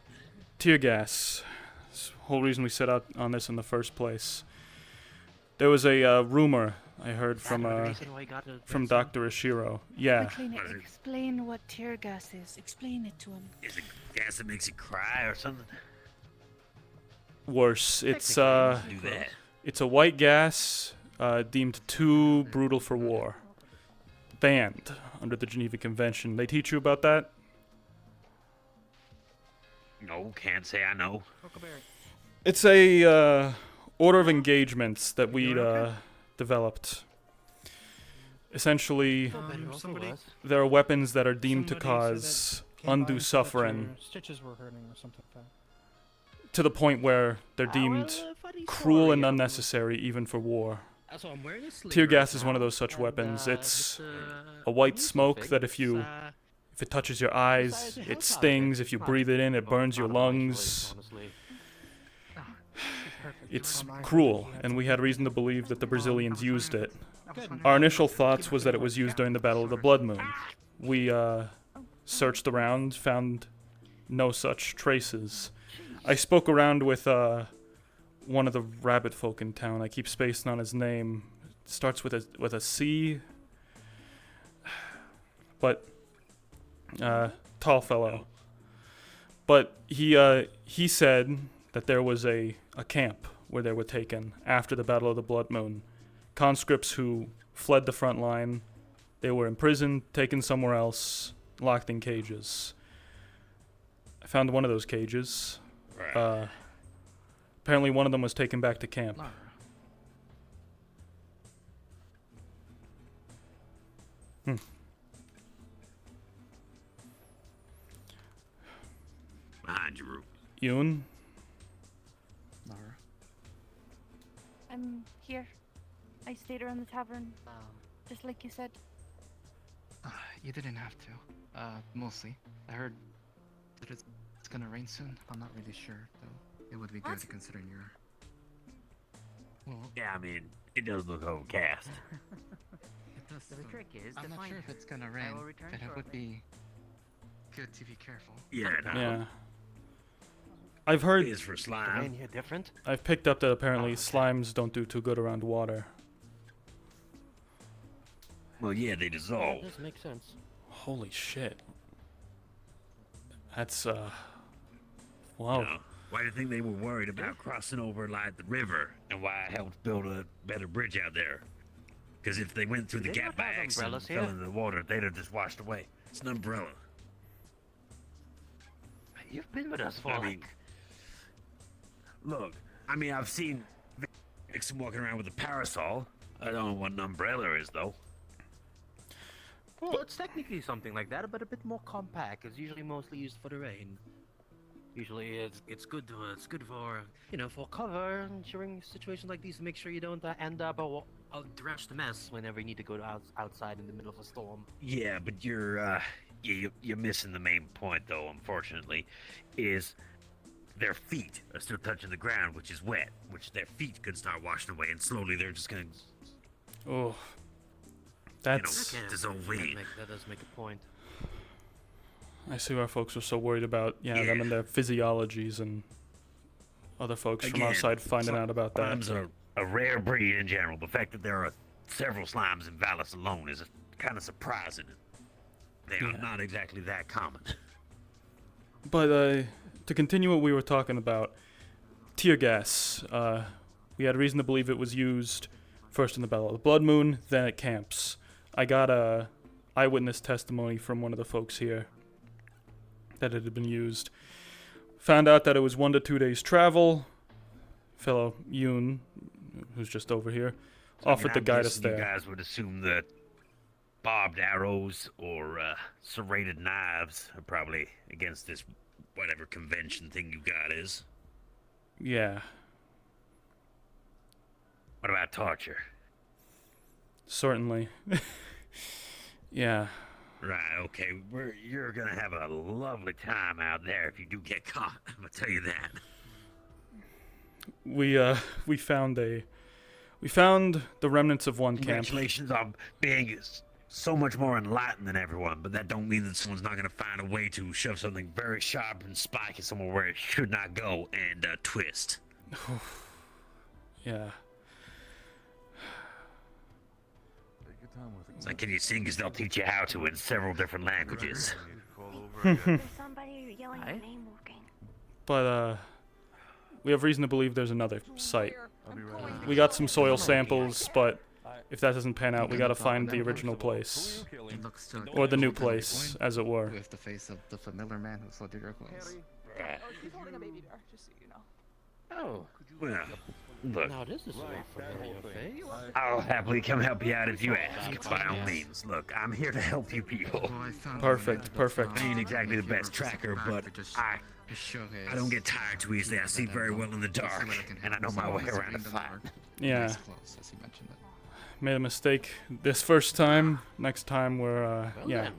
Tear gas. That's the whole reason we set out on this in the first place. There was a rumor I heard from Dr. Ishiro. Yeah. McLean, explain what tear gas is. Explain it to him. Is it gas that makes you cry or something? Worse. It's Do that. it's a white gas deemed too brutal for war. Banned under the Geneva Convention. They teach you about that? No, can't say I know. It's a order of engagements that we developed. Essentially, there are weapons that are deemed to cause undue suffering Stitches were hurting or something like that. to the point where they're deemed cruel and unnecessary even for war. So I'm wearing a sleeve Tear right gas is now, one of those such and, weapons. It's just, a white unusual smoke thing. that if it touches your eyes, it stings. If you breathe it in, it burns your lungs. It's cruel, and we had reason to believe that the Brazilians used it. Our initial thoughts was that it was used during the Battle of the Blood Moon. We searched around, found no such traces. I spoke around with one of the rabbit folk in town. I keep spacing on his name. It starts with a C. But tall fellow. But he said that there was a camp where they were taken after the Battle of the Blood Moon. Conscripts who fled the front line. They were imprisoned, taken somewhere else, locked in cages. I found one of those cages. Apparently one of them was taken back to camp. Behind you, Root. Yoon? I'm here. I stayed around the tavern, just like you said. You didn't have to. Mostly. I heard that it's gonna rain soon. I'm not really sure, though. It would be good considering you're... Well, Yeah, I mean, it does look overcast. it does. So the trick is I'm to not find sure if her. it's gonna I rain, will return but it would shortly. be good to be careful. Yeah, no. Yeah. I've heard... It is for slime. Rain here different? I've picked up that apparently slimes don't do too good around water. Well, yeah, they dissolve. That does make sense. Holy shit. That's, wow. You know, why do you think they were worried about crossing over like the river, and why I helped build a better bridge out there? Because if they went through the Do they gap not by have accident and umbrellas fell here? into the water, they'd have just washed away. It's an umbrella. You've been with us for I like... mean, look, I mean, I've seen Vixen walking around with a parasol. I don't know what an umbrella is, though. Well, it's technically something like that, but a bit more compact. It's usually mostly used for the rain. Usually, it's good to for for cover during situations like these to make sure you don't end up a drenched mess whenever you need to go outside in the middle of a storm. Yeah, but you're missing the main point, though. Unfortunately, is their feet are still touching the ground, which is wet, which their feet could start washing away, and slowly they're just gonna. Oh, that's... dissolve in. That does make a point. I see why folks are so worried about them and their physiologies and other folks from outside finding out about that. Slimes are a rare breed in general. The fact that there are several slimes in Vallis alone is kind of surprising. They are not exactly that common. But to continue what we were talking about, tear gas. We had reason to believe it was used first in the Battle of the Blood Moon, then at camps. I got a eyewitness testimony from one of the folks here that it had been used. Found out that it was 1 to 2 days travel. Fellow Yoon, who's just over here, offered to guide us there. You guys would assume that barbed arrows or serrated knives are probably against this whatever convention thing you got is. Yeah. What about torture? Certainly. Yeah. Right, okay. You're gonna have a lovely time out there if you do get caught. I'm gonna tell you that. We found the remnants of one camp. Congratulations on being so much more enlightened than everyone, but that don't mean that someone's not gonna find a way to shove something very sharp and spiky somewhere where it should not go and twist. Yeah. It's like, can you sing? Because they'll teach you how to in several different languages. There's somebody yelling your name walking. But we have reason to believe there's another site. We got some soil samples, but if that doesn't pan out, we gotta find the original place. Or the new place, as it were. With the face of the familiar man who sold your clothes. She's holding a baby bear, just so you know. Oh, well, look. Now this is a familiar face. I'll happily come help you out if you ask, by all means. Look, I'm here to help you people. Perfect. I ain't exactly the best tracker, but I don't get tired too easily. I see very well in the dark, and I know my way around a fight. Yeah. Made a mistake this first time. Next time we're, yeah.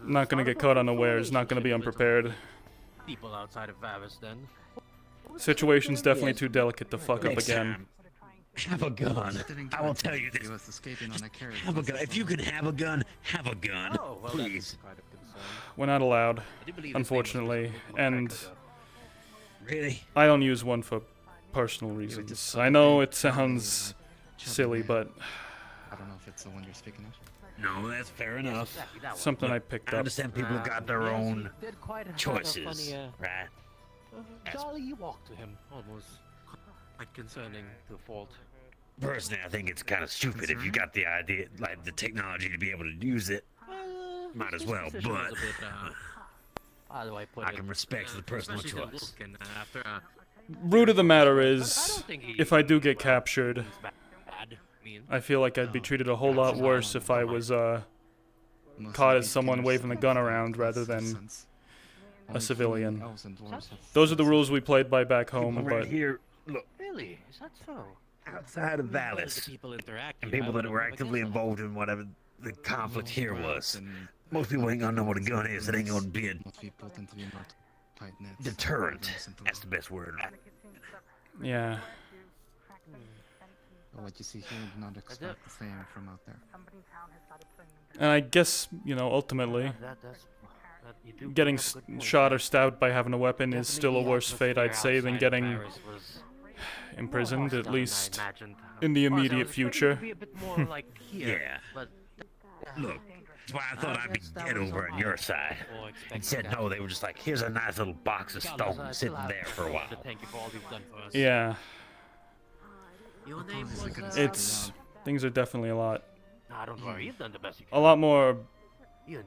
Not gonna get caught unawares, not gonna be unprepared. People outside of Vavis then. Situation's definitely too delicate to fuck up Next again. time, have a gun. I will tell you this. Have a gun. If you can have a gun, have a gun. Please. We're not allowed, unfortunately, and really, I don't use one for personal reasons. I know it sounds silly, but I don't know if it's the one you're speaking of. No, that's fair enough. Something I picked I up. understand people got their own choices, right? Jolly, you walk to him, almost quite concerning to a fault. Personally, I think it's kind of stupid if you got the idea, like the technology to be able to use it. Might as well, but I can respect the personal choice. Root of the matter is, if I do get captured, I feel like I'd be treated a whole lot worse if I was caught as someone waving a gun around rather than a civilian. Those are the rules we played by back home, Right but here, look, Really? Is that so? outside of Valis, and people that were actively involved in whatever the conflict here was, most people ain't gonna know what a gun is. It ain't gonna be a deterrent. That's the best word. yeah. What you see here, do not expect the same from out there. And I guess, you know, ultimately, getting shot or stabbed by having a weapon is still a worse fate, I'd say, than getting imprisoned, at least in the immediate future. Yeah. Look, that's why I thought I'd be dead over on your side. Instead, no, they were just like, here's a nice little box of stone sitting there for a while. Yeah. Your name was, It's things are definitely a lot don't worry, you've done the best you a lot more can.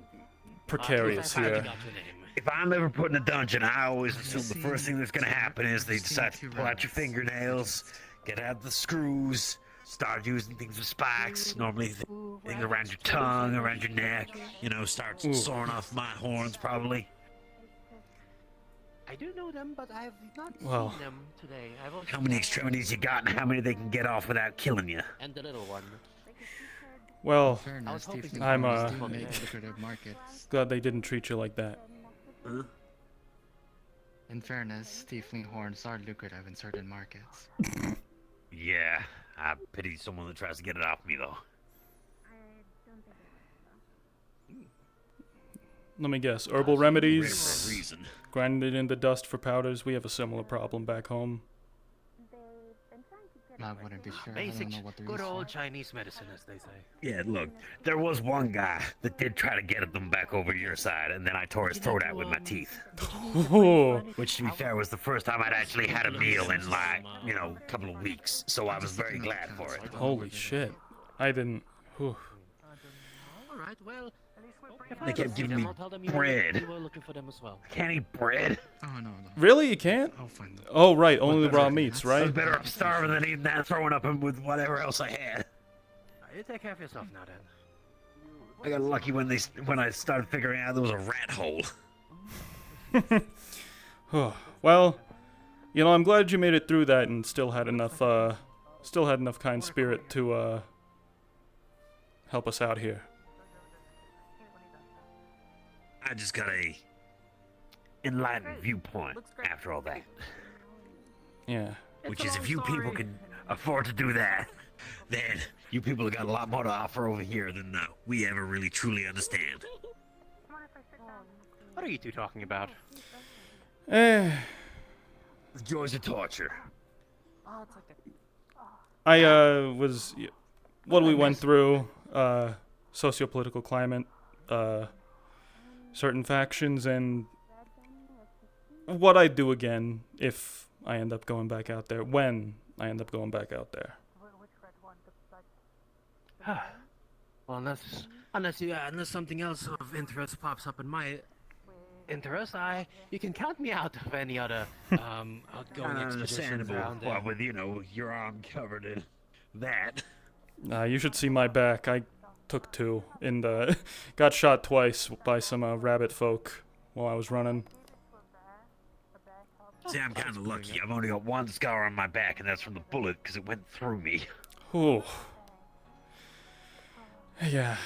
precarious here. If I'm ever put in a dungeon, I always assume the first thing that's gonna happen is they decide to pull out your fingernails, get out the screws, start using things with spikes, normally things around your tongue, around your neck, you know, start sawing off my horns, probably. I do know them, but I have not Well. seen them today. I've only How many extremities you got and how many they can get off without killing you? and the little one. Well, Fairness, tiefling I'm horns do make lucrative markets. glad they didn't treat you like that. In fairness, tiefling horns are lucrative in certain markets. Yeah, I pity someone that tries to get it off me, though. Let me guess, herbal remedies, For a reason. grinded into dust for powders. We have a similar problem back home. I wouldn't be sure. I Basic, don't know what they're good used old for. Chinese medicine, as they say. Yeah, look, there was one guy that did try to get them back over to your side, and then I tore his throat out with my teeth. Which, to be fair, was the first time I'd actually had a meal in, like, you know, a couple of weeks, so I was very glad for it. Holy shit. I didn't. Whew. Alright, well, They kept giving me bread. You were looking for them as well. I can't eat bread. Oh, no. Really? You can't? I'll find them. Oh, right. Only the raw meats, I right? was better off starving than eating that and throwing up with whatever else I had. You take care of yourself now, then. I got lucky when I started figuring out there was a rat hole. Well, you know, I'm glad you made it through that and still had enough kind spirit to help us out here. I just got a enlightened viewpoint after all that. Yeah. Which is, if you people can afford to do that, then you people have got a lot more to offer over here than we ever really truly understand. What are you two talking about? The joys of torture. I was what we went through, socio-political climate, certain factions, and what I'd do again if I end up going back out there, when I end up going back out there. Well, unless something else of interest pops up in my interest, you can count me out of any other outgoing expeditions Understandable. around there. Well, with, you know, your arm covered in that. You should see my back. I took 2 and got shot twice by some rabbit folk while I was running. See, I'm kind of lucky. I've only got one scar on my back, and that's from the bullet because it went through me. Ooh. Yeah.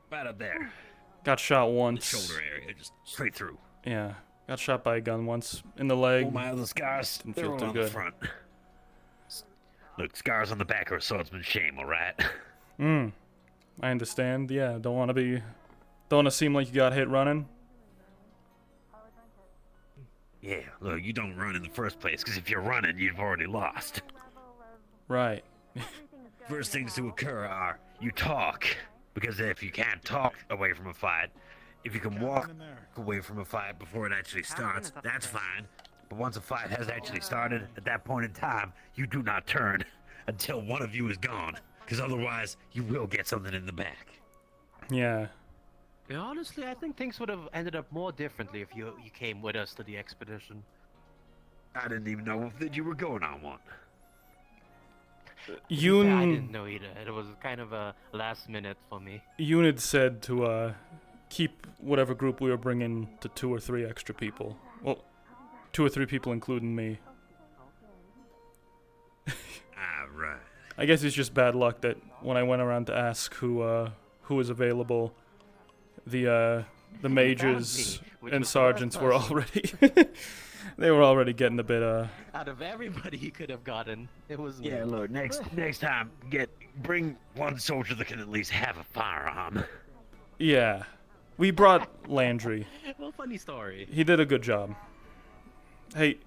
Right up there. Got shot once. Shoulder area, just straight through. Yeah. Got shot by a gun once in the leg. All my other scars, Didn't they're feel all too on good. the front. Look, scars on the back are a swordsman's shame, alright? I understand. Yeah, don't want to seem like you got hit running. Yeah, look, you don't run in the first place, because if you're running, you've already lost. Right. First things to occur are, you talk, because if you can't talk away from a fight, if you can walk away from a fight before it actually starts, that's fine. But once a fight has actually started, at that point in time, you do not turn until one of you is gone, because otherwise, you will get something in the back. Yeah. Yeah, honestly, I think things would have ended up more differently if you came with us to the expedition. I didn't even know that you were going on one. To be fair, I didn't know either. It was kind of a last minute for me. Unit said to keep whatever group we were bringing to 2 or 3 extra people. Well, 2 or 3 people including me. Right. I guess it's just bad luck that when I went around to ask who was available, the majors and sergeants were already they were already getting a bit Out of everybody you could have gotten, it was me. Yeah, look, next time, bring one soldier that can at least have a firearm. Yeah. We brought Landry. Well, funny story. He did a good job. Hey,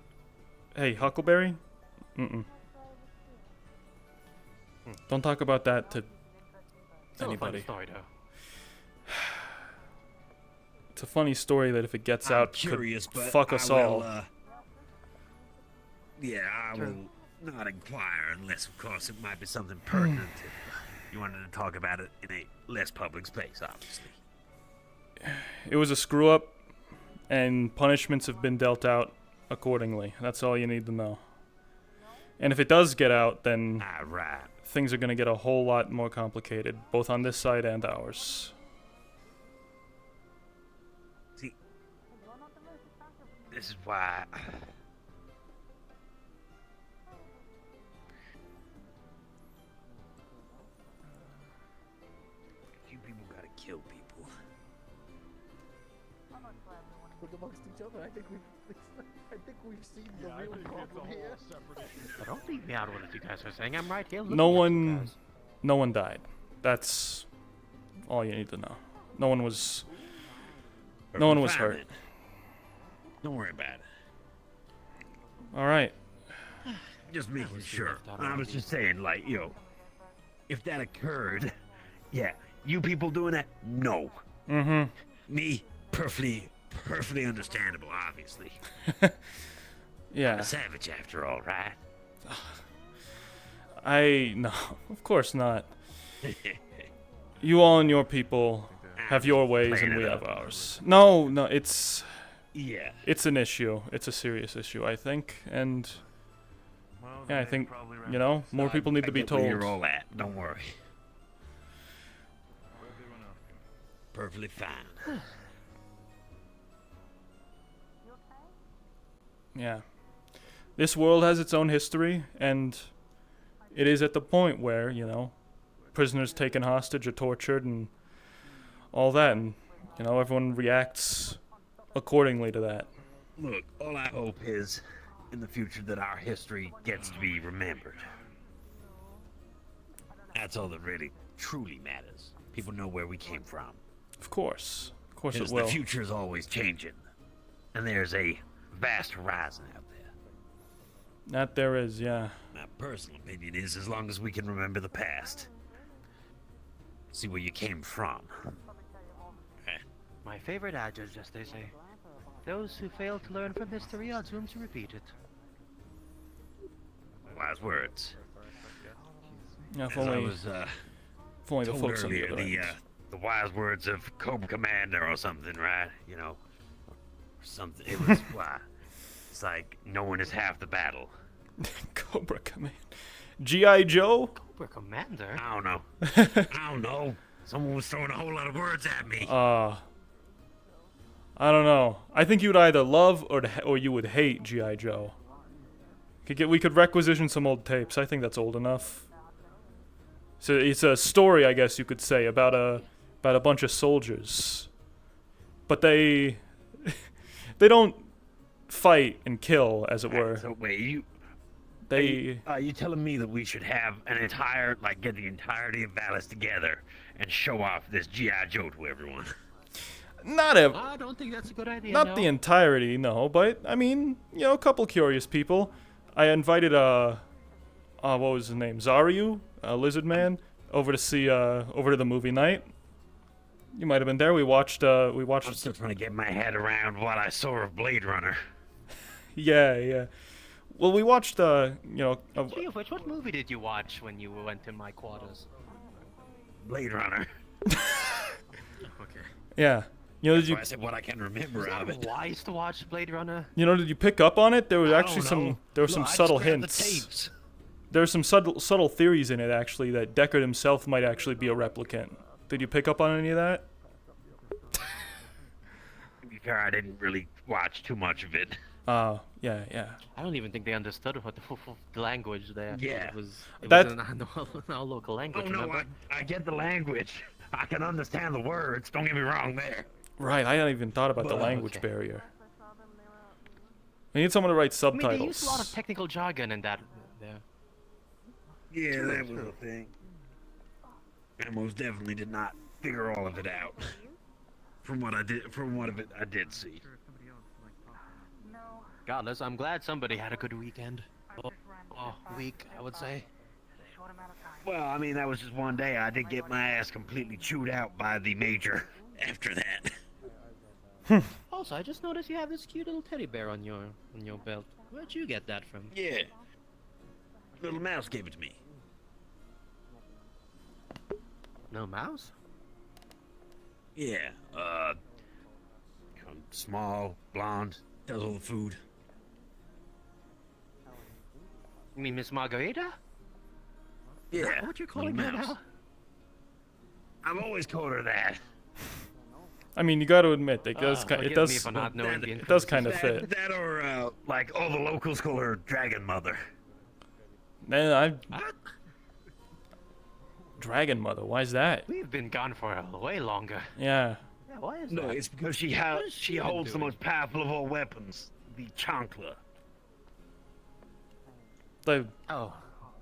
Huckleberry? Don't talk about that to Still anybody. A funny story, though. It's a funny story that if it gets out, Curious, could but fuck us I all. will, yeah, I will not inquire unless, of course, it might be something pertinent. If you wanted to talk about it in a less public space, obviously. It was a screw up, and punishments have been dealt out accordingly. That's all you need to know. And if it does get out, then things are going to get a whole lot more complicated, both on this side and ours. See, this is why you people gotta kill people. Look amongst each other. I think we've seen the real problem here. Don't leave me out of what you guys are saying. I'm right here. No one died. That's all you need to know. No one was hurt. Don't worry about it. All right. Just making sure. left out I all was these. just saying, like, if that occurred, yeah, you people doing that? No. Mm-hmm. Me, perfectly understandable, obviously. Yeah. I'm a savage after all, right? No, of course not. You all and your people have your ways and we have ours. No, it's... Yeah. It's an issue. It's a serious issue, I think, and... Yeah, I think, more people need to be told. You're all at. Don't worry. Perfectly fine. Yeah. This world has its own history, and it is at the point where, prisoners taken hostage are tortured and all that, and, everyone reacts accordingly to that. Look, all I hope is, in the future, that our history gets to be remembered. That's all that really, truly matters. People know where we came from. Of course. Of course it Because will. the future is always changing. And there's a vast horizon out there. That there is, yeah. My personal opinion is, as long as we can remember the past, see where you came from. My favorite adage, as they say. Those who fail to learn from history are doomed to repeat it. Wise words. Yeah, As I was if only the told folks on the earlier, other end. the wise words of Cobra Commander or something, right? Or something. It was why. It's like knowing is half the battle. Cobra Commander. G.I. Joe? Cobra Commander? I don't know. I don't know. Someone was throwing a whole lot of words at me. I don't know. I think you would either love or you would hate G.I. Joe. We could requisition some old tapes. I think that's old enough. So it's a story, I guess you could say, about a bunch of soldiers. But they don't fight and kill, as it were. So wait, They are you telling me that we should have get the entirety of Valis together and show off this G.I. Joe to everyone? I don't think that's a good idea. Not the entirety, no, but I mean, a couple curious people. I invited what was his name? Zaryu, Lizard Man, over to the movie night. You might have been there. We watched. I'm still trying to get my head around what I saw of Blade Runner. Yeah. Well, we watched. Speaking of which, what movie did you watch when you went to my quarters? Blade Runner. Okay. Yeah. That's why I said what I can remember Is of it it. wise to watch Blade Runner? Did you pick up on it? There was I actually don't know. there were some Look, I just subtle grabbed the hints. tapes. There's some subtle theories in it, actually, that Deckard himself might actually be a replicant. Did you pick up on any of that? To be fair, I didn't really watch too much of it. Yeah. I don't even think they understood what the language there. Yeah. It was That- in our local language. Oh no, remember? I get the language. I can understand the words. Don't get me wrong there. Right, I hadn't even thought about the But, language okay. barrier. I need someone to write I subtitles. mean, they use a lot of technical jargon in that. There. Yeah, that was a thing. I most definitely did not figure all of it out. From what I did see. Godless, I'm glad somebody had a good weekend. Week, I would say. Well, I mean, that was just one day. I did get my ass completely chewed out by the major after that. Also, I just noticed you have this cute little teddy bear on your belt. Where'd you get that from? Yeah. Little mouse gave it to me. No mouse? Yeah, small, blonde, does all the food. You mean Miss Margarita? Yeah. Is that what you're calling her little mouse. now? I've always called her that. I mean, you got to admit, it does forgive it me does for not knowing the it does kind of fit. That or like all the locals call her Dragon Mother. Man, Dragon Mother. Why is that? We've been gone for way longer. Yeah. Yeah, why is No, that? it's because she been holds the doing? most powerful of all weapons, the chancla. The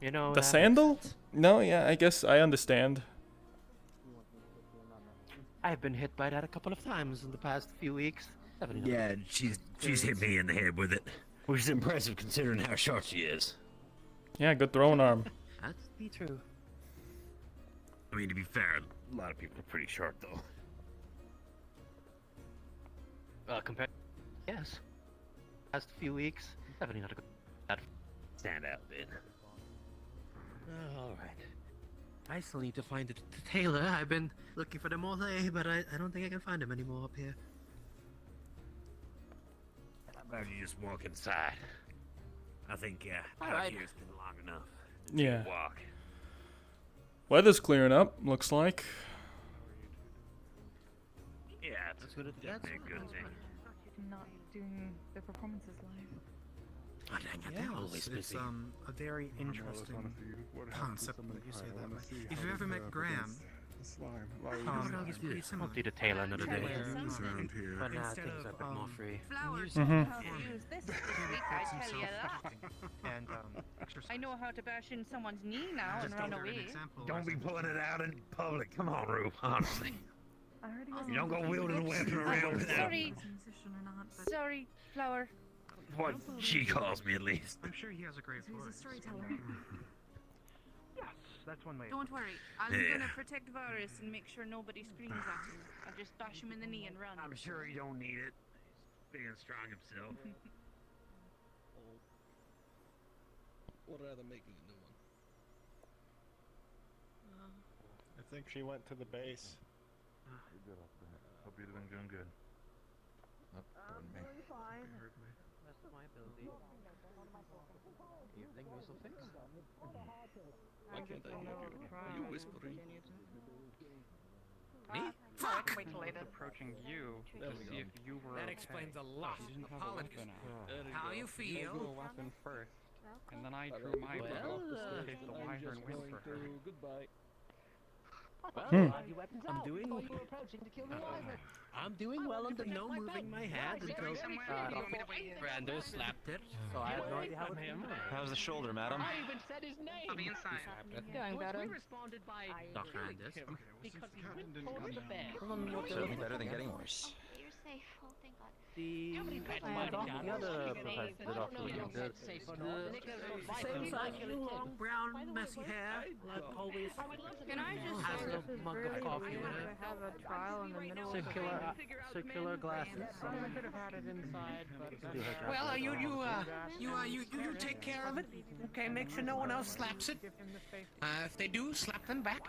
the the sandal? No, yeah, I guess I understand. I've been hit by that a couple of times in the past few weeks. Yeah, she's hit me in the head with it, which is impressive considering how short she is. Yeah, good throwing arm. That's be true. I mean, to be fair, a lot of people are pretty short, though. Compared, yes. Past few weeks, definitely not a good Stand out, bit. All right. I still need to find the tailor. I've been looking for them all day, but I don't think I can find him anymore up here. How about you just walk inside? I think, All out right. here's been long enough. Yeah. Walk. Weather's clearing up, looks like. Yeah, it's definitely a good thing. Not doing the performances live. Oh, dang it, they're always It's busy. a very interesting concept that you say that way. If you ever met Graham, it's pretty similar. I'll do the tailor another day. around here. But now Instead things are a of, bit more free. Flowers Mhm. know how to use this week, I tell you that. And exercise. I know how to bash in someone's knee now and Just run to give an away. example, Don't be pulling it out in public. Come on, Rube. Honestly. I heard he was You don't go wielding a weapon I'm around without. sorry. musician or not, but Sorry, Flower. What she calls me, at least. I'm sure he has a great he's a voice. storyteller. Yes, that's one way. Don't worry. I'm Yeah. gonna protect Varus and make sure nobody screams at him. I'll just bash him in the knee and run. I'm sure he don't need it. He's big and strong himself. Or rather making a new one. I think she went to the base. Hope you're doing good. Oh, pardon me. Best of my ability. Evening, Weasel Fix. Why can't I hear you? Are you whispering? Me? Fuck! Wait till later. Approaching you to see if you were That okay. explains a lot. She didn't have Apologies. a weapon out. How you She drew a feel? weapon first, and then I drew my bow in case the wyvern went for her. Goodbye. I'm doing I'm doing well under no moving my hand until Brander slapped it. So I have no idea how it's going. How's the shoulder, madam? I'll be inside. Going better. Dr. Anders. Certainly better than getting worse. You're safe. Oh, thank God. The other professor, Dr. Williams. same size, long brown messy hair, like always. Can I just Has say a this is mug of really coffee weird with to it. have a trial in the middle of Circular glasses. I could have had it inside, but Well, you take care of it. Okay, make sure no one else slaps it. If they do, slap them back.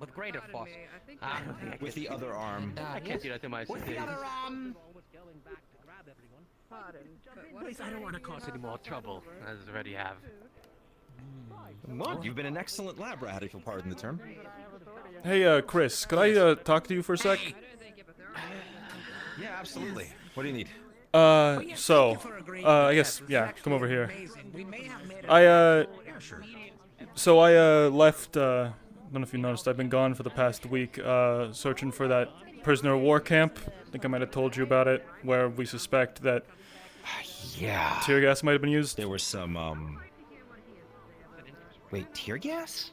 With greater force. With the other arm. I can't do that to my With the other arm. Pardon, but what Please, I don't want to cause Any more trouble, as I already have. Well, you've been an excellent lab rat, if you'll pardon the term. Hey, Chris, could I talk to you for a sec? Yeah, absolutely. What do you need? I guess, yeah, come over here. We may have made it. I Sure. left, I don't know if you noticed, I've been gone for the past week, searching for that prisoner of war camp. I think I might have told you about it, where we suspect that Yeah. tear gas might have been used. There was some, Wait, tear gas?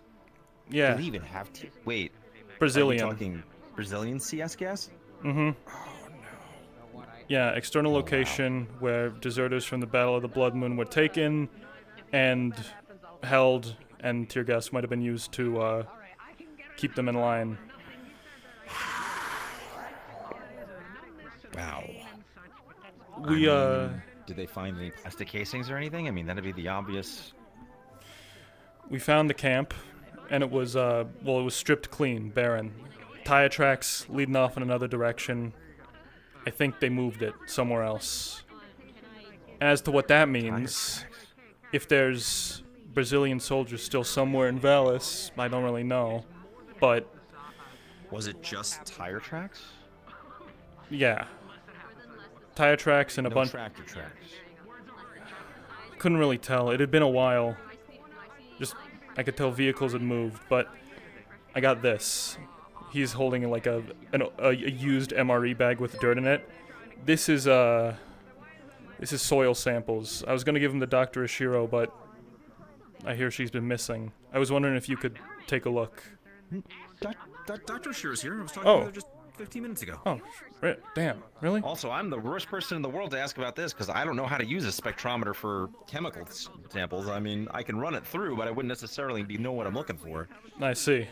Yeah. Do we even have tear? Wait. Brazilian. Are we talking Brazilian CS gas? Mm-hmm. Yeah, external location where deserters from the Battle of the Blood Moon were taken and held, and tear gas might have been used to keep them in line. Wow. We, Did they find any plastic casings or anything? I mean, that'd be the obvious. we found the camp, and it was, it was stripped clean, barren. Tire tracks leading off in another direction. I think they moved it somewhere else. As to what that means, if there's Brazilian soldiers still somewhere in Vallis, I don't really know. But Was it just tire tracks? yeah. Tire tracks and a No bunch. tractor tracks. Couldn't really tell. It had been a while. Just, I could tell vehicles had moved, but I got this. He's holding like a used MRE bag with dirt in it. This is soil samples. I was gonna give him to Dr. Ishiro, but I hear she's been missing. I was wondering if you could take a look. Dr. Shear's here. I was talking to her just 15 minutes ago. Oh, damn, really? Also, I'm the worst person in the world to ask about this because I don't know how to use a spectrometer for chemical samples. I mean, I can run it through, but I wouldn't necessarily know what I'm looking for. I see.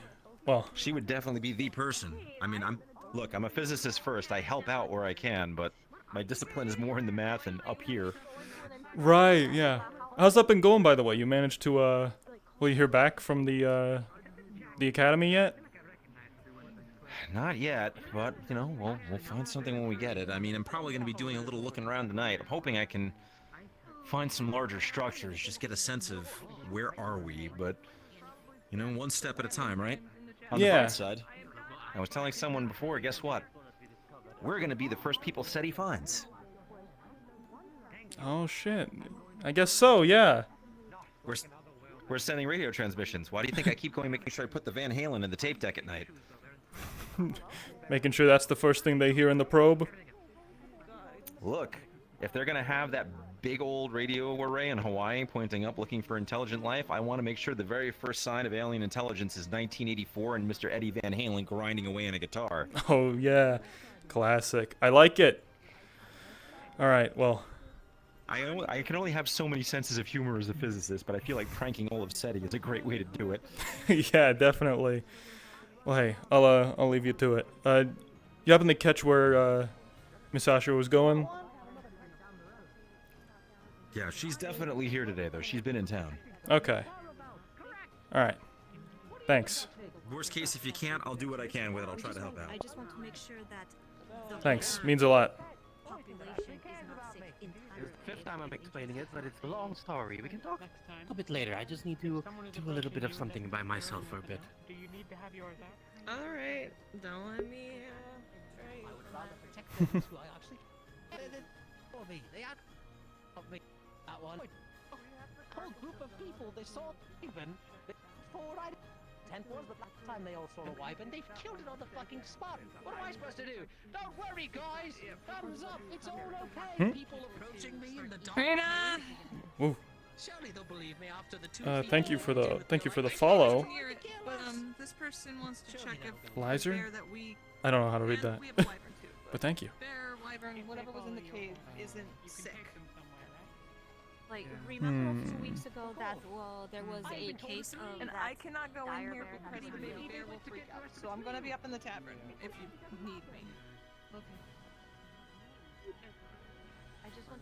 Well, she would definitely be the person. I mean, I'm a physicist first. I help out where I can, but my discipline is more in the math and up here. Right, yeah. How's that been going, by the way? You managed to, will you hear back from the academy yet? Not yet, but, you know, we'll find something when we get it. I mean, I'm probably going to be doing a little looking around tonight. I'm hoping I can find some larger structures, just get a sense of where are we, but, you know, one step at a time, right? On the bright side, I was telling someone before, guess what? We're going to be the first people SETI finds. Oh, shit. I guess so, yeah. We're sending radio transmissions. Why do you think I keep going making sure I put the Van Halen in the tape deck at night? Making sure that's the first thing they hear in the probe? Look, if they're going to have that big old radio array in Hawaii pointing up looking for intelligent life, I want to make sure the very first sign of alien intelligence is 1984 and Mr. Eddie Van Halen grinding away on a guitar. Oh, yeah. Classic. I like it. Alright, well. I can only have so many senses of humor as a physicist, but I feel like pranking all of SETI is a great way to do it. Yeah, definitely. Well, hey, I'll leave you to it. You happen to catch where Miss Asher was going? Yeah, she's definitely here today, though. She's been in town. Okay. Alright. Thanks. Worst case, if you can't, I'll do what I can with it. I'll try to help out. I just want to make sure that Thanks. Means a lot. population is not sick in It's the fifth time I'm explaining it, but it's a long story. We can talk a bit later. I just need to do a little bit of something by myself for a bit. Do you need to have yours out? Alright, don't let me, I would rather protect those who I actually. They had me that one. A whole group of people. They saw Wyvern before I. Tent was the last time they all saw a Wyvern. They've killed it on the fucking spot. What am I supposed to do? Don't worry, guys. Thumbs up. It's all okay. People approaching me in the dark. Ooh. Surely they'll believe me after the two. Thank you for the follow. but this person wants to check if Lizer? the bear that we I don't know how to read that. we have a wyvern too, But thank you. bear, wyvern, whatever was in the cave isn't sick. Like, remember Hmm. 2 weeks ago that there was a case of And that I cannot go in dire here bear because having the a baby bear will freak out. So I'm gonna be up in the tavern if you need me. Okay. I just want.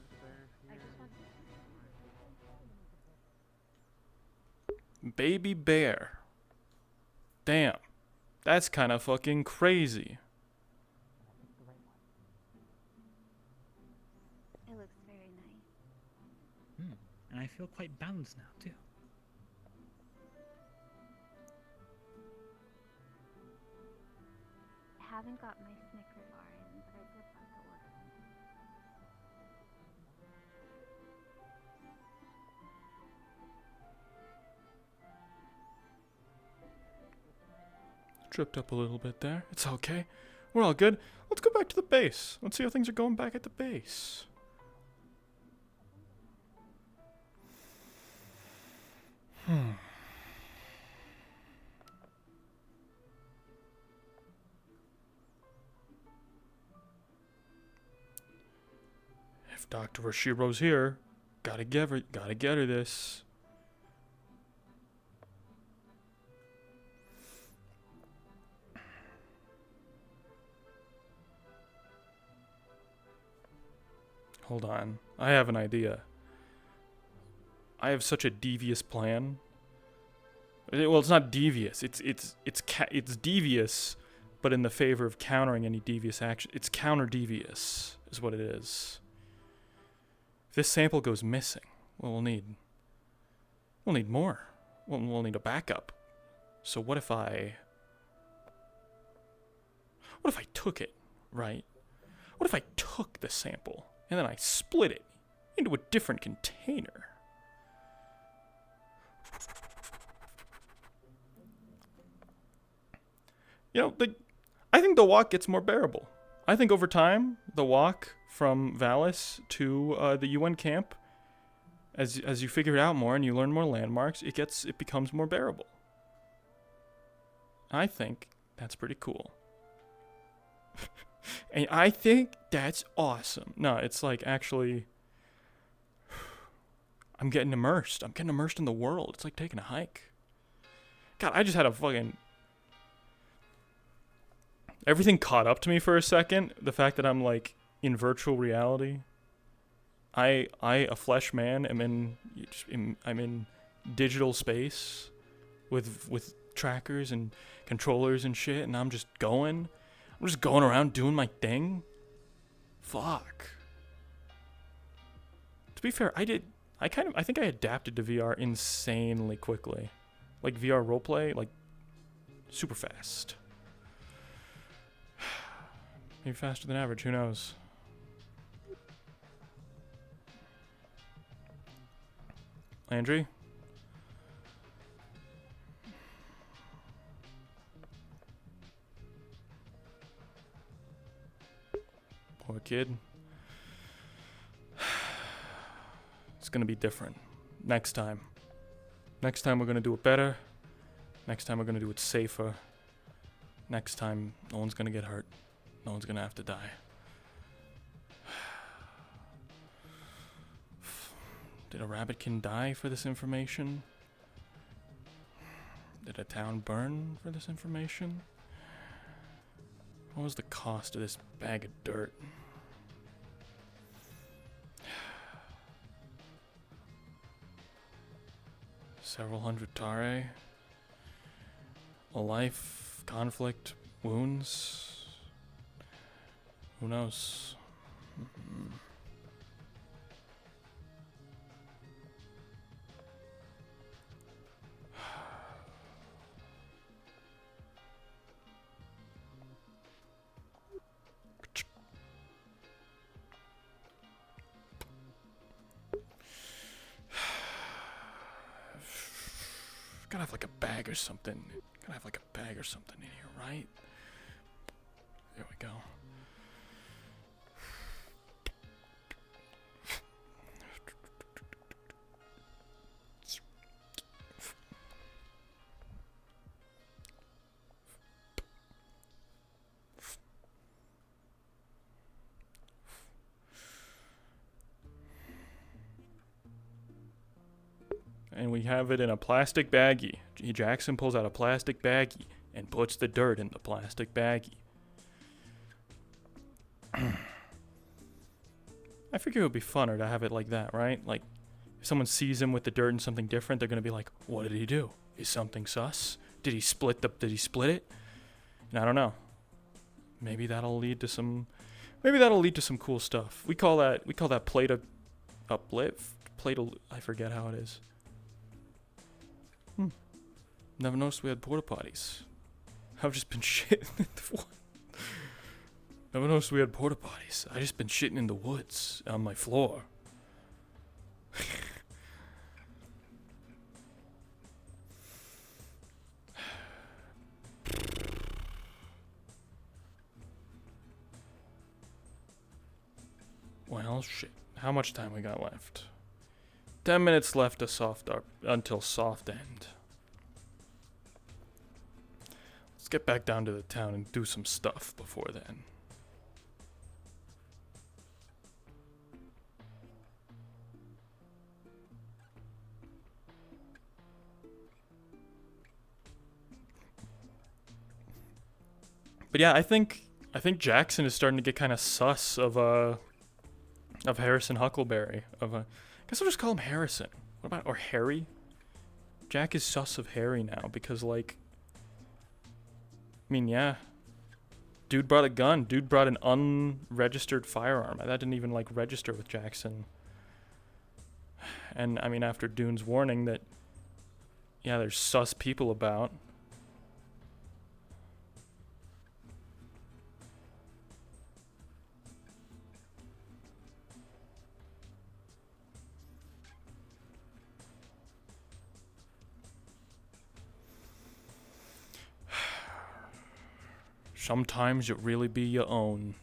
Baby bear. Damn. That's kind of fucking crazy. It looks very nice. And I feel quite balanced now, too. I haven't got my Snicker bar in, but I did want to order one. Tripped up a little bit there. It's okay. We're all good. Let's go back to the base. Let's see how things are going back at the base. If Dr. Rashiro's here, gotta get her this. Hold on. I have an idea. I have such a devious plan. Well, it's not devious. It's devious, but in the favor of countering any devious action. It's counter-devious, is what it is. If this sample goes missing, well, we'll need more. We'll need a backup. So what if I took it, right? What if I took the sample and then I split it into a different container? You know, I think the walk gets more bearable. I think over time, the walk from Valis to the UN camp, as you figure it out more and you learn more landmarks, it becomes more bearable. I think that's pretty cool. And I think that's awesome. No, it's like actually I'm getting immersed. I'm getting immersed in the world. It's like taking a hike. God, I just had a fucking everything caught up to me for a second. The fact that I'm like in virtual reality. I a flesh man am I'm in digital space with trackers and controllers and shit, and I'm just going around doing my thing. Fuck. To be fair, I think I adapted to VR insanely quickly. Like VR roleplay, like super fast. Maybe faster than average, who knows? Landry? Poor kid. It's gonna be different. Next time. Next time we're gonna do it better. Next time we're gonna do it safer. Next time no one's gonna get hurt. No one's gonna have to die. Did a rabbitkin die for this information? Did a town burn for this information? What was the cost of this bag of dirt? Several hundred tare. A life, conflict, wounds. Who knows? Gotta have like a bag or something. Gotta have like a bag or something in here, right? There we go. And we have it in a plastic baggie. Jackson pulls out a plastic baggie and puts the dirt in the plastic baggie. I figure it would be funner to have it like that, right? Like, if someone sees him with the dirt and something different, they're gonna be like, "What did he do? Is something sus? Did he split it?" And I don't know. Maybe that'll lead to some. Maybe that'll lead to some cool stuff. We call that play to uplift. Play to. I forget how it is. Never noticed we had porta potties. I've just been shitting in the woods. Never noticed we had porta potties. I just been shitting in the woods on my floor. Well, shit. How much time we got left? 10 minutes left to until soft end. Let's get back down to the town and do some stuff before then. But yeah, I think Jackson is starting to get kind of sus of Harrison Huckleberry. I guess I'll just call him Harrison. What about, or Harry? Jack is sus of Harry now because, like, I mean, yeah. Dude brought a gun. Dude brought an unregistered firearm. That didn't even, like, register with Jackson. And, I mean, after Dune's warning that, yeah, there's sus people about. Sometimes it really be your own.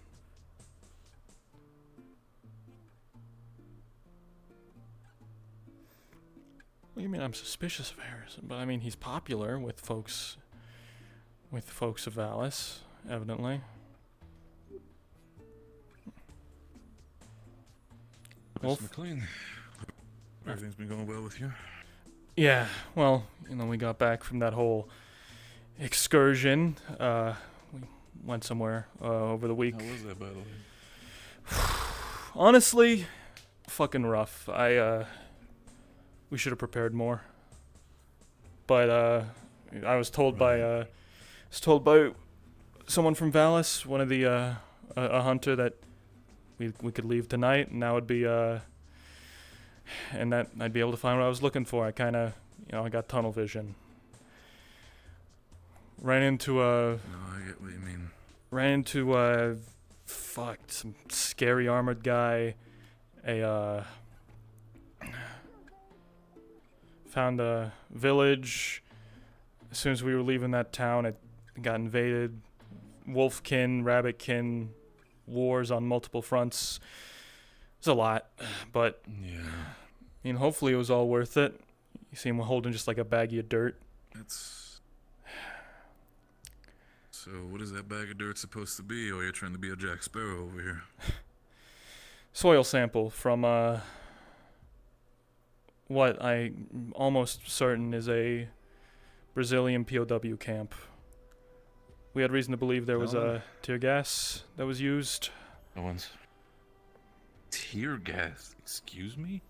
What do you mean I'm suspicious of Harrison? But I mean he's popular with folks of Alice, evidently. Wolf? Mr. McLean, everything's been going well with you? Yeah, well, we got back from that whole excursion. We went somewhere over the week. How was that, by the way? Honestly, fucking rough. We should have prepared more. But I was told by someone from Valis, one of the a hunter, that we could leave tonight, and that would be and that I'd be able to find what I was looking for. I kind of, I got tunnel vision. Ran into No, I get what you mean. some scary armored guy. Found a village. As soon as we were leaving that town, it got invaded. Wolfkin, rabbitkin, wars on multiple fronts. It's a lot, but yeah. Hopefully it was all worth it. You see him holding just like a baggie of dirt. So what is that bag of dirt supposed to be, or you're trying to be a Jack Sparrow over here? Soil sample from what I'm almost certain is a Brazilian POW camp. We had reason to believe there was tear gas that was used. No one's... Tear gas? Excuse me?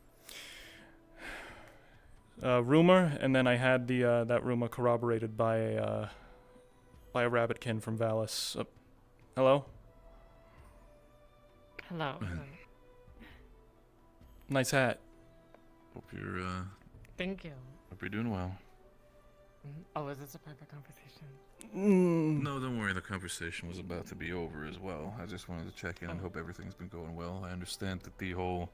Rumor, and then I had that rumor corroborated by a rabbitkin from Valis. Hello? Hello. Nice hat. Hope you're, Thank you. hope you're doing well. Oh, is this a private conversation? No, don't worry, the conversation was about to be over as well. I just wanted to check in and hope everything's been going well. I understand that the whole...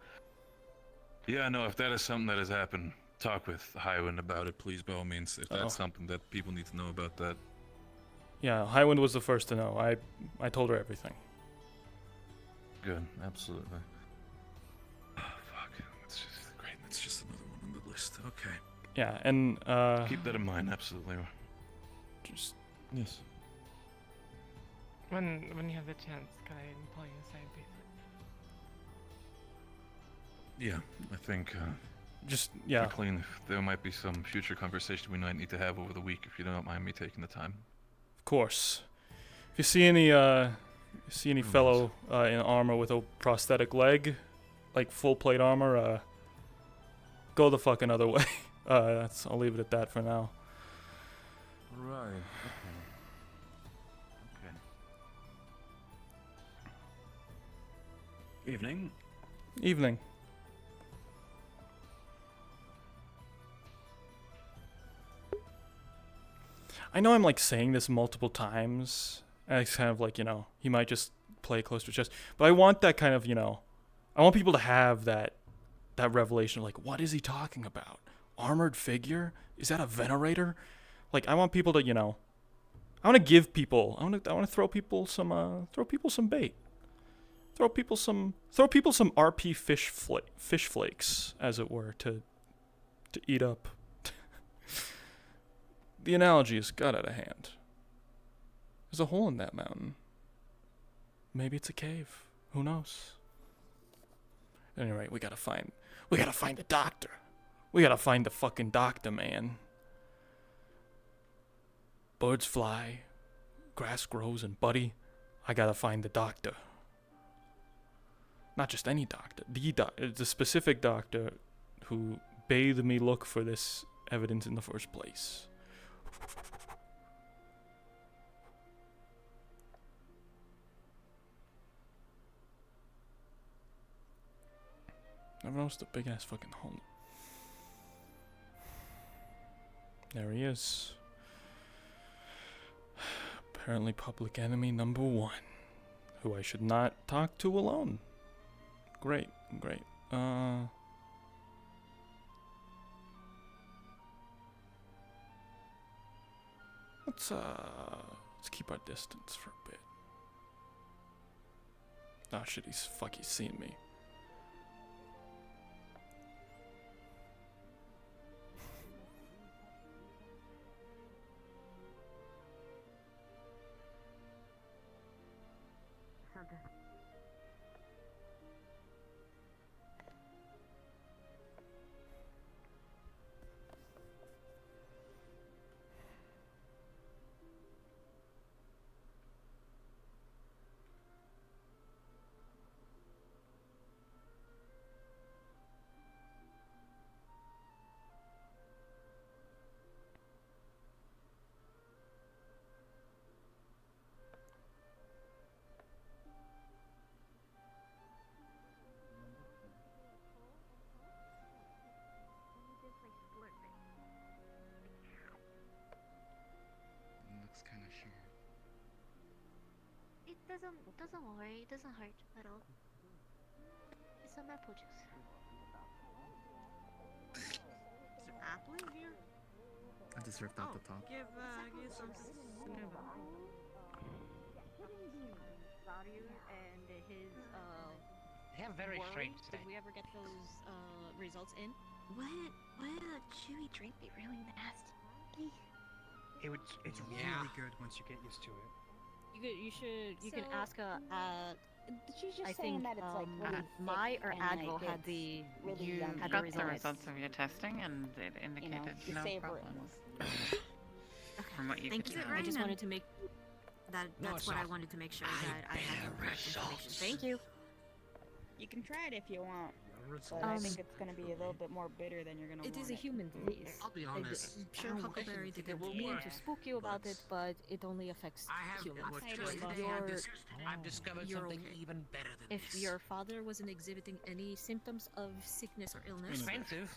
Yeah, no, if that is something that has happened, talk with Highwind about it, please, by all means. If that's something that people need to know about that. Yeah, Highwind was the first to know. I told her everything. Good, absolutely. Oh, fuck. That's just great. That's just another one on the list. Okay. Yeah, and keep that in mind, absolutely. Just yes. When you have the chance, can I pull you aside, please? Yeah, I think yeah. McLean, there might be some future conversation we might need to have over the week if you don't mind me taking the time. Of course. If you see any fellow in armor with a prosthetic leg, like full plate armor, go the fucking other way. I'll leave it at that for now. Right. Okay. Evening. Evening. I know I'm like saying this multiple times, and it's kind of like, he might just play close to his chest, but I want that kind of, I want people to have that revelation of like, what is he talking about? Armored figure? Is that a venerator? Like, I want people to, I want to give people, I want to throw people some bait. Throw people some RP fish flakes, as it were, to eat up. The analogy has got out of hand. There's a hole in that mountain. Maybe it's a cave. Who knows? At any rate, we gotta find the doctor. We gotta find the fucking doctor, man. Birds fly, grass grows, and buddy, I gotta find the doctor. Not just any doctor. The specific doctor who bade me look for this evidence in the first place. Never noticed a big ass fucking hole. There he is. Apparently public enemy number 1. Who I should not talk to alone. Great. Let's keep our distance for a bit. Oh shit, he's seen me. Doesn't worry. It doesn't hurt at all. It's some apple juice. Is there apple in here? I just ripped out the top. Give some Nova. And his They have very worry, strange did things. we ever get those results in? Would a chewy drink be really nasty? It's really good once you get used to it. You can ask She's just I saying think that it's like really my thick or and, Advil like, had it's the really you yummy. had got the the results. results of your testing, and it indicated the no favorite problems. From what you Thank could you. tell. I just wanted to make that. No, That's it's what I not. wanted to make sure that I had the correct information. Thank you. You can try it if you want, but I think it's gonna be a little bit more bitter than you're gonna want. It is a human disease. I'll be honest. Sure, I don't Huckleberry think it didn't will mean work, to spook you about but it, but it only affects humans. I've discovered You're something okay. even better than If this. your father wasn't exhibiting any symptoms of sickness or illness, Expensive.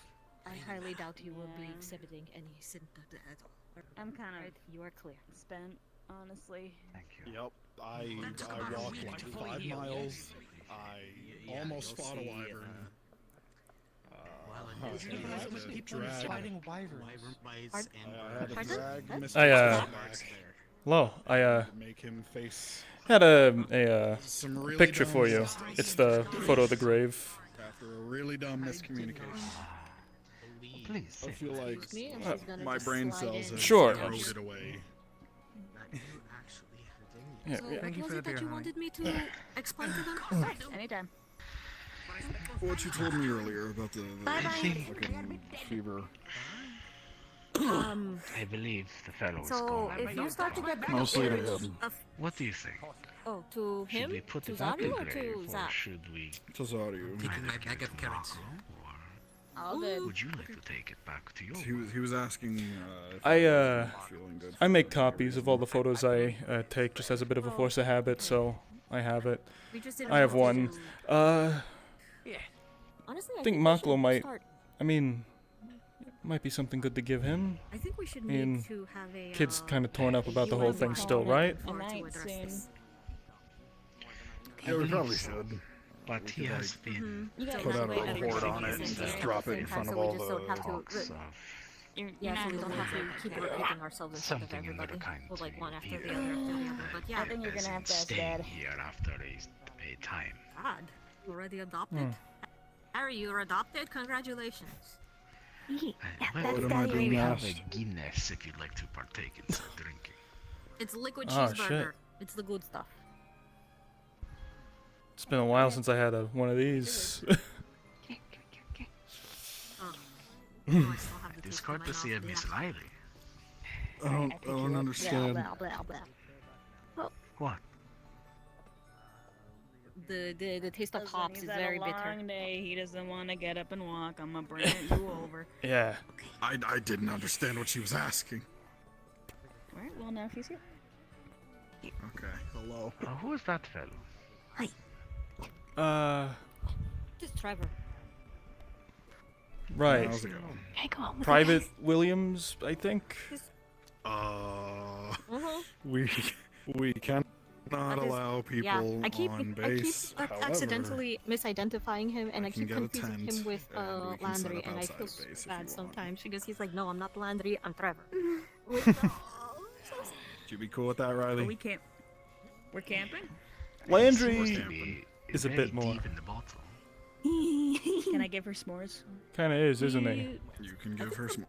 I highly doubt you will be exhibiting any symptoms at all. I'm kind of You are clear. spent, honestly. Yep, I walked like 5 miles. I almost fought a wyvern. Fighting wyverns. I had to drag Mr. I back hello. I to make him face had a some really picture dumb for you. stuff. It's the photo of the grave. After a really dumb miscommunication. Please. I feel like Excuse me, and she's gonna my just brain slide cells in. have Sure. eroded away. Yeah, So, yeah. what was it that you wanted me to explain to them? Anytime. What you told me earlier about the fucking fever. I believe the fellow is So, gone. if you start to get Mostly to images him. of What do you think? oh, to Should him, we put to it up in Zario, or grave, to or Zach? should we? To Zario. Taking my bag of carrots. All good. Would you like to take it back to your? He was asking if I was feeling good. I make copies of all the photos I take just as a bit of a force of habit, so I have it. We just didn't I have want one. to- Honestly, I think we Maklo should might. start. I mean, might be something good to give him. I think we should I mean, need to have a. kid's kind of torn up about the whole thing still, right? A night soon. Yeah, we probably should. But he has been You guys Put have out to a wait at report the on it and same just time, drop it in so front of we all just don't have to. talks of Yeah, so we don't have to keep repeating ourselves in front of something in the everybody. kind We'll like one after here. the other after the other. But yeah, I think you're gonna have to ask staying Dad. here after a time. God, you already adopted. Harry, you're adopted. Congratulations. What am I doing We now? have a Guinness if you'd like to partake in some drinking. It's liquid Oh, shit. cheeseburger. It's the good stuff. It's been a while since I had one of these. It is courtesy of Miss Riley. I don't understand. Blah, blah, blah, blah. What? The taste of Listen, hops he's is had very a bitter. long day. He doesn't want to get up and walk. I'm gonna bring you over. Yeah. I didn't understand what she was asking. All right. Well, now she's here. Okay. Hello. Who is that fellow? Just Trevor. Right. How's it going? Hey, go on with Private Williams, I think. We cannot allow people I keep on base. I keep However, accidentally misidentifying him, and I can keep get a confusing tent him with and we can set Landry, up and I outside feel of base if bad you sometimes because he's like, "No, I'm not Landry. I'm Trevor." Would you be cool with that, Riley? We can't. We're camping. Landry is a bit more. Can I give her s'mores? Kind of is, isn't he? You can give her some.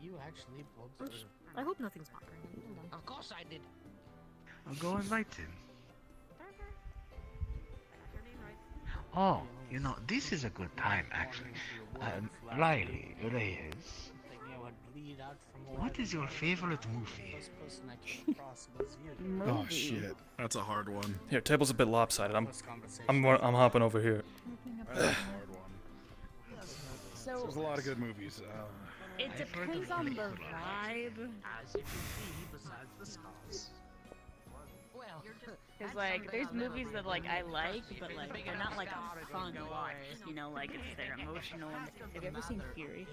You actually observed. I hope nothing's bothering him. Hold on. Of course I did. I'll go invite him. Oh, you know, this is a good time actually. Riley, Reyes, what is your favorite movie? Oh shit, that's a hard one. Here, table's a bit lopsided. I'm hopping over here. That's a hard one. So There's a lot of good movies. it depends on the vibe. As you can see, besides the scars. Well, Cause like there's movies that like I like, but like they're not like a fun watch. You know, like it's they're emotional. Have you ever seen Fury?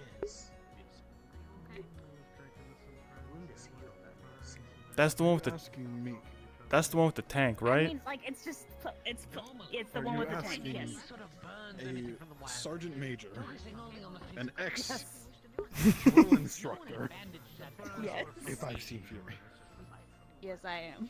That's the one with the. Asking me. That's the one with the tank, right? I mean, like it's just it's the Are one you with the tank. asking Yes. a sergeant major, an Yes. drill instructor, Yes. if I've seen Fury? Yes, I am.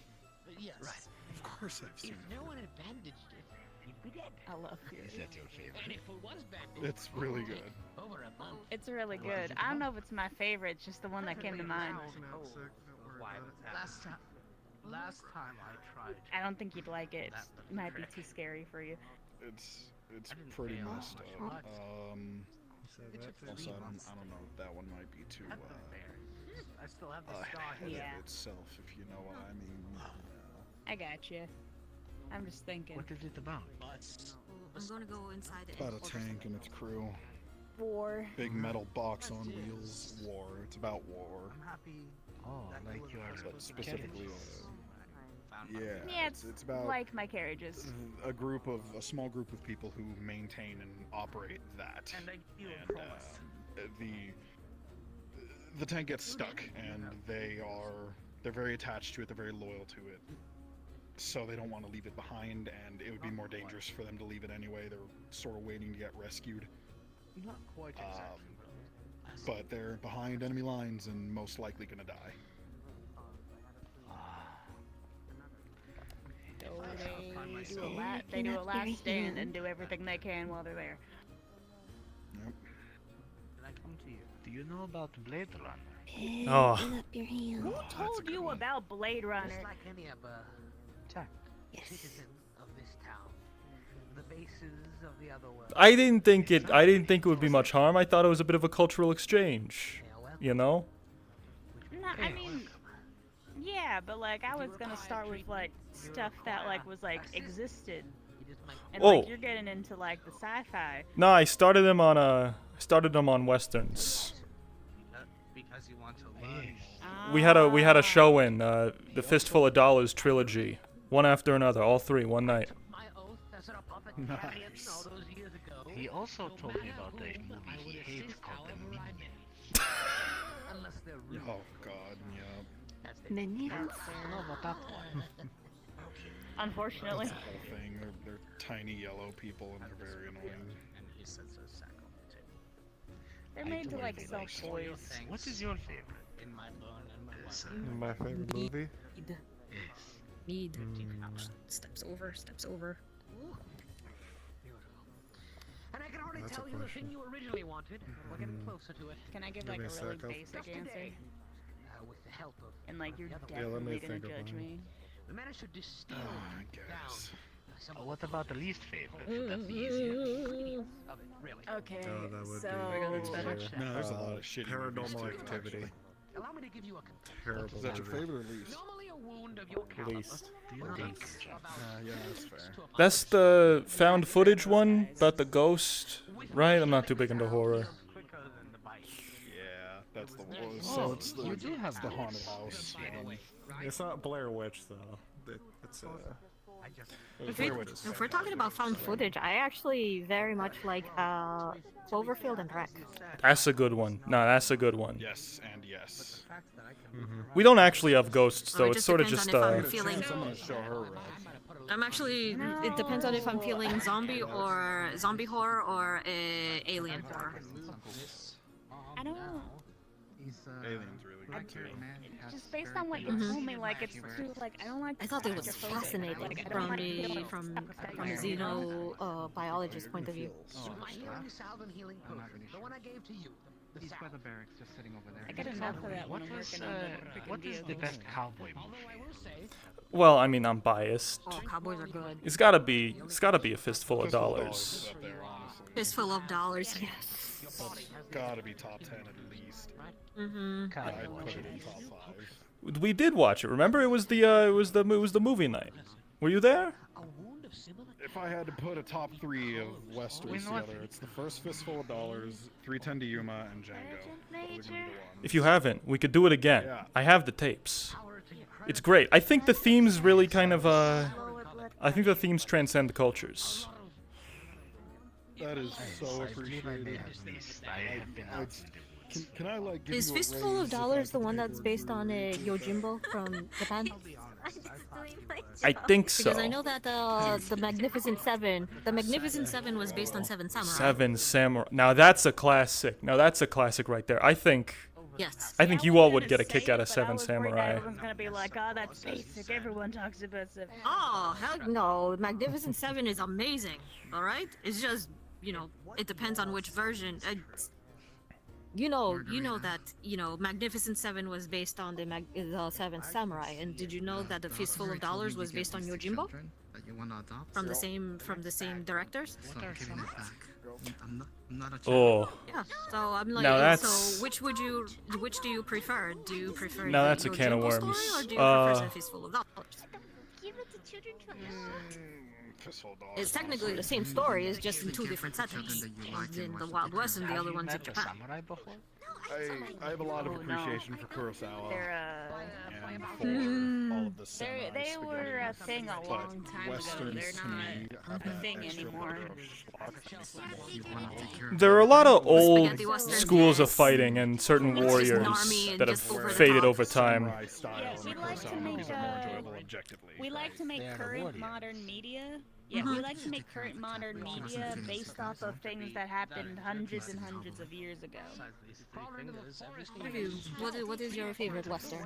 Yes. Of course I've seen If no one had bandaged it, you'd be dead. I love Fury. Is that your favorite? And if it was bandaged, It's really good. over a month. It's really good. I don't know if it's my favorite, it's just the one that came to mind. Last time I tried. I don't think you'd like it. It might be too scary for you. It's pretty messed up. Also, I don't know. That one might be too I still have the scar. ahead Yeah. of itself, if you know what I mean. I got you. I'm just thinking. What is it about? I'm gonna go inside It's about a tank and its crew. War. Big metal box on wheels. War. It's about war. I'm happy. Oh, like your But specifically, yeah. Yeah, it's about like my carriages. a small group of people who maintain and operate that. And the tank gets stuck, and they're very attached to it. They're very loyal to it. So they don't want to leave it behind, and it would be more dangerous for them to leave it anyway. They're sort of waiting to get rescued. Not quite exactly. But they're behind enemy lines and most likely gonna die. They do a last stand and do everything they can while they're there. Yep. Can I come to you? Do you know about Blade Runner? Oh. Who told you about Blade Runner? Just like any other citizen of this town, the bases of the other world. I didn't think it would be much harm. I thought it was a bit of a cultural exchange. You know? No, I mean, yeah, but like I was gonna start with like stuff that like was like existed, and Oh. like you're getting into like the sci-fi. No, I started them on westerns. Because you want to learn. We had a show in the Fistful of Dollars trilogy, one after another, all three, one night. Nice. He also told me about a movie he hates called The Minions. Oh God, yeah. Minions? I know about that one. Unfortunately. That's the whole thing. They're tiny yellow people, and they're very annoying. They're made to like sell toys. What is your favorite? In my My favorite movie? Need. Steps over. And I can already That's a tell you the question. thing you originally wanted. We're getting closer to it. Can I give Give like me a a really sec, I'll- basic Just answer? today, with the help of And like you're the other Yeah, let me definitely gonna think of judge mine. me. we managed to distill I down guess. some Oh, of what the about the least favorite? That's the easiest. of it, really. Okay, Oh, that would so be No, there's a lot of shitty movies, Paranormal too, Activity. actually. Allow me to give you a Terrible Is that your movie. favorite or least? normally a wound of your caliber. Least. Yeah, that's fair. That's the found footage one about the ghost, right? I'm not too big into horror. Yeah, that's the one. So it's the, you do have the haunted house. It's not Blair Witch though. It's If we're talking about found footage, I actually very much like Cloverfield and Wreck. That's a good one. No, that's a good one. Yes, and yes. We don't actually have ghosts Oh, though. it It's just sort of depends just on if I'm feeling. I'm gonna show her Red. I'm actually. It depends on if I'm feeling zombie horror or alien horror. I don't know. Alien's really good too. Just based on what you told me, like it's too like I don't like. I thought it was claustrophobic. fascinating Like, I don't from like a feeling from stuck a there. xenobiologist point of view. My healing salve and healing potion, the one I gave to you. The He's by salve. the barracks, just sitting over there. I get enough of that when I'm working on the freaking What is the vehicles. best cowboy movie? Although I will say, Well, I mean, I'm biased. Oh, cowboys are good. It's gotta be a fistful of dollars. Up there, honestly. Fistful of dollars. Yes. That's gotta be top 10 at least. Mhm. I'd put it in top 5. We did watch it. Remember, it was the movie night. Were you there? a wound of similar. If I had to put a top 3 of westerns together, it's the first Fistful of Dollars, 310 to Yuma, and Django. Those are gonna be the ones. If you haven't, we could do it again. Yeah. I have the tapes. It's great. I think the themes really kind of I think the themes transcend the cultures. That is so appreciated. Can I like give Is you a Fistful of raise if I Dollars the could one take that's your based on word? Yojimbo from Japan? I'm just doing my job. I think so. Because I know that the Magnificent Seven was based on Seven Samurai. Seven Samurai. Now that's a classic. Now that's a classic right there. I think. Yes. I think you all would get a kick out of Seven Samurai. Everyone's gonna be like, oh, that's basic. Everyone talks about Seven. Oh, hell no. Magnificent Seven is amazing. All right? It's just, you know, it depends on which version. You know that, Magnificent Seven was based on the Seven Samurai. And did you know that the Fistful of Dollars was based on Yojimbo? From the same directors? I'm not a child. Oh. Yeah. So I'm like, Now that's- so which do you prefer? Do you prefer Now the that's a can of Yojimbo worms. story, or do you prefer the Fistful of Dollars? Give it to children to understand. It's technically the same story, it's just in two different settings. One's in the Wild West and the other one's in Japan. I have a lot of appreciation for Kurosawa. They're and for all of the samurai they were a spaghetti thing a westerns, long but time ago. westerns They're to me not have a thing extra anymore. There are a lot of old Spaghetti Western, schools of yes. fighting and certain It's just warriors normie and that have just over the faded top. over time. Yeah, we like to make we like to make current modern media. Yeah, we like to make current modern media based off of things that happened hundreds and hundreds of years ago. What is your favorite Western?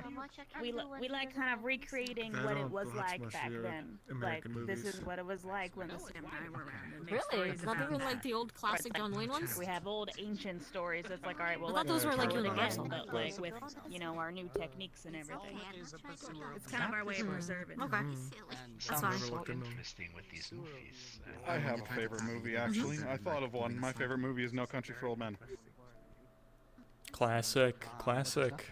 We like kind of recreating what it was like back then. Like this is what it was like when the samurai were around. and make Really? stories It's not about even that. like the old classic John Wayne ones? We have old ancient stories. It's like, all right, well, I thought let's those were like tell it universal. again, but like with our new techniques and everything. It's kind of our way of preserving. Okay. That's fine. So interesting with these movies. I have a favorite movie, actually. I thought of one. My favorite movie is No Country for Old Men. Classic. Classic.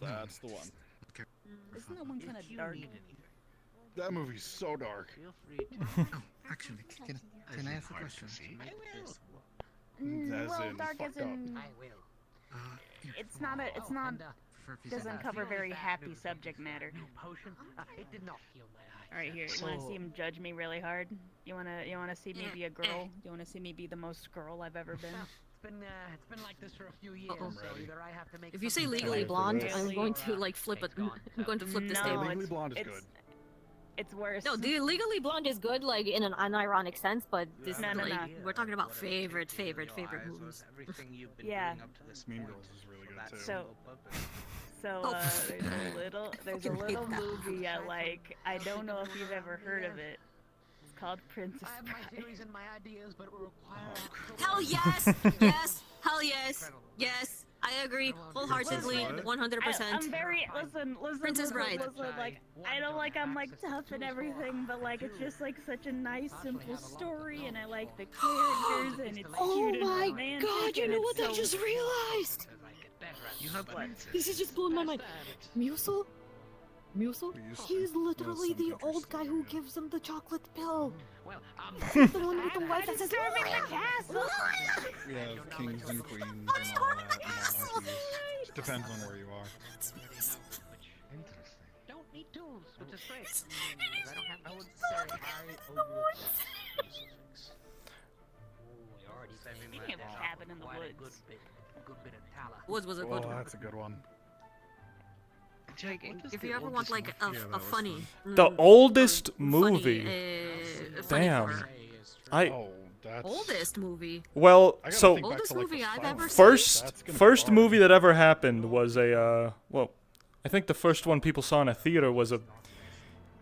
That's the one. Isn't that one kind of dark? That movie's so dark. Actually, can I ask a question? As Well, in dark fucked as up. in. It's not doesn't cover very happy subject matter. It did not heal my eye. All right, here. You want to see him judge me really hard? You wanna see me be a girl? You wanna see me be the most girl I've ever been? It's been like this for a few years. So either I have to make If you say something Legally better- Blonde, I'm going to like flip it. I'm going to flip this No, table. Legally Blonde is good. It's worse. No, the Legally Blonde is good, like in an unironic sense, but this No, is no, like no. we're talking about favorite movies. Yeah. Mean Girls is really good too. So there's a little movie I like. I don't know if you've ever heard of it. It's called Princess I have my Bride. theories and my ideas, but it will require. Hell yes, yes, hell yes, yes. I agree wholeheartedly, 100%. I'm very listen. Princess Bride. Listen, like I know, like I'm like tough and everything, but like it's just like such a nice, simple story, and I like the characters, and it's Oh cute and my romantic. god, you and know it's what I so- just realized? You have what? This is just blowing my mind. Musil? He's literally the old guy who gives him the chocolate pill. He's the one with the wife that says, Serving the castle. We have kings and queens and all that. Monarchies. Depends on where you are. Don't need tools, which is great. I don't have. I would Speaking of cabin in the woods. Woods was a good Oh, one. that's a good one. If you ever want like a funny, The oldest movie. funny Damn. horror. Oldest movie. Well, I gotta so think back Oldest to, like, movie the I've Silent ever first That's gonna be first hard. movie that ever happened was a well, I think the first one people saw in a theater was of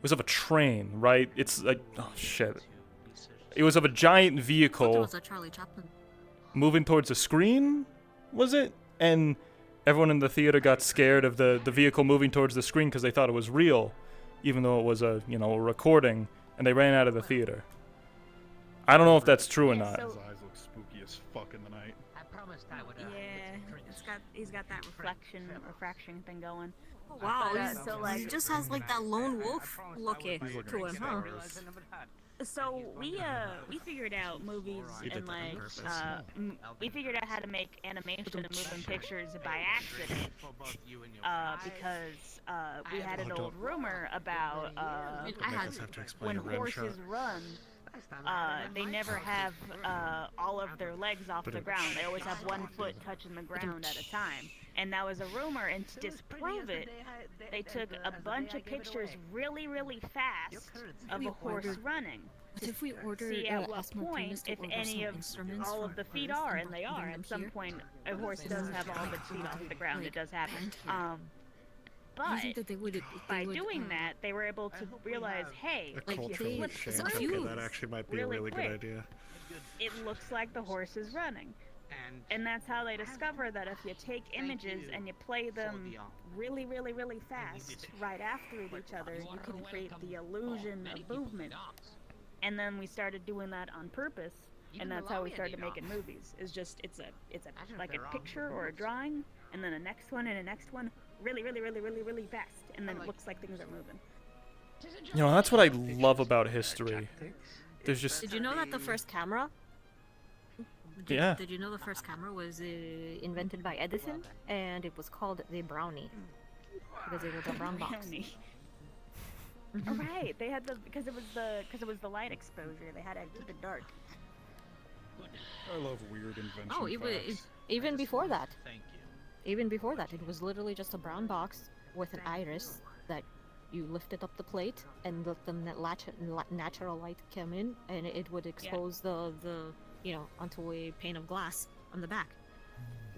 a train, right? It's like, oh shit. It was of a giant It vehicle was a Charlie Chaplin. moving towards a screen, was it? And everyone in the theater got scared of the vehicle moving towards the screen because they thought it was real, even though it was a a recording, and they ran out of the theater. I don't know if that's true or not. His eyes look spooky as fuck in the night. I promised I would. Yeah, he's got that refraction thing going. Oh, wow, So he just has like that lone wolf look to him, huh? So we figured out movies and like we figured out how to make animation and moving pictures by accident because we had an old rumor about when horses run they never have all of their legs off the ground. They always have one foot touching the ground at a time. And that was a rumor, and to disprove it, they took a bunch of pictures really, really fast of a horse running. But if we order See at what ask my point, penis to if order any some of instruments all for of the feet birth are, and and they bring are, them at some here, point a horse does have all of its feet off the ground. It does happen. But think that they would, by doing that, they were able to realize, hey, A if you cultural flip change. the Okay, wheels that actually might be a really good quick, idea. it looks like the horse is running. And that's how they discover that if you take images and you play them really, really, really fast right after each other, you can create the illusion of movement. And then we started doing that on purpose, and that's how we started making movies. It's a like a picture or a drawing, and then a next one and a next one, really, really, really, really, really fast, and then it looks like things are moving. You know, that's what I love about history. There's just Did you know that the first camera? Yeah. Did you know the first camera was invented by Edison, and it was called the Brownie because it was a brown box. Brownie. Right, they had because it was the light exposure. They had to keep it dark. I love weird invention Oh, even before that. Even before that, it was literally just a brown box with an iris that you lifted up the plate and let the natural light come in, and it would expose the onto a pane of glass on the back.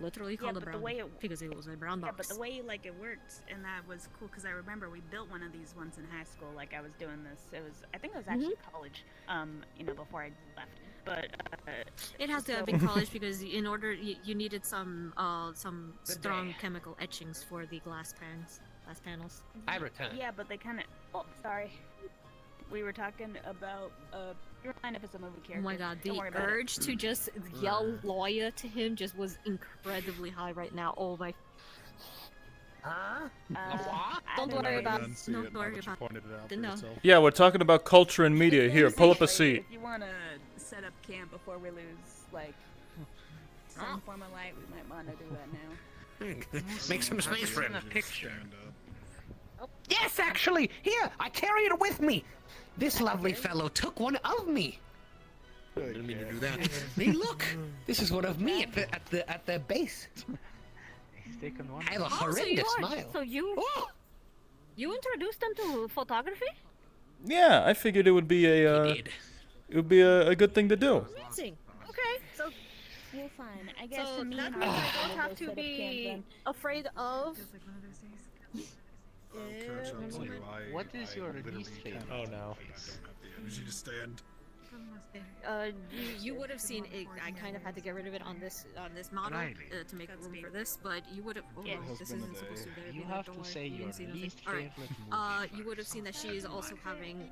Literally called a brown because it was a brown box. Yeah, but the way it worked, and that was cool because I remember we built one of these once in high school. Like I was doing this. I think it was actually college. Before I left. But it has to have been college because in order you needed some strong chemical etchings for the glass panels. I return. Yeah, but they kind of. Oh, sorry. We were talking about. You're fine if it's a movie character. Oh my god, Don't the worry about urge it. to just yell lawyer to him just was incredibly high right now. Oh my. Huh? Don't worry about it. See Don't it, worry now that you about pointed it out for no. yourself. Yeah, we're talking about culture and media. Here, pull up a seat. If you want to set up camp before we lose, like, some form of light, we might want to do that now. Make some space for him. A picture. Yes, actually, here, I carry it with me. This lovely fellow took one of me. I didn't mean to do that. Hey, look, this is one of me at the base. He's taken one. I have a horrendous smile. So you introduced them to photography? Yeah, I figured it would be a good thing to do. Amazing. Okay, so Well, fine. I guess so me that and means our I don't have to set up camp be then. afraid of. What is your least favorite? Oh no. Easy to stand. You would have seen it. I kind of had to get rid of it on this model to make room for this, but you would have. Oh, Yeah. no, this isn't supposed to be there. You have to say your least Alright. favorite movie. You would have seen that she is also having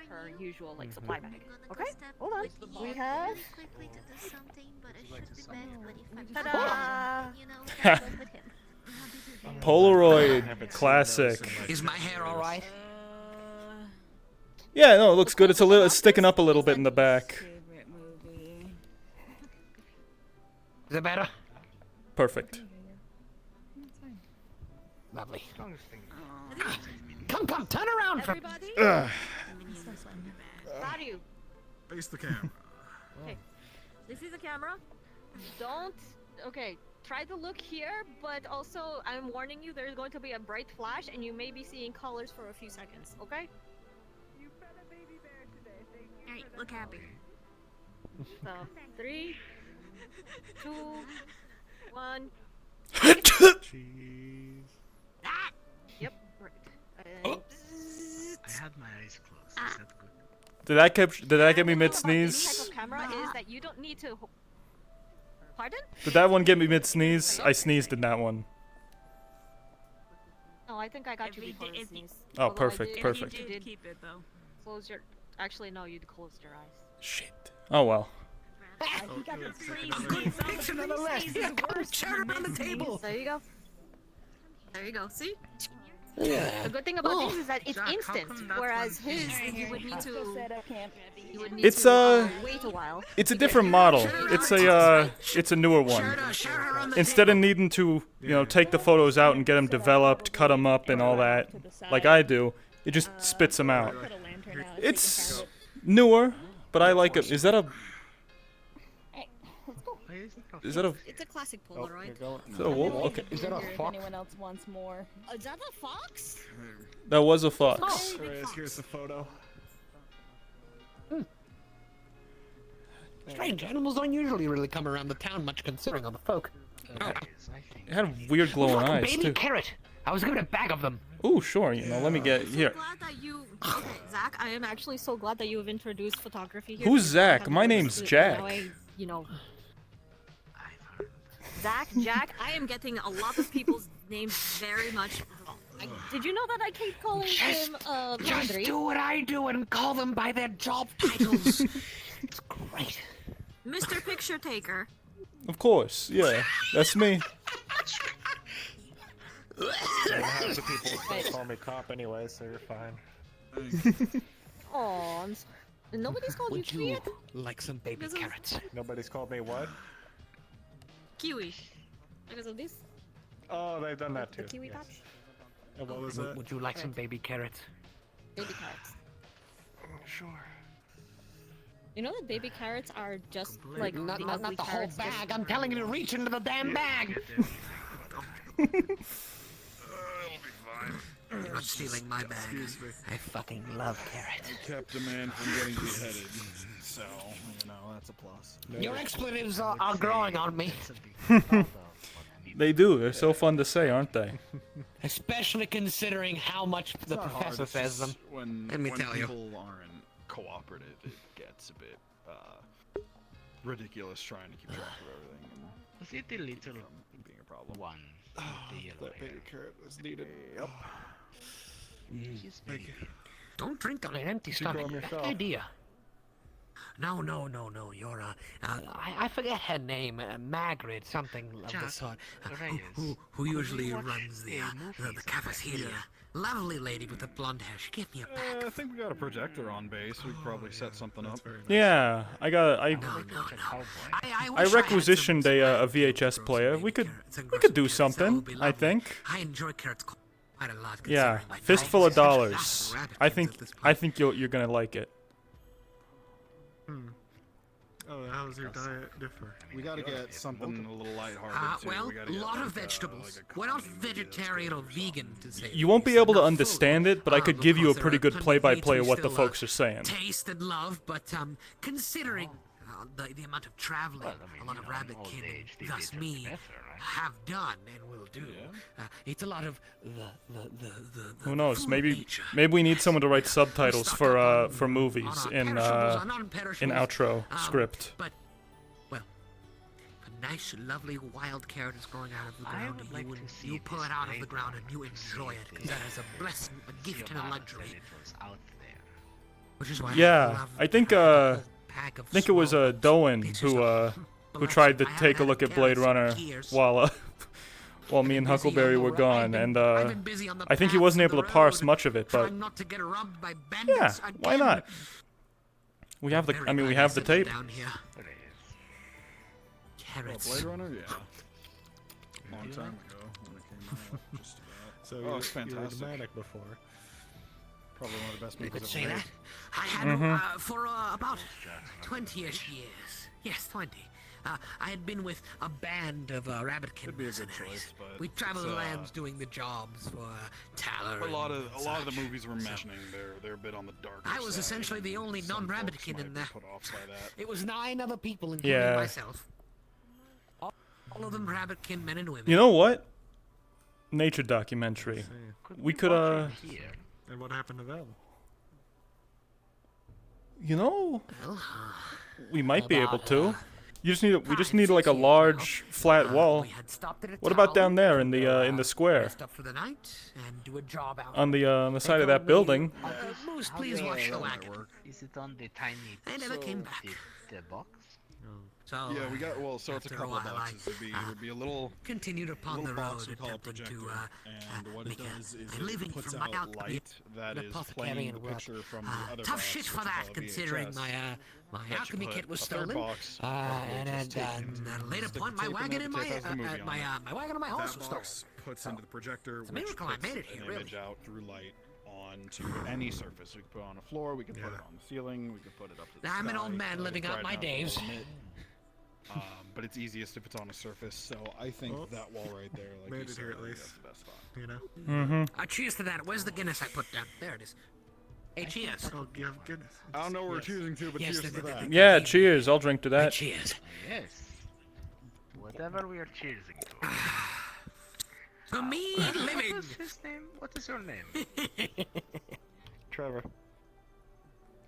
her usual like Mhm. supply bag. Okay, hold on. We have. Ta-da! Polaroid, classic. Is my hair all right? Yeah, no, it looks good. It's sticking up a little bit in the back. Is it better? Perfect. Lovely. Come, turn around for. Everybody. Got you. Face the camera. Okay. This is the camera. Don't. Okay. Try to look here, but also I'm warning you. There's going to be a bright flash, and you may be seeing colors for a few seconds. Okay. Alright, look happy. So 3, 2, 1. Cheese. Yep. Right. I had my eyes closed. Is that good? Did that get me mid Any sneeze? type of camera is that you don't need to. Pardon? Did that one get me mid sneeze? I sneezed in that one. No, I think I got you before the sneeze. Oh, Although perfect, perfect. You did keep it though. Close your. Actually, no, you'd closed your eyes. Shit. Oh well. He got the pre-sneeze. Picture nonetheless. Here, come, share it on the table. There you go. There you go. See? Yeah. The good thing about this is that it's instant, whereas his you would need to. You would need It's to wait a while. It's a different model. It's a newer one. Instead of needing to, take the photos out and get them developed, cut them up and all that, like I do, it just spits them out. It's Newer, but I like it. Is that a? Is that a? It's a classic Polaroid. Is that a wolf? Okay. Is that a fox? Anyone else wants more? Is that a fox? That was a fox. Here's the photo. Strange, animals don't usually really come around the town much considering on the folk. It had weird glowing eyes Baby too. carrot! I was given a bag of them. Ooh, sure. You know, let me get here. Glad that you. Okay, Zach, I am actually so glad that you have introduced photography here. Who's because Zach? I have My no name's clue. Jack. Now you know. Zach, Jack, I am getting a lot of people's names very much wrong. Did you know that I keep calling him Just Laundry? do what I do and call them by their job titles. It's great. Mr. Picture Taker. Of course, yeah, that's me. Half the people still call me cop anyway, so you're fine. Oh, nobody's called Would you you Kiwi? like some baby Because of- carrots? Nobody's called me what? Kiwi. Because of this? Oh, they've done that too. The Kiwi yes. patch? And what was Would, that? would you like some baby carrots? Baby carrots. Sure. You know that baby carrots are just like Not the the ugly whole carrots bag. just- I'm telling you to reach into the damn bag. You're not stealing my bag. I fucking love carrots. I kept a man from getting beheaded, so you know that's a plus. Your expletives are growing on me. They do. They're so fun to say, aren't they? Especially considering how much the It's not hard, professor it's says them. just When, Let me when tell you. people aren't cooperative, it gets a bit ridiculous trying to keep track of everything. And Was it the little being a problem. one? The yellow That baby carrot was needed. Yep. Thank you. Don't drink on an empty You call stomach. him Bad yourself. idea. No. You're I forget her name. Margaret, something of the Jack sort. Reyes. Who usually Have you runs the watched cafeteria? Lovely lady with the blonde hair. She gave me a pack. I think we got a projector on base. We could probably set something up. Yeah, I wish requisitioned a VHS player. We could do something. I think. I enjoy carrots quite a lot. Yeah, considering my fistful diet of is dollars. essentially rabbit I kins think at this you're gonna like it. Oh, how's your diet differ? We gotta get something a little lighthearted too. Well, We gotta a get lot of like, vegetables. like a We're not comedy movie that's vegetarian or good or vegan to say. You won't be able to understand it, but I could give you a because pretty there are good plenty of play-by-play meats of we what the still, folks are saying. Taste and love, but considering the amount of traveling a lot of rabbit kin, and thus me, have done and will do, it's a lot of the Who knows? food Maybe nature. we need someone to write subtitles for movies in perishables, on non-perishables, in outro script. But well, a nice, lovely wild carrot is growing out of the ground, would and like you, to see you pull this it out of the paper ground and you enjoy it, because that is a blessing, a gift, and a luxury. Out there. Which is why Yeah, I think pack of it was small Doan who tried to I take a haven't look had at Blade carrots in Runner years. while me and busy on Huckleberry the were ro- gone, I've and been busy on the I think he paths wasn't of able the to parse road, much of it, but trying not to get robbed by yeah, bandits why again. not? We have the Very I mean we glad have I the set them tape. down here. Carrots. Blade Runner, yeah. Long time ago when it came out. Just about. So oh, it's you were fantastic. dramatic before. Probably one of the best You movies could ever say made. that. I had for about 20-ish years. Yes, 20. I had been with a band of rabbitkin Could be a good mercenaries. choice, but We traveled it's, the lands doing the jobs for Taller. A lot of and the such. movies we're mentioning, they're a bit on the darker I was side, essentially the and only some folks non-rabbitkin might in be there. put off by that. It was 9 other people, including Yeah. myself. All of them rabbitkin men and women. You know what? Nature documentary. We could And what happened to them? you know, Well, we might be able about, to. We just need like a large flat wall. we had stopped at a What about town, down there in the square? rest up for the night, and do a job out. On the side of that building? Moose, please watch the wagon. Is it on the tiny I never came back. the box? So Yeah, we got so it's a after couple while, of boxes. It would be a little continued upon the little road, box we call a attempting to projector, and what it make does is a living it puts from my out alchemy. light that An is apothecary playing the and work. picture from the other Tough box, shit for which we that, call a considering VHS. my That alchemy you kit put was a third stolen. box of And VHS tape at a later stick point, the my tape in wagon there, and the tape has the movie on it. my wagon and my horse That was stolen. box puts into the projector, It's a which miracle I puts made it here, an really. image out through light onto any surface. We could put it on a floor, we could put it on the ceiling, we could put it up to the I'm sky. an old man living out my days. But it's easiest if it's on a surface, so I think that wall right there, like made you it said, here at I think least. that's the best spot. You know? Mm-hmm. Cheers to that. Where's the Guinness I put down? There it is. Hey, cheers. Oh, give Guinness. I don't know what we're choosing to, but cheers to that. Yeah, cheers. I'll drink to that. Cheers. Yes. Whatever we are cheersing to. For me living. What is his name? What is your name? Trevor.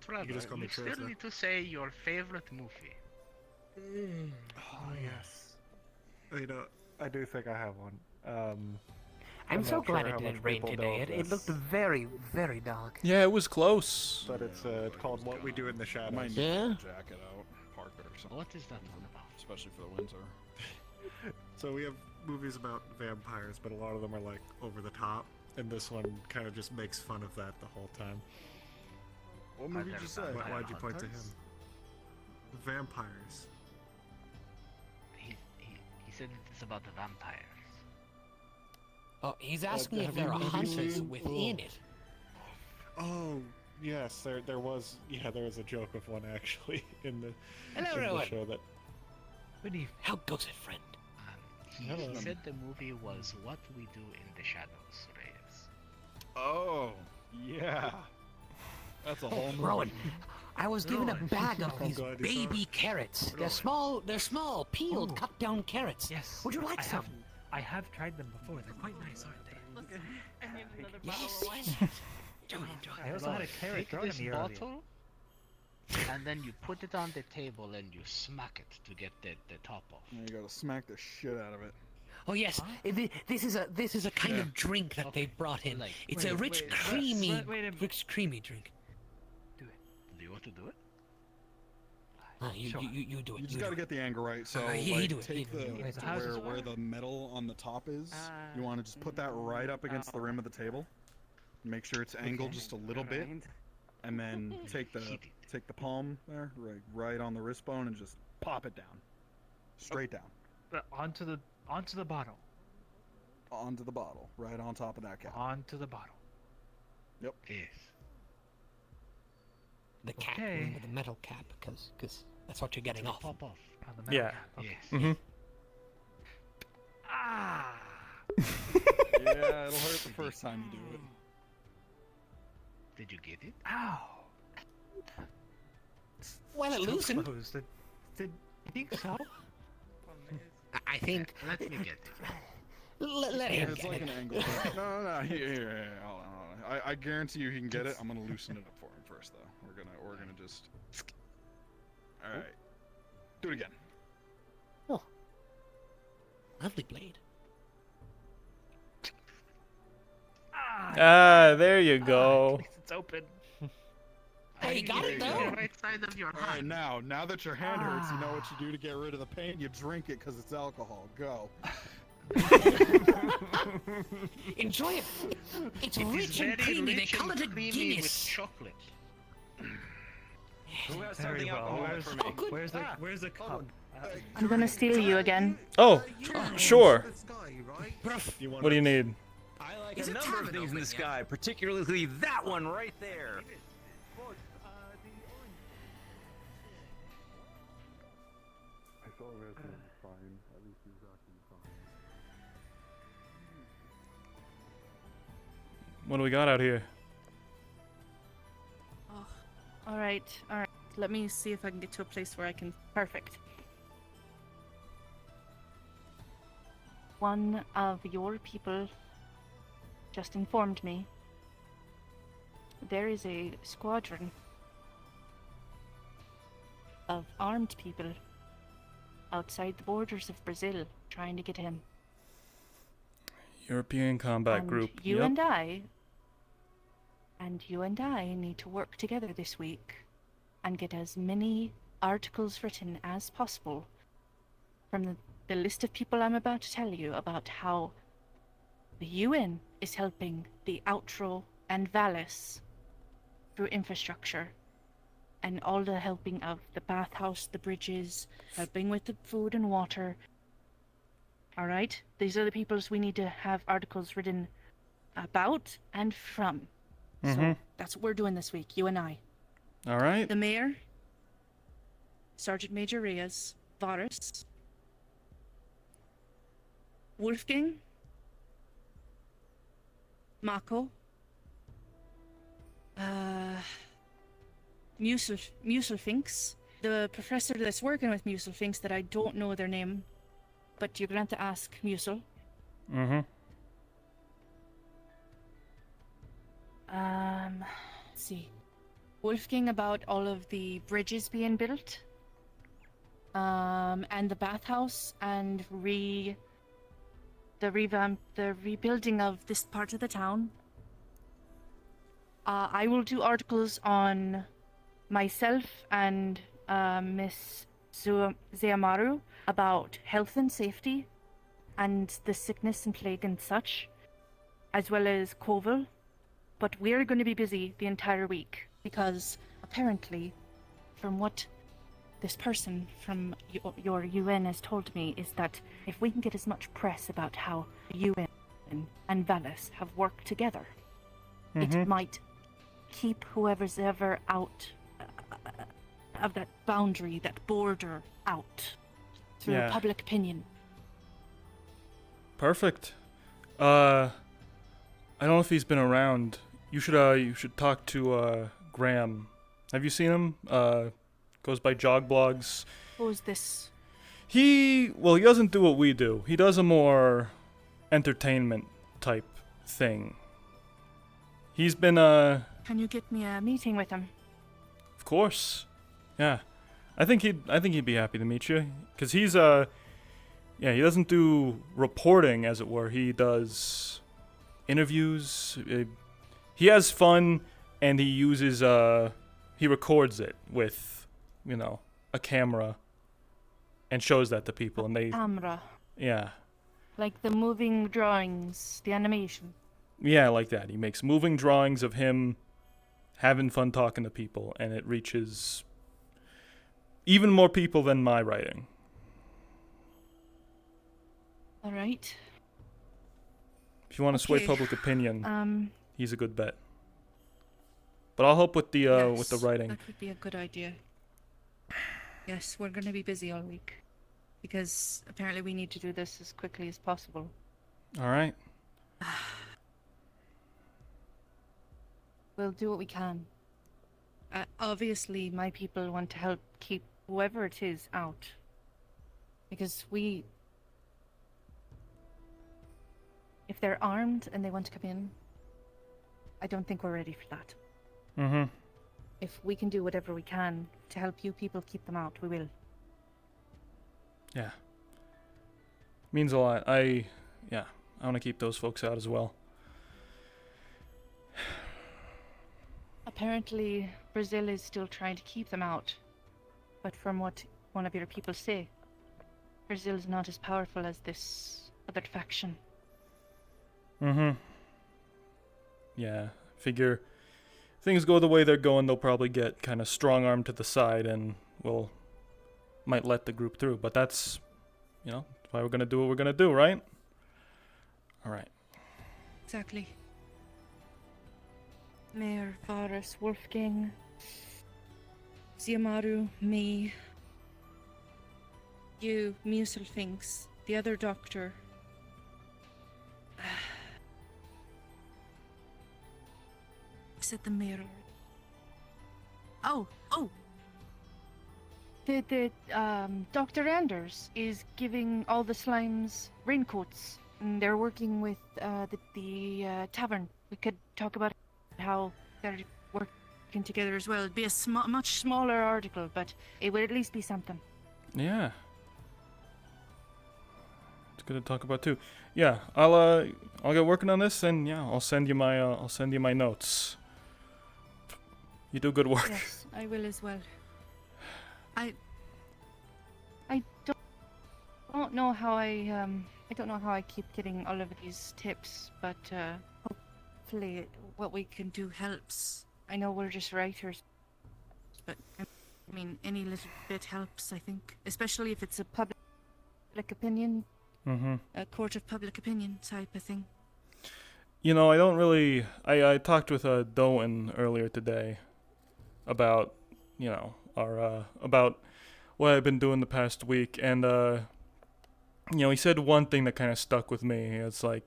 Trevor. You can just call me still Trevor. need to say your favorite movie. Oh, yes. You know, I do think I have one. I'm so not glad sure it how didn't much rain people know today. of It looked this, very, very dark. Yeah, it was close. but it's called What We Do in the I Shadows. might need Yeah? to jack it out, park it or something. What is that one about? Especially for the winter. So we have movies about vampires, but a lot of them are like over the top, and this one kind of just makes fun of that the whole time. What movie did you say? Why'd you point to him? Vampires. He said it's about the vampires. Oh, he's asking if have there you are maybe hunters seen- within it. Oh, yes, there was a joke of one actually in the, Hello, in the everyone. show that. What do you... How goes it, friend? He said the movie was What We Do in the Shadows, Reyes. Oh, yeah. That's a whole movie. Rowan, I was given a bag of I'm these glad you saw baby carrots. They're small, peeled, cut down carrots. Yes. Would you like some? I have tried them before. They're quite nice, aren't they? Yes. Enjoy. I also had a carrot Take thrown this at me earlier. bottle, and then you put it on the table and you smack it to get the top off. You gotta smack the shit out of it. Oh yes, this is a kind of drink that they brought in. It's a rich, creamy drink. Do you want to do it? You do it. You just gotta get the angle right. So he like, do it. take the Wait, so how does this where work? the metal on the top is. You want to just put that right up against the rim of the table. Make sure it's angled just a little bit, and then take the palm there, right on the wrist bone, and just pop it down, straight down. Onto the bottle. Onto the bottle, right on top of that cap. Onto the bottle. Yep. Yes. The cap, Okay. remember the metal cap, because that's what you're getting off. Pop off. On the metal Yeah. cap. Okay. Yes. Mm-hmm. Ah! Yeah, it'll hurt the first time you do it. Did you get it? Ow! Well, it loosened. Close. Did you think so? I think. Let me get it. Let him It's get like it. an angle. No, here. Hold on. I guarantee you he can get it. I'm gonna loosen it up for him first, though. We're gonna just. All right. Do it again. Oh, lovely blade. Ah, there you go. It's open. Hey, you got it The though. right side of your All right, hand. now that your hand hurts, you know what you do to get rid of the pain. You drink it because it's alcohol. Go. Enjoy it. It's It is rich and very creamy. They rich call and it a creamy Guinness. with chocolate. Who has Very something well. alcoholic for me? Oh, good. Where's the cup? I'm gonna steal you again. Oh, sure. You want What do you need? I like Is a it number of tavern things in the open yet? sky, particularly that one right there. What do we got out here? Oh, all right. Let me see if I can get to a place where I can. Perfect. One of your people just informed me there is a squadron of armed people outside the borders of Brazil trying to get him. European combat And group. You Yep. and you and I need to work together this week and get as many articles written as possible from the list of people I'm about to tell you about how the UN is helping the Outro and Vallis through infrastructure and all the helping of the bathhouse, the bridges, helping with the food and water. Alright? These are the peoples we need to have articles written about and from. So that's what we're doing this week, you and I. All right. The mayor, Sergeant Major Reyes, Varus, Wolfgang, Mako, Muselfinks, the professor that's working with Muselfinks that I don't know their name, but you're going to ask Musel. Mm-hmm. Let's see. Wolfgang about all of the bridges being built, and the bathhouse, and the rebuilding of this part of the town. I will do articles on myself and Miss Zeamaru about health and safety, and the sickness and plague and such, as well as Koval. But we're going to be busy the entire week, because apparently, from what this person from your UN has told me, is that if we can get as much press about how the UN and Vallis have worked together, it might keep whoever's ever out of that boundary, that border, out through public opinion. Perfect. I don't know if he's been around. You should talk to Graham. Have you seen him? Goes by Jog Blogs. Who's this? He doesn't do what we do. He does a more entertainment type thing. He's been Can you get me a meeting with him? Of course. Yeah. I think he'd be happy to meet you, cuz he's he doesn't do reporting, as it were. He does interviews. He has fun, and he uses he records it with, a camera, and shows that to people, and they camera. Yeah. Like the moving drawings, the animation. Yeah, like that. He makes moving drawings of him having fun talking to people, and it reaches even more people than my writing. All right. If you want to sway public opinion, he's a good bet. But I'll help with the writing. That would be a good idea. Yes, we're going to be busy all week, because apparently we need to do this as quickly as possible. All right. We'll do what we can. Obviously, my people want to help keep whoever it is out, because if they're armed and they want to come in, I don't think we're ready for that. If we can do whatever we can to help you people keep them out, we will. Yeah. Means a lot. I want to keep those folks out as well. Apparently, Brazil is still trying to keep them out. But from what one of your people say, Brazil is not as powerful as this other faction. Yeah, figure things go the way they're going, they'll probably get kind of strong-armed to the side, and might let the group through. But that's, why we're gonna do what we're gonna do, right? All right. Exactly. Mayor, Varus, Wolfgang, Zeamaru, me, you, Muselfinks, the other doctor. Is it the mayor? Oh! The Dr. Anders is giving all the slimes raincoats, and they're working with the tavern. We could talk about how they're working together as well. It'd be a much smaller article, but it would at least be something. Yeah. It's good to talk about too. Yeah, I'll get working on this, and I'll send you my notes. You do good work. Yes, I will as well. I don't know how I keep getting all of these tips, but hopefully what we can do helps. I know we're just writers, but I mean any little bit helps, I think, especially if it's a public opinion, a court of public opinion type of thing. You know, I don't really. I talked with Doan earlier today about, you know, our about what I've been doing the past week, and you know, he said one thing that kind of stuck with me. It's like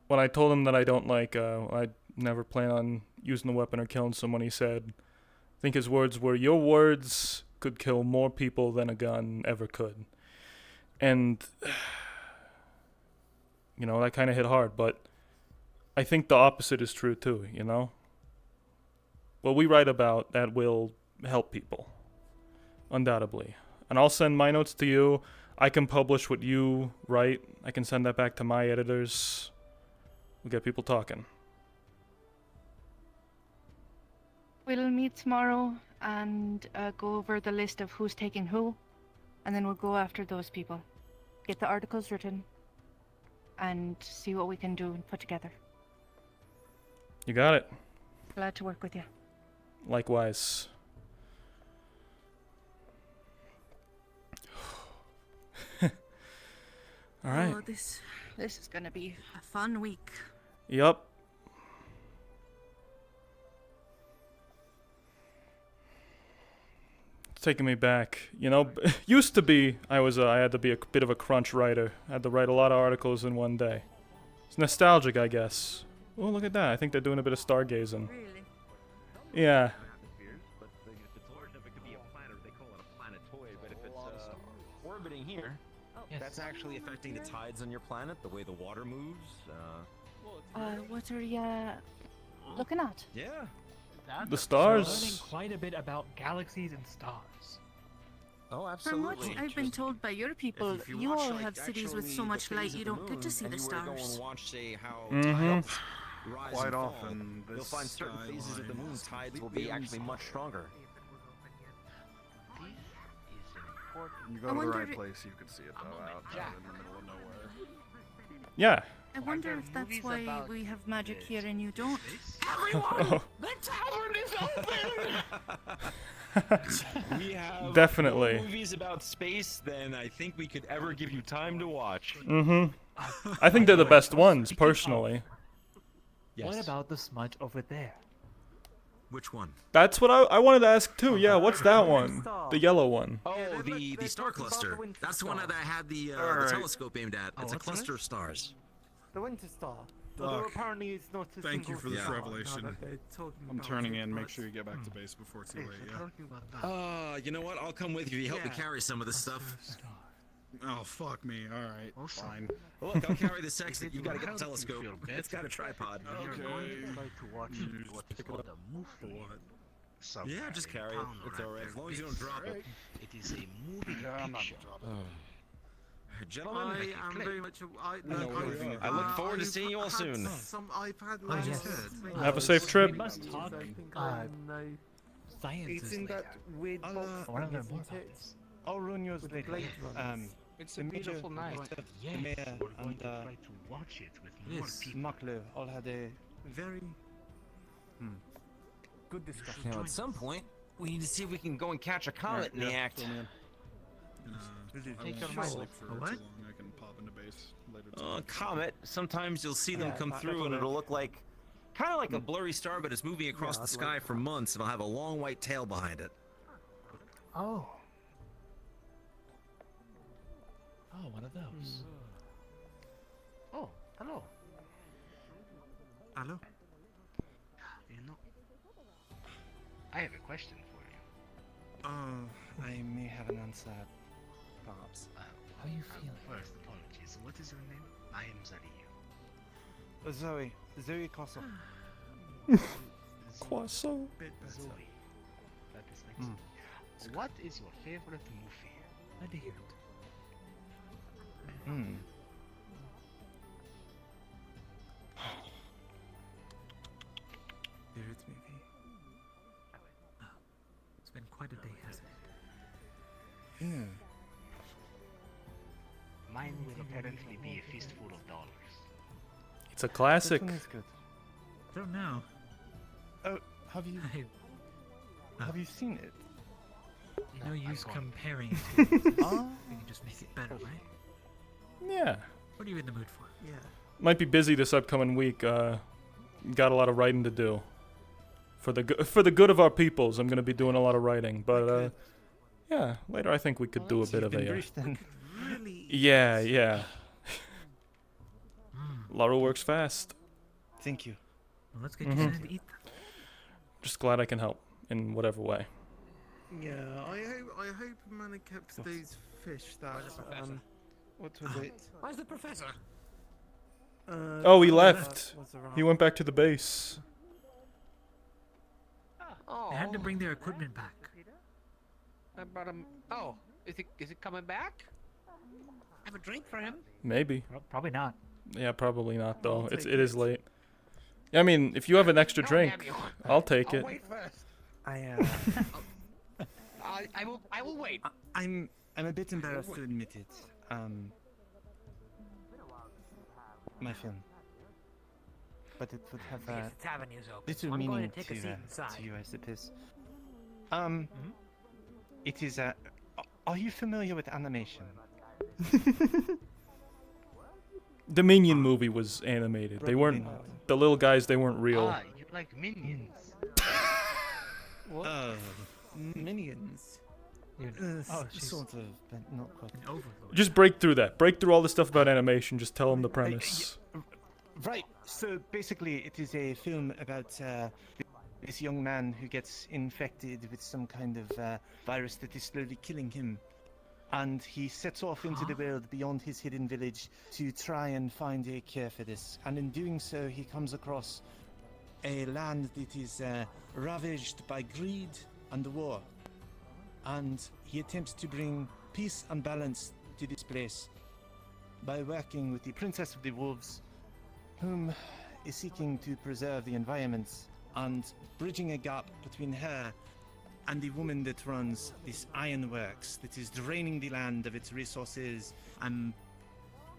when I told him that I don't like, I never plan on using the weapon or killing someone. He said, I think his words were, "Your words could kill more people than a gun ever could," and you know, that kind of hit hard, but I think the opposite is true too, you know? What we write about, that will help people, undoubtedly. And I'll send my notes to you. I can publish what you write. I can send that back to my editors. We'll get people talking. We'll meet tomorrow and go over the list of who's taking who, and then we'll go after those people. Get the articles written, and see what we can do and put together. You got it. Glad to work with you. Likewise. All right. Oh, this is gonna be a fun week. Yup. It's taking me back. You know, used to be I had to be a bit of a crunch writer. I had to write a lot of articles in one day. It's nostalgic, I guess. Oh, look at that. I think they're doing a bit of stargazing. Really? Yeah. But if it's large enough, it could be a planet. They call it a planetoid. But if it's orbiting here, that's actually affecting the tides on your planet, the way the water moves. What are you looking at? Yeah. The stars. Learning quite a bit about galaxies and stars. Oh, From what I've been told by your people, you all have cities with so much light you don't get to see the stars. Quite often, you'll find certain phases of the moon tides will be actually much stronger. You go to the right place, you could see it though, out in the middle of nowhere. Yeah. I wonder if that's why we have magic here and you don't. Everyone! The tavern is open! We have Definitely. more movies about space than I think we could ever give you time to watch. Mm-hmm. I think they're the best ones, personally. Yes. What about the smudge over there? Which one? That's what I wanted to ask too. Yeah, what's that one? The yellow one. Oh, the star cluster. That's the one that I had the telescope aimed at. It's a cluster of stars. The Winter Star. Doc, apparently it's not a thank you single for this star. revelation. I'm turning in. Make sure you get back to base before too late, yeah? You know what? I'll come with you if you help me carry some of this stuff. Oh, fuck me. Alright, fine. Look, I'll carry the sextant. You gotta get the telescope. It's got a tripod. Yeah, just carry it. It's alright. As long as you don't drop it. It is a moving picture. Gentlemen, I am very much. I look forward to seeing you all soon. I've had Have a safe trip. We must talk. Science It's is in later. that weird box. I want to learn more about this. I'll run yours later. It's a beautiful night. Yes, Mayor we're and going to try to watch it with more people. Muckler, all had a very good discussion. Now, at some point, we need to see if we can go and catch a comet in the act. Take your mind. mind. What? I can pop into base later. Comet. Sometimes you'll see them come through and it'll look like, kind of like a blurry star, but it's moving across the sky for months. It'll have a long white tail behind it. Oh. Oh, one of those. Oh, hello. Hello? You know, I have a question for you. I may have an answer, perhaps. How are you feeling? First, apologies. What is your name? I am Zario. Zoe Cosso. Quasso. Zoe. That is excellent. What is your favorite movie? I did. Favorite movie? It's been quite a day, hasn't it? Yeah. Mine will apparently be A Fistful of Dollars. It's a classic. This one is good. Don't know. Oh, have you seen it? No use comparing it to. We can just make it better, right? Yeah. What are you in the mood for? Yeah. Might be busy this upcoming week. Got a lot of writing to do. For the good of our peoples, I'm gonna be doing a lot of writing. But yeah, later I think we could do a bit of a. Yeah, yeah. Laura works fast. Thank you. Well, let's get you something to eat. Just glad I can help in whatever way. Yeah, I hope Manny kept those fish that what was it? Where's the professor? Oh, he left. He went back to the base. They had to bring their equipment back. I brought him. Oh, is it coming back? Have a drink for him. Maybe. Probably not. Yeah, probably not though. It is late. Yeah, I mean, if you have an extra drink, I'll take it. Wait first. I will wait. I'm a bit embarrassed to admit it. My film. But it would have Yes, the tavern is open. little I'm going meaning to take a seat inside. to you, I suppose. It is are you familiar with animation? The Minion movie was animated. They weren't the little guys. They weren't real. Ah, you like minions. What? Minions. Sort of, but not quite. Just break through that. Break through all the stuff about animation. Just tell them the premise. Right. So basically, it is a film about this young man who gets infected with some kind of virus that is slowly killing him. And he sets off into the world beyond his hidden village to try and find a cure for this. And in doing so, he comes across a land that is ravaged by greed and war. And he attempts to bring peace and balance to this place by working with the Princess of the Wolves, whom is seeking to preserve the environment and bridging a gap between her and the woman that runs this ironworks that is draining the land of its resources and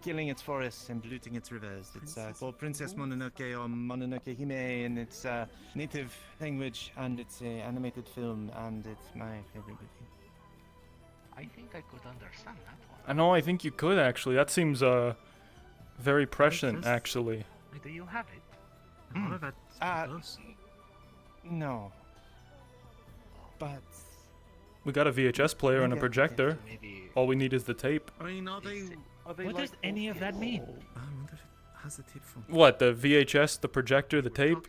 killing its forests and polluting its rivers. It's called Princess Mononoke or Mononoke Hime in its native language, and it's an animated film, and it's my favorite movie. I think I could understand that one. I know. I think you could actually. That seems very prescient, actually. Do you have it? No. But We got a VHS player and a projector. All we need is the tape. I mean, are they What does any of that mean? I wonder if it has the tape from. What? The VHS, the projector, the tape?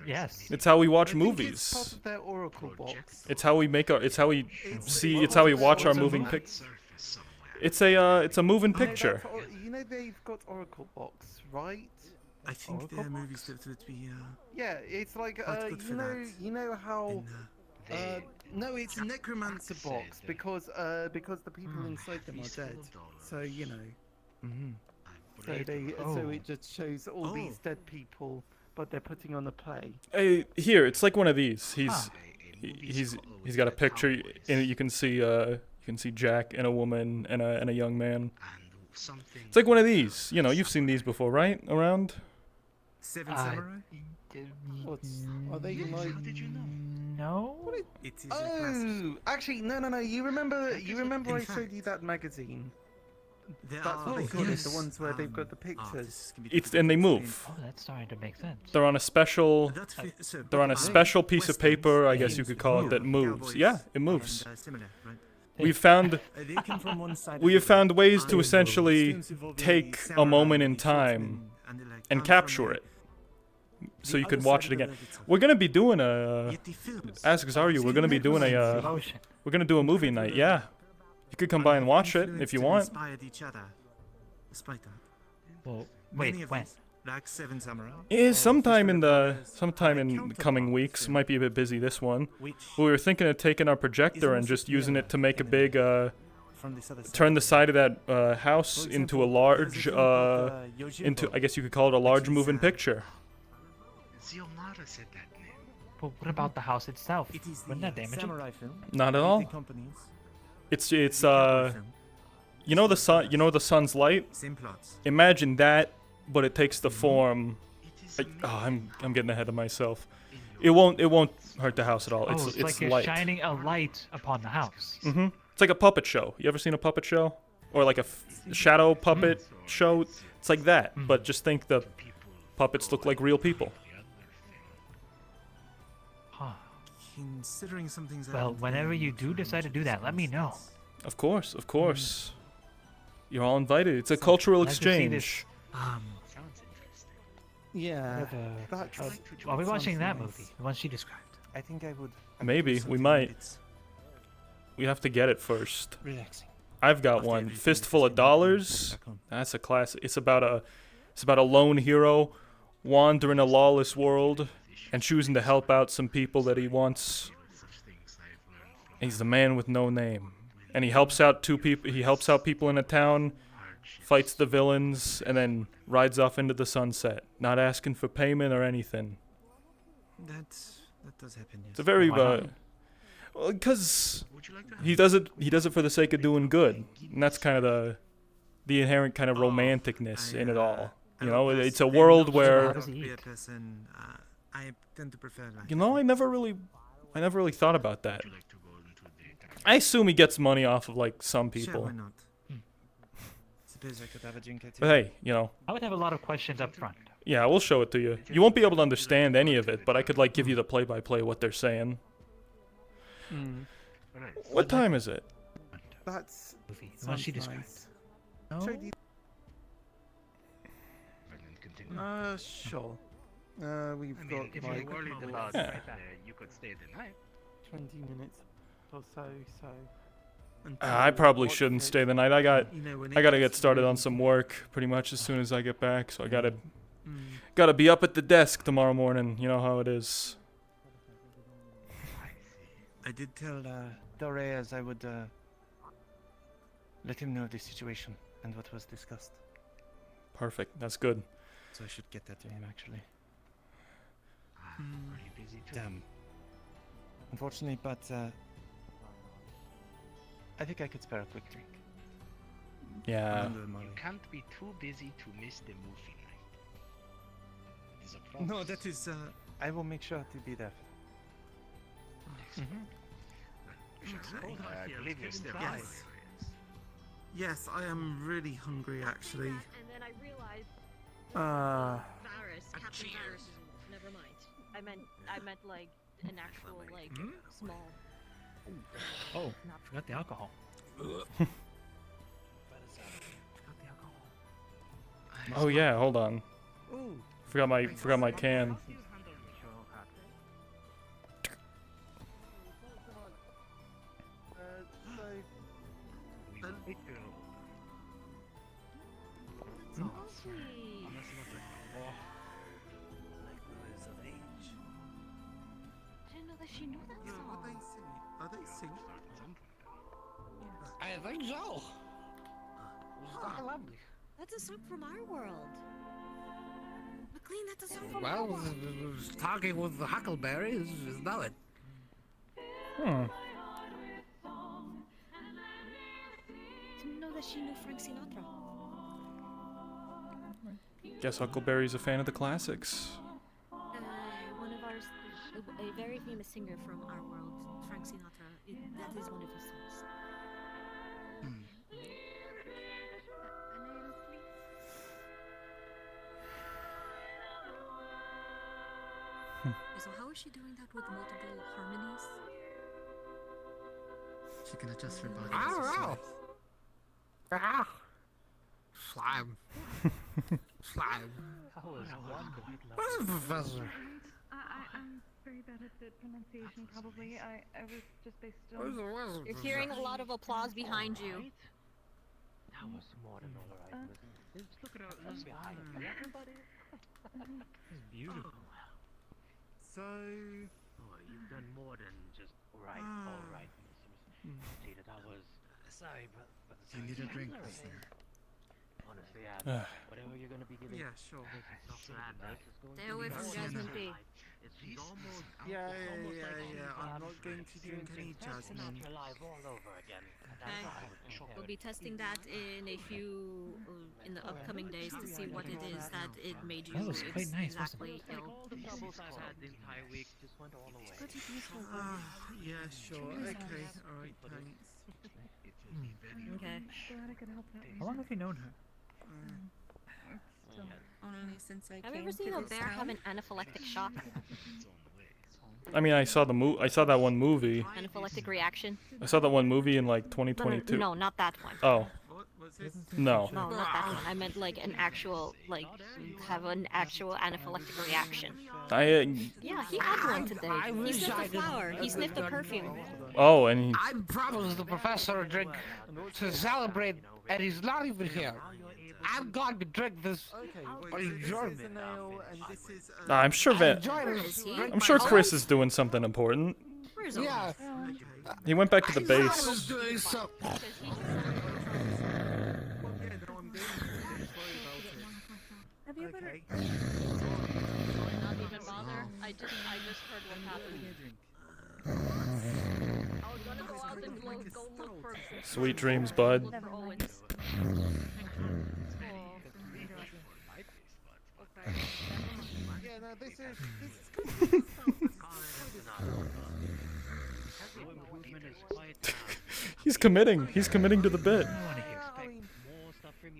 Yes. It's how we watch I think movies. It's part of their Oracle box. It's how we make our. It's how we see. It's how we watch our moving picture. It's a moving picture. You know they've got Oracle box, right? I think there are movies that we. Yeah, it's like What's good for that? you know how. No, it's a necromancer box because the people inside them are dead. So you know. So it just shows all these dead people, but they're putting on a play. Here, it's like one of these. He's got a picture in it. You can see Jack and a woman and a young man. It's like one of these. You know, you've seen these before, right? Around. Seven Samurai. Are they like? How did you know? No. It is a classic. Actually, no. You remember I showed you that magazine? That's what they call it. The ones where they've got the pictures. And they move. Oh, that's starting to make sense. They're on a special. They're on a special piece of paper, I guess you could call it, that moves. Yeah, it moves. We've found ways to essentially take a moment in time and capture it, so you could watch it again. We're gonna be doing Ask Zaryu. We're gonna be doing we're gonna do a movie night. Yeah, you could come by and watch it if you want. Well, wait, when? Like Seven Samurai. Sometime in the coming weeks. Might be a bit busy this one. We were thinking of taking our projector and just using it to make a big turn the side of that house into a large I guess you could call it a large moving picture. Zionara said that name. But what about the house itself? Wouldn't that damage it? Not at all. It's you know the sun's light. Imagine that, but it takes the form. I'm getting ahead of myself. It won't hurt the house at all. It's like you're light. shining a light upon the house. It's like a puppet show. You ever seen a puppet show? or like a shadow puppet show. It's like that, but just think the puppets look like real people. Huh. Considering something's Well, whenever you do decide to do that, let me know. Of course, of course. You're all invited. It's a cultural Glad to see this. exchange. Sounds interesting. Yeah. Are we watching that movie? The one she described? I think I would. Maybe we might. We have to get it first. Relaxing. I've got one. Fistful of Dollars. That's a classic. It's about a lone hero wandering a lawless world and choosing to help out some people that he wants. He's the man with no name, and he helps out two people. He helps out people in a town, fights the villains, and then rides off into the sunset, not asking for payment or anything. That does happen. Yes. It's a very because he does it for the sake of doing good, and that's kind of the inherent kind of romanticness in it all. You know, it's a world where I tend to prefer like. You know, I never really thought about that. I assume he gets money off of like some people. Sure, why not? Suppose I could have a drink or two. But hey, you know. I would have a lot of questions up front. Yeah, we'll show it to you. You won't be able to understand any of it, but I could like give you the play-by-play what they're saying. What time is it? That's the one she described. Nice. Sure. We've got like you could stay the night. 20 minutes or so. I probably shouldn't stay the night. I gotta get started on some work pretty much as soon as I get back. So I gotta be up at the desk tomorrow morning. You know how it is. I did tell Doreas I would let him know the situation and what was discussed. Perfect. That's good. So I should get that to him actually. Pretty busy too. Damn. Unfortunately, but I think I could spare a quick drink. Yeah. You can't be too busy to miss the movie night. It is a promise. No, that is. I will make sure to be there. I believe you're still Yes. Yes, I am really hungry actually. And then I realized. Varus, Captain Varus. Never mind. I meant like an actual like small. Oh, forgot the alcohol. Oh yeah, hold on. Ooh. Forgot my can. She knew that song. Are they singing? I think so. Lovely. That's a song from our world. McLean, that's a song from Well, our world. talking with the Huckleberry is valid. Didn't know that she knew Frank Sinatra. Guess Huckleberry's a fan of the classics. One of ours, a very famous singer from our world, Frank Sinatra. That is one of his songs. So how is she doing that with multiple harmonies? She can adjust her body. I don't know. Ah. Slime. Slime. That was wonderful. Where's the professor? I'm very bad at the pronunciation, probably. I was just based Where's the on... wizard? You're hearing a lot of applause behind you. That was more than all right. Just look at all this behind everybody. It's beautiful. So. Oh, you've done more than just right. All right, Peter. That was sorry, but You need a drink, listener. honestly, whatever you're gonna be giving. Yeah, sure. Stay away from Jasmine P. She's almost. Yeah. I'm not going to drink any Jasmine. Live all over again. We'll be testing that in a few, in the upcoming days to see what it is that it made you That was quite nice, exactly wasn't it? ill. All the troubles I had the entire week just went all away. Yeah, sure. Okay. Alright, thanks. Okay. Glad I could help out. How long have you known her? Only since I Have came you ever seen to a this bear have an anaphylactic shock? I mean, I saw that one movie. Anaphylactic reaction? I saw that one movie in like 2022. No, not that one. Oh. No. No, not that one. I meant like an actual, like, have an actual anaphylactic reaction. Yeah, he had one today. He sniffed a flower. He sniffed a perfume. Oh, and he... I promised the professor a drink to celebrate, and he's not even here. I'm going to drink this enjoyment. I'm sure I'm sure Chris is doing something important. Yeah. He went back to the base. Have you ever... Okay. Not even bother. I just heard what happened. I was gonna go out and go look for... Sweet dreams, bud. Yeah, no, this is He's committing. He's committing to the bit.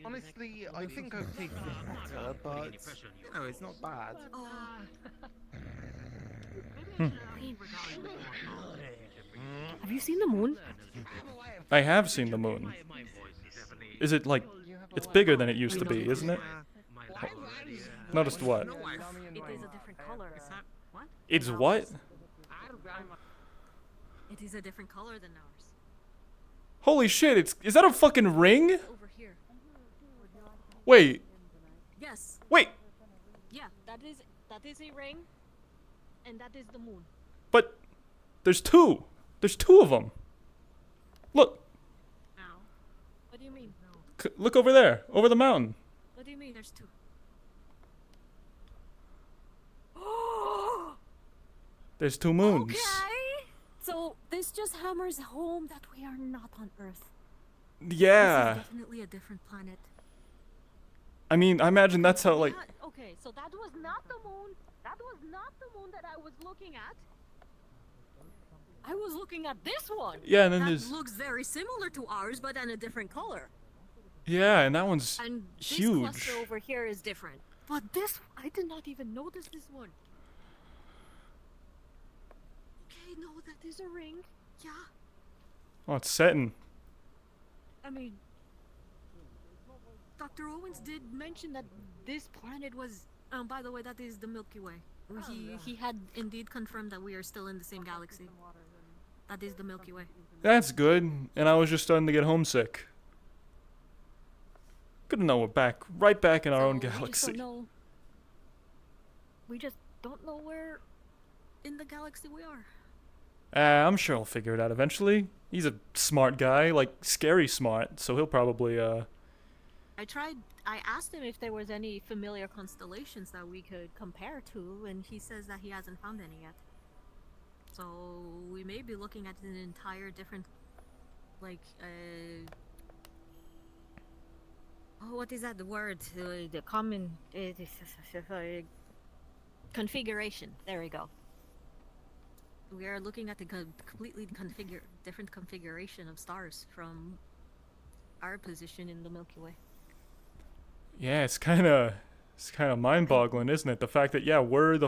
Honestly, I think I've taken it better, but you know, it's not bad. Have you seen the moon? I have seen the moon. Is it like... It's bigger than it used to be, isn't it? Noticed what? It is a different color. What? It's what? It is a different color than ours. Holy shit, is that a fucking ring? Over here. Wait. Yes. Wait. Yeah, that is a ring, and that is the moon. But there's two. There's two of them. Look. What do you mean? Look over there, over the mountain. What do you mean there's two? There's two moons. Okay. So this just hammers home that we are not on Earth. Yeah. This is definitely a different planet. I mean, I imagine that's how, like... Okay, so that was not the moon. That was not the moon that I was looking at. I was looking at this one. Yeah, and then that there's... looks very similar to ours, but in a different color. Yeah, and that one's and huge. This cluster over here is different. But this, I did not even notice this one. Okay, no, that is a ring. Yeah. Oh, it's setting. I mean, Dr. Owens did mention that this planet was... by the way, that is the Milky Way. He had indeed confirmed that we are still in the same galaxy. That is the Milky Way. That's good. And I was just starting to get homesick. Good to know we're right back in our own galaxy. We just don't know where in the galaxy we are. I'm sure he'll figure it out eventually. He's a smart guy, like scary smart, so he'll probably I asked him if there was any familiar constellations that we could compare to, and he says that he hasn't found any yet. So we may be looking at an entire different, like, what is that? The word? The common configuration. There we go. We are looking at the completely different configuration of stars from our position in the Milky Way. Yeah, it's kind of mind-boggling, isn't it? The fact that we're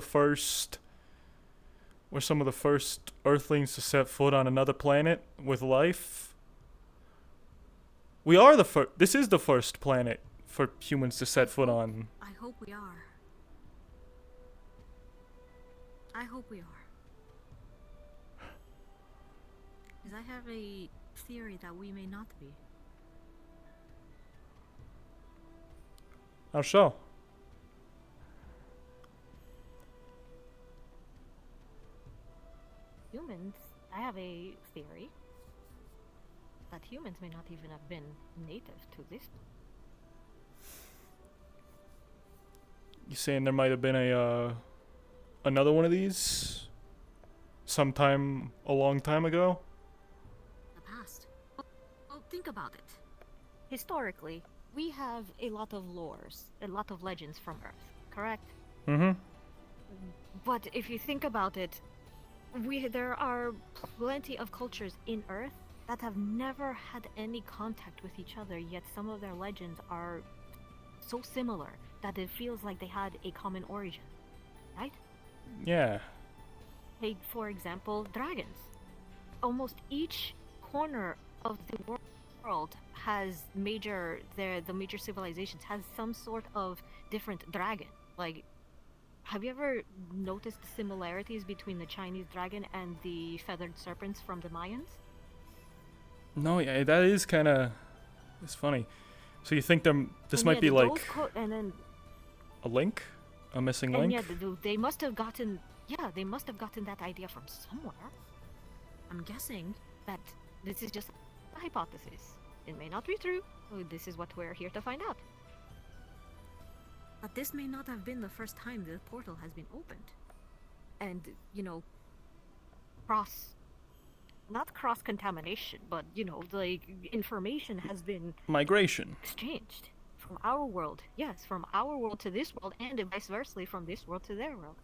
some of the first Earthlings to set foot on another planet with life. We are the first. This is the first planet for humans to set foot on. I hope we are. I hope we are. Because I have a theory that we may not be. How so? Humans, I have a theory that humans may not even have been native to this. You saying there might have been another one of these sometime a long time ago? The past. Well, think about it. Historically, we have a lot of lores, a lot of legends from Earth, correct? Mm-hmm. But if you think about it, there are plenty of cultures in Earth that have never had any contact with each other, yet some of their legends are so similar that it feels like they had a common origin, right? Yeah. Take, for example, dragons. Almost each corner of the world has the major civilizations has some sort of different dragon. Like, have you ever noticed the similarities between the Chinese dragon and the feathered serpents from the Mayans? No, yeah, that is kind of... It's funny. So you think this might be like and then a link? A missing link? yeah, they must have gotten... Yeah, they must have gotten that idea from somewhere. I'm guessing that this is just a hypothesis. It may not be true. This is what we're here to find out. But this may not have been the first time the portal has been opened. And, you know, not cross-contamination, but, you know, like, information has been... Migration. Exchanged. From our world. Yes, from our world to this world, and vice versa from this world to their world.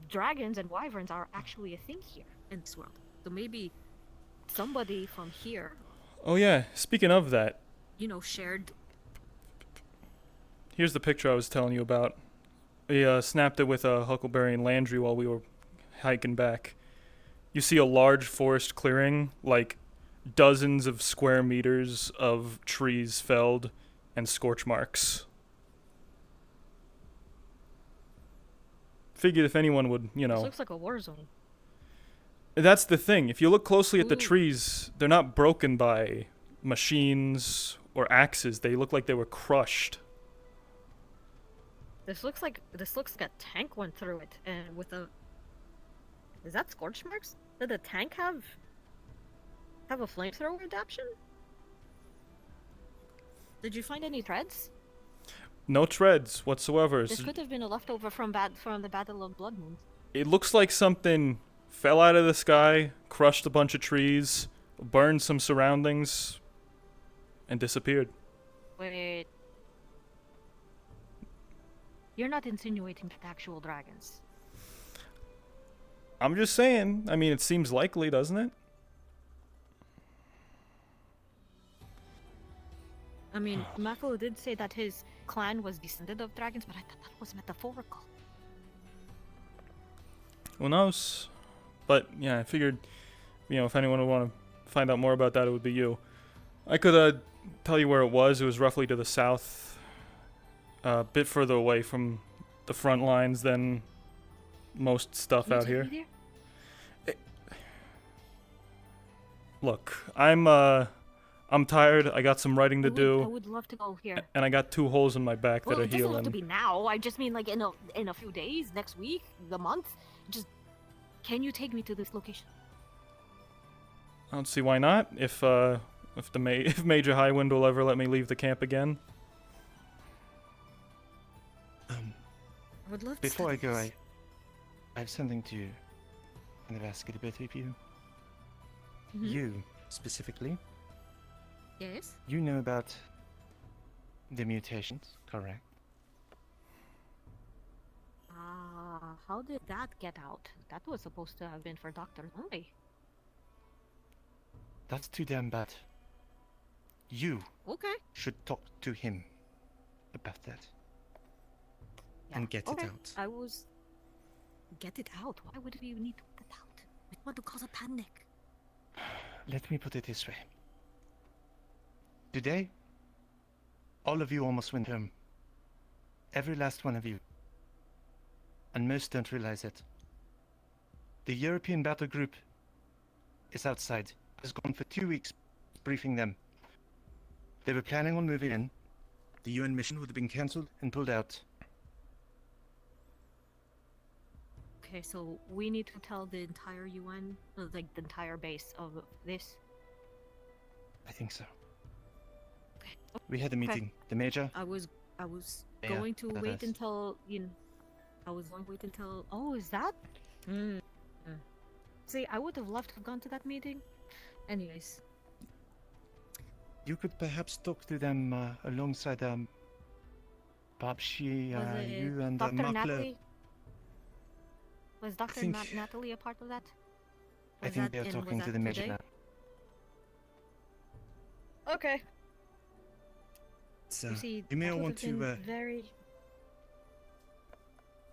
Dragons and wyverns are actually a thing here in this world. So maybe somebody from here... Oh yeah, speaking of that... You know, shared... Here's the picture I was telling you about. We snapped it with Huckleberry and Landry while we were hiking back. You see a large forest clearing, like dozens of square meters of trees felled and scorch marks. Figured if anyone would, you know... This looks like a war zone. That's the thing. If you look closely at the trees, they're not broken by machines or axes. They look like they were crushed. This looks like a tank went through it, and with a... Is that scorch marks? Did the tank have a flamethrower adaptation? Did you find any threads? No treads whatsoever. This could have been a leftover from the Battle of Blood Moon. It looks like something fell out of the sky, crushed a bunch of trees, burned some surroundings, and disappeared. Wait. You're not insinuating that actual dragons. I'm just saying. I mean, it seems likely, doesn't it? I mean, Mako did say that his clan was descended of dragons, but I thought that was metaphorical. Who knows? But, yeah, I figured, you know, if anyone would want to find out more about that, it would be you. I could tell you where it was. It was roughly to the south, a bit further away from the front lines than most stuff out here. Look, I'm tired. I got some writing to do. I would love to go here. And I got 2 holes in my back that are It doesn't healing. have to be now. I just mean like in a few days, next week, the month. Just, can you take me to this location? I don't see why not. If Major Highwind will ever let me leave the camp again. I would love to. Before I go, I have something to kind of ask it a bit of you. Mhm. You, specifically. Yes? You know about the mutations, correct? How did that get out? That was supposed to have been for Dr. Lonely. That's too damn bad. You Okay. should talk to him about that. And get Okay. it out. I was... Get it out? Why would we need to get it out? We want to cause a panic. Let me put it this way. Today, all of you almost went home. Every last one of you. And most don't realize it. The European battle group is outside. Has gone for 2 weeks briefing them. They were planning on moving in. The UN mission would have been cancelled and pulled out. Okay, so we need to tell the entire UN, like the entire base of this. I think so. We had a meeting. The major. I was Yeah, going to that wait is. until I was going to wait until. Oh, is that? See, I would have loved to have gone to that meeting. Anyways. You could perhaps talk to them alongside Babshi, Was it you and Dr. Mark Natalie? Was Dr. think- Natalie a part of that? I Was think that they're in- talking was to that the major today? now. Okay. So You see, you may that all would want have to. been very.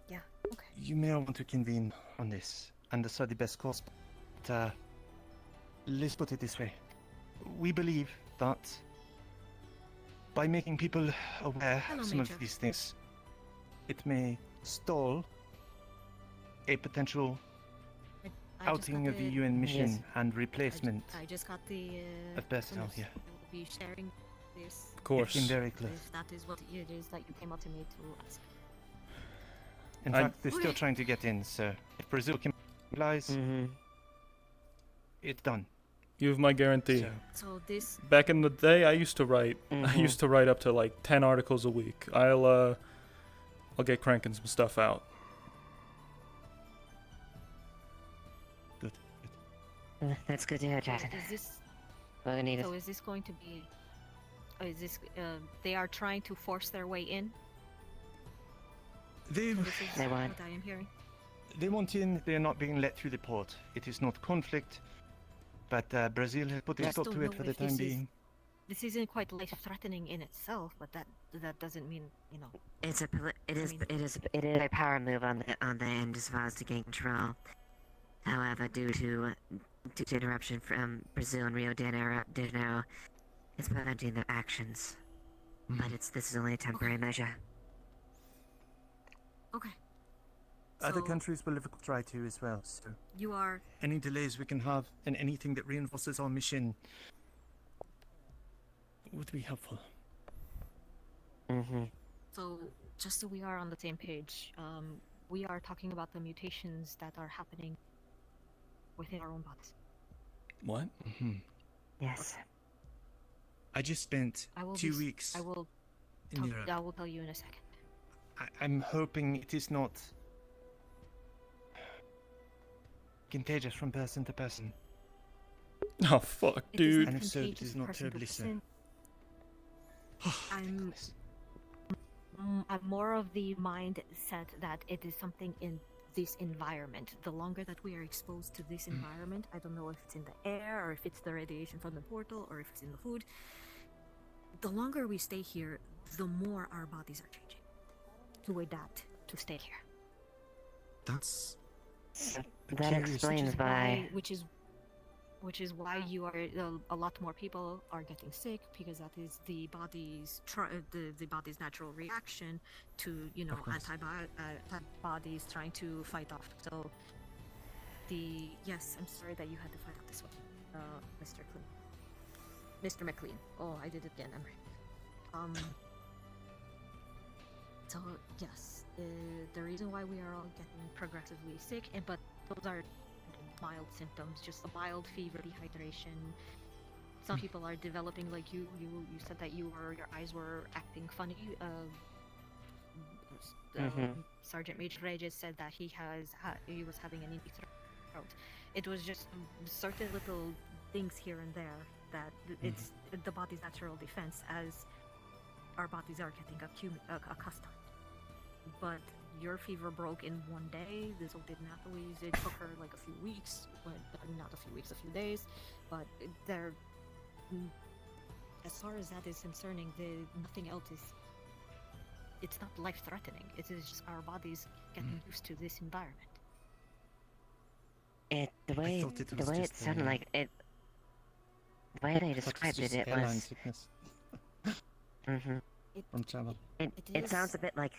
Yeah. Okay. You may all want to convene on this and decide the best course. But let's put it this way: we believe that by making people aware Hello, of some Major. of these things, it may stall a potential I just outing got of the the- UN mission Yes. and replacement I just got the. of personnel bonus. here. We'll be sharing this. Of course. Getting very close. If that is what it is that you came up to me to ask. In I- fact, they're still trying to get in, so if Brazil complies, it's done. You have my guarantee. So this. Back in the day, I used to write. I used to write up to like 10 articles a week. I'll get cranking some stuff out. Good. That's good to hear, Jackson. Is this? We're gonna need So it. is this going to be? Is this? They are trying to force their way in. They So this is They want. what I am hearing. They want in. They are not being let through the port. It is not conflict, but Brazil has put a I stop don't to it know for the if time this is- being. This isn't quite life-threatening in itself, but that doesn't mean, you know. It's a it is mean- it is a power move on the end as far as to gain control. However, due to interruption from Brazil and Rio de Janeiro, it's preventing their actions. But this is only a temporary measure. Okay. Other So- countries will try to as well. So You are. any delays we can have and anything that reinforces our mission would be helpful. So just so we are on the same page, we are talking about the mutations that are happening within our own bodies. What? Yes. I just spent I will 2 be, weeks I will. in Europe. I will tell you in a second. I'm hoping it is not contagious from person to person. Oh fuck, It is dude. not And if so, it contagious is not person to terribly so. person. I'm more of the mindset that it is something in this environment. The longer that we are exposed to this environment, I don't know if it's in the air or if it's the radiation from the portal or if it's in the food. The longer we stay here, the more our bodies are changing to adapt to stay here. That's That explains why. Which is why you are a lot more people are getting sick, because that is the body's the body's natural reaction to, you know, antibodies trying to fight off. So yes, I'm sorry that you had to fight off this way, Mr. McLean. Oh, I did it again. I'm right. So yes, the reason why we are all getting progressively sick, but those are mild symptoms, just a mild fever, dehydration. Some people are developing, like you said that your eyes were acting funny. Sergeant Major Reyes said that he was having an empty throat. It was just certain little things here and there that it's the body's natural defense as our bodies are getting accustomed. But your fever broke in one day. This did not always. It took her like a few weeks. Not a few weeks, a few days. But as far as that is concerning, nothing else is. It's not life-threatening. It is just our bodies getting used to this environment. The way it sounded like it. The way they described it was. Sickness. From travel. It sounds a bit like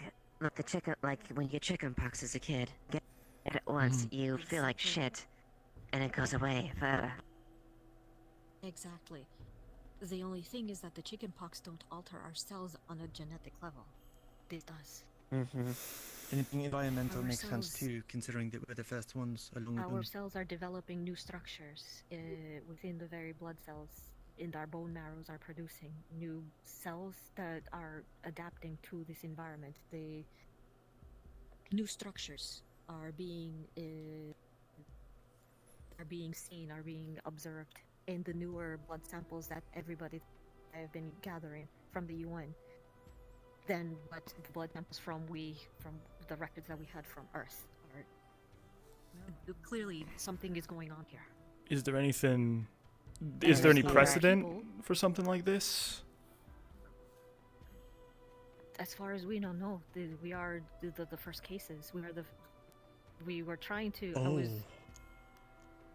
the chicken, like when you get chicken pox as a kid. Get it once, you feel like shit, and it goes away forever. Exactly. The only thing is that the chicken pox don't alter our cells on a genetic level. This does. Anything environmental makes sense cells- too, considering that we're the first ones along with Our them. cells are developing new structures within the very blood cells. In our bone marrows are producing new cells that are adapting to this environment. The new structures are being seen, are being observed in the newer blood samples that everybody have been gathering from the UN. Than what the blood samples from the records that we had from Earth are. Clearly, something is going on here. Is there anything? Is there any Other precedent people for something like this? As far as we know, no. We are the first cases. We were trying to. I was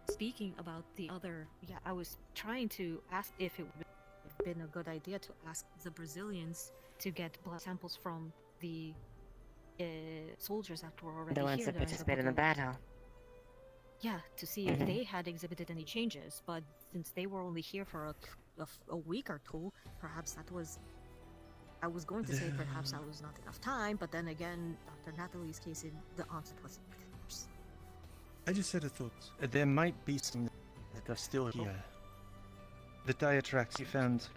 speaking about the other. Yeah, I was trying to ask if it would have been a good idea to ask the Brazilians to get blood samples from the soldiers that were already The ones here that during participated in the battle. Yeah, to see if they had exhibited any changes. But since they were only here for a week or two, perhaps that was. I was going to say perhaps that was not enough time, but then again, Dr. Natalie's case, the onset was worse. I just had a thought. There might be some that are still here. The tire tracks you found.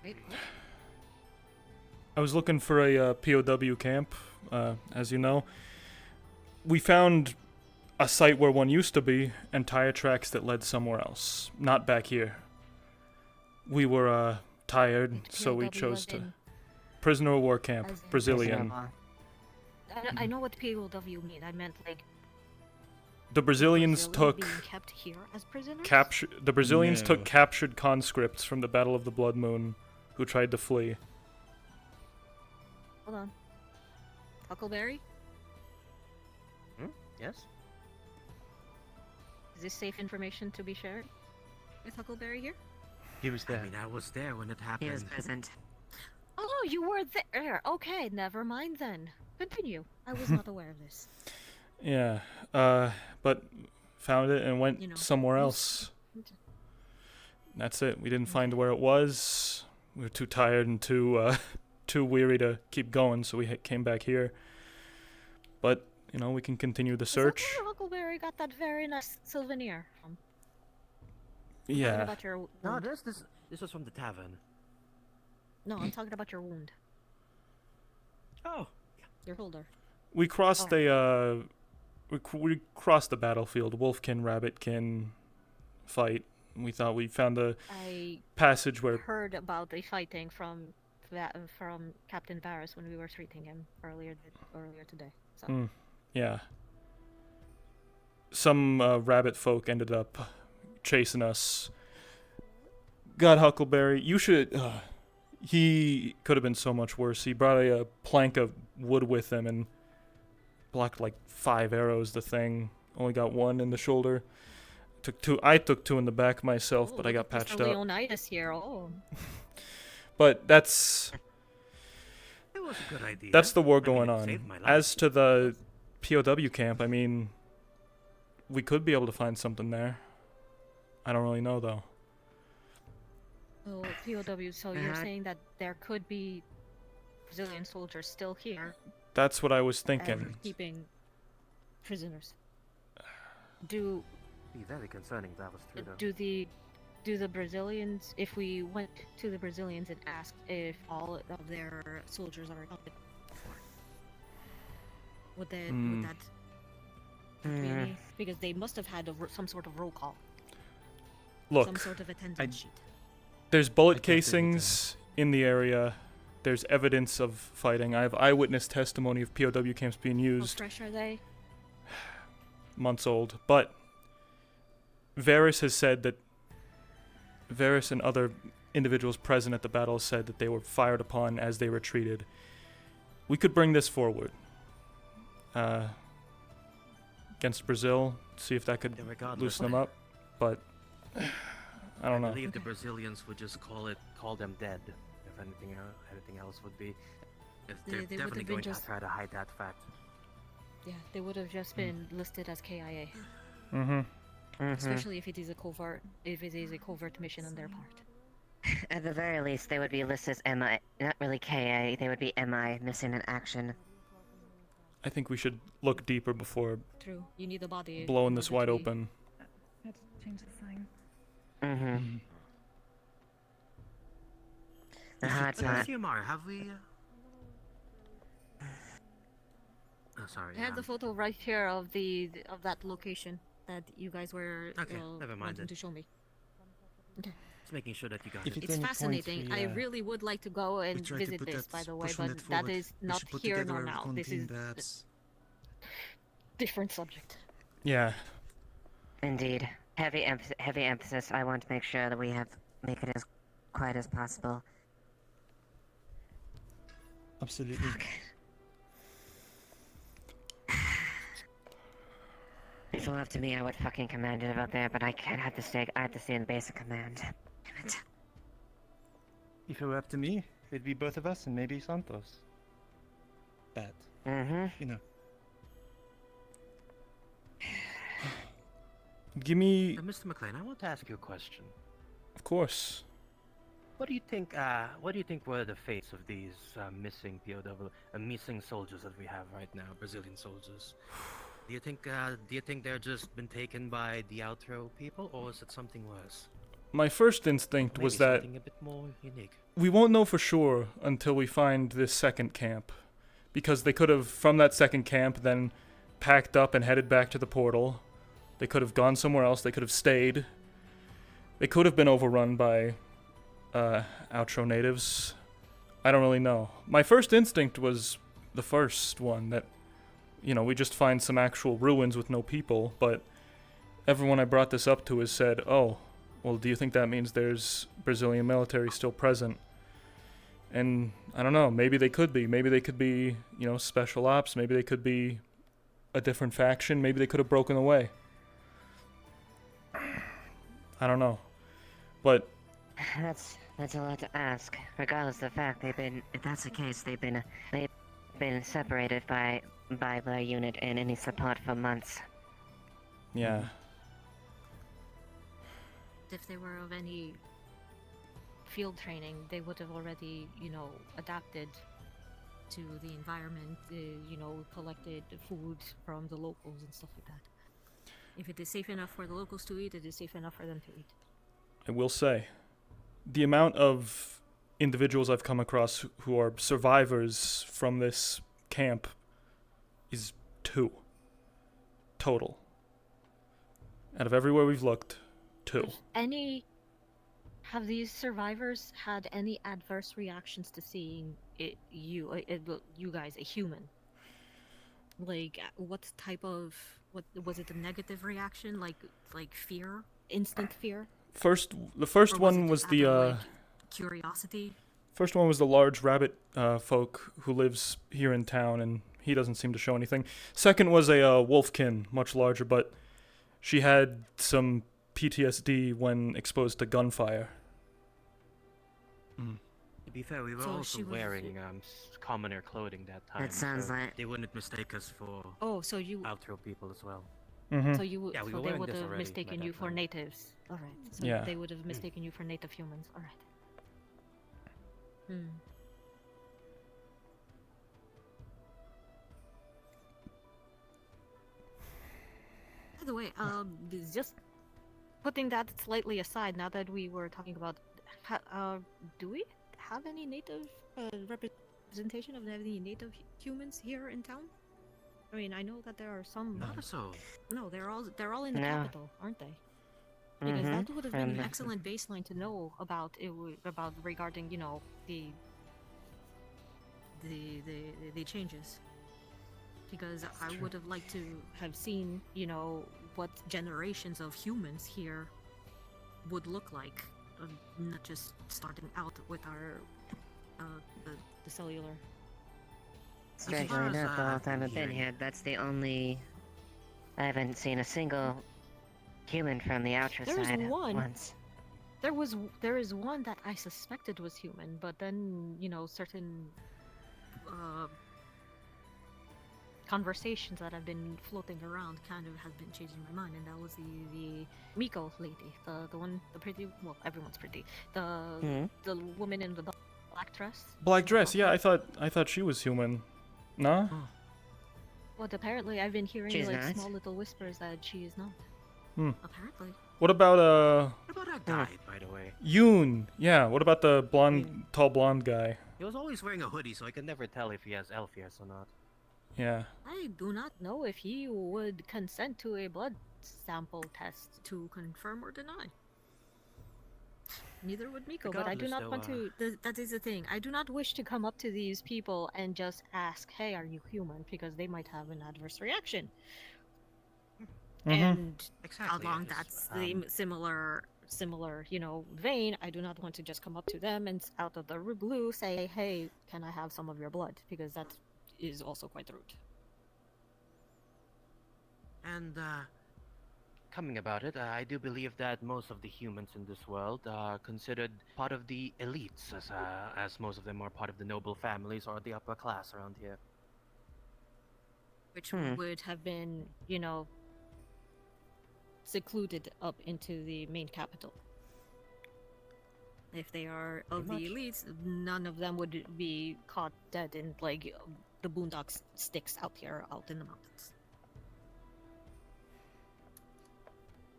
Wait, what? I was looking for a POW camp, as you know. We found a site where one used to be, and tire tracks that led somewhere else. Not back here. We were, tired, so we chose to... Prisoner of war camp, Brazilian. I know what POW mean. I meant, like... The Brazilians took... being kept here as prisoners? The Brazilians took captured conscripts from the Battle of the Blood Moon who tried to flee. Hold on. Huckleberry? Yes? Is this safe information to be shared with Huckleberry here? He was there. I mean, I was there when it happened. He was present. Oh, you were there. Okay, never mind then. Continue. I was not aware of this. Yeah, but found it and went somewhere else. That's it. We didn't find where it was. We were too tired and too weary to keep going, so we came back here. But, we can continue the search. Is that where Huckleberry got that very nice souvenir from? Yeah. About your wound. No, this was from the tavern. No, I'm talking about your wound. Oh. Your shoulder. We crossed we crossed the battlefield, wolfkin, rabbitkin fight. We thought we found a passage where... I heard about the fighting from Captain Varys when we were treating him earlier today. So. Yeah. Some rabbit folk ended up chasing us. God, Huckleberry, you should... he could have been so much worse. He brought a plank of wood with him and blocked like 5 arrows. The thing only got 1 in the shoulder. I took 2 in the back myself, but I got patched up. Leonidas here. Oh. But that's... It was a good idea. That's the war going on. As to the POW camp, I mean, we could be able to find something there. I don't really know, though. Oh, POW, so you're saying that there could be Brazilian soldiers still here? That's what I was thinking. Keeping prisoners. Do... Be very concerning if that was true, though. Do the Brazilians, if we went to the Brazilians and asked if all of their soldiers are accounted for, would that really? Because they must have had some sort of roll call. Look, some sort of attendance sheet. There's bullet casings in the area. There's evidence of fighting. I have eyewitness testimony of POW camps being used. How fresh are they? Months old. But Varys has said that Varys and other individuals present at the battle said that they were fired upon as they retreated. We could bring this forward against Brazil, see if that could loosen them up. But I don't know. I believe the Brazilians would just call them dead. If anything else would be. They're definitely going to try to hide that fact. Yeah, they would have just been listed as KIA. Especially if it is a covert mission on their part. At the very least, they would be listed as MI, not really KA, they would be MI, missing in action. I think we should look deeper before You need the body blowing this wide open. Let's change the sign. It's not. CMR, have we... Oh, sorry. I have the photo right here of that location that you guys were never mind wanting to show me. Okay. Just making sure that you got it. It's fascinating. I really would like to go and visit this, by the way, but that is not here nor now. This is a different subject. Yeah. Indeed. Heavy emphasis. I want to make sure that we have make it as quiet as possible. Absolutely. If it were up to me, I would fucking command it out there, but I can't have to stay. I have to stay in base and command. Damn it. If it were up to me, it'd be both of us and maybe Santos. Bad. You know. Give me. Mr. McLean, I want to ask you a question. Of course. What do you think? What do you think were the fates of these missing POW, missing soldiers that we have right now, Brazilian soldiers? Do you think they're just been taken by the outro people, or is it something worse? My first instinct Maybe was that something a bit more unique. we won't know for sure until we find this second camp, because they could have, from that second camp, then packed up and headed back to the portal. They could have gone somewhere else. They could have stayed. They could have been overrun by outro natives. I don't really know. My first instinct was the first one, that, you know, we just find some actual ruins with no people, but everyone I brought this up to has said, oh, well, do you think that means there's Brazilian military still present? And I don't know, maybe they could be. Maybe they could be, you know, special ops. Maybe they could be a different faction. Maybe they could have broken away. I don't know. But That's a lot to ask. Regardless of the fact they've been, if that's the case, they've been separated by their unit and any support for months. yeah. If they were of any field training, they would have already, you know, adapted to the environment, you know, collected food from the locals and stuff like that. If it is safe enough for the locals to eat, it is safe enough for them to eat. I will say, the amount of individuals I've come across who are survivors from this camp is 2. Total. Out of everywhere we've looked, 2. Have these survivors had any adverse reactions to seeing you guys, a human? Like, what type of, what was it, a negative reaction, like fear, instant fear? The first one was the curiosity. First one was the large rabbit folk who lives here in town, and he doesn't seem to show anything. Second was a wolfkin, much larger, but she had some PTSD when exposed to gunfire. To be fair, we were So also she was- wearing commoner clothing that time. That sounds so like- they wouldn't mistake us for So you outro people as well. Mhm. So you Yeah, we so were they wearing would this have already mistaken by you that for time. natives. All right. So Yeah. they would have mistaken you for native humans. All right. Hmm. By the way, just putting that slightly aside, now that we were talking about, do we have any native representation of any native humans here in town? I mean, I know that there are some. Not so. No, they're all in the No. capital, aren't they? Because that would have been an Um, excellent baseline to know about about regarding, you know, the changes. Because I would have liked to have seen, you know, what generations of humans here would look like, not just starting out with our the cellular. Strangely far as enough, the whole I've time been I've been hearing- here, that's the only. I haven't seen a single human from the outro There's side one. once. There is one that I suspected was human, but then, you know, certain conversations that have been floating around kind of have been changing my mind, and that was the Miko lady, the one, the pretty, well, everyone's pretty, the woman in the black dress. Black dress, yeah, I thought she was human. Nah? But apparently I've been hearing She's like not? small little whispers that she is not. Apparently. What about What about our guy, by the way? Yoon? Yeah, what about the tall blonde guy? He was always wearing a hoodie, so I can never tell if he has elf ears or not. Yeah. I do not know if he would consent to a blood sample test to confirm or deny. Neither would Miko, but I do Regardless, not though, want to. That is the thing. I do not wish to come up to these people and just ask, "Hey, are you human?" Because they might have an adverse reaction. Mhm. And Exactly, along yes, that's the similar similar, vein, I do not want to just come up to them and out of the blue say, "Hey, can I have some of your blood?" Because that is also quite rude. And coming about it, I do believe that most of the humans in this world are considered part of the elites, as most of them are part of the noble families or the upper class around here. Which would have been, secluded up into the main capital. If they are of the elites, none of them would be caught dead in like the boondocks sticks out here, out in the mountains.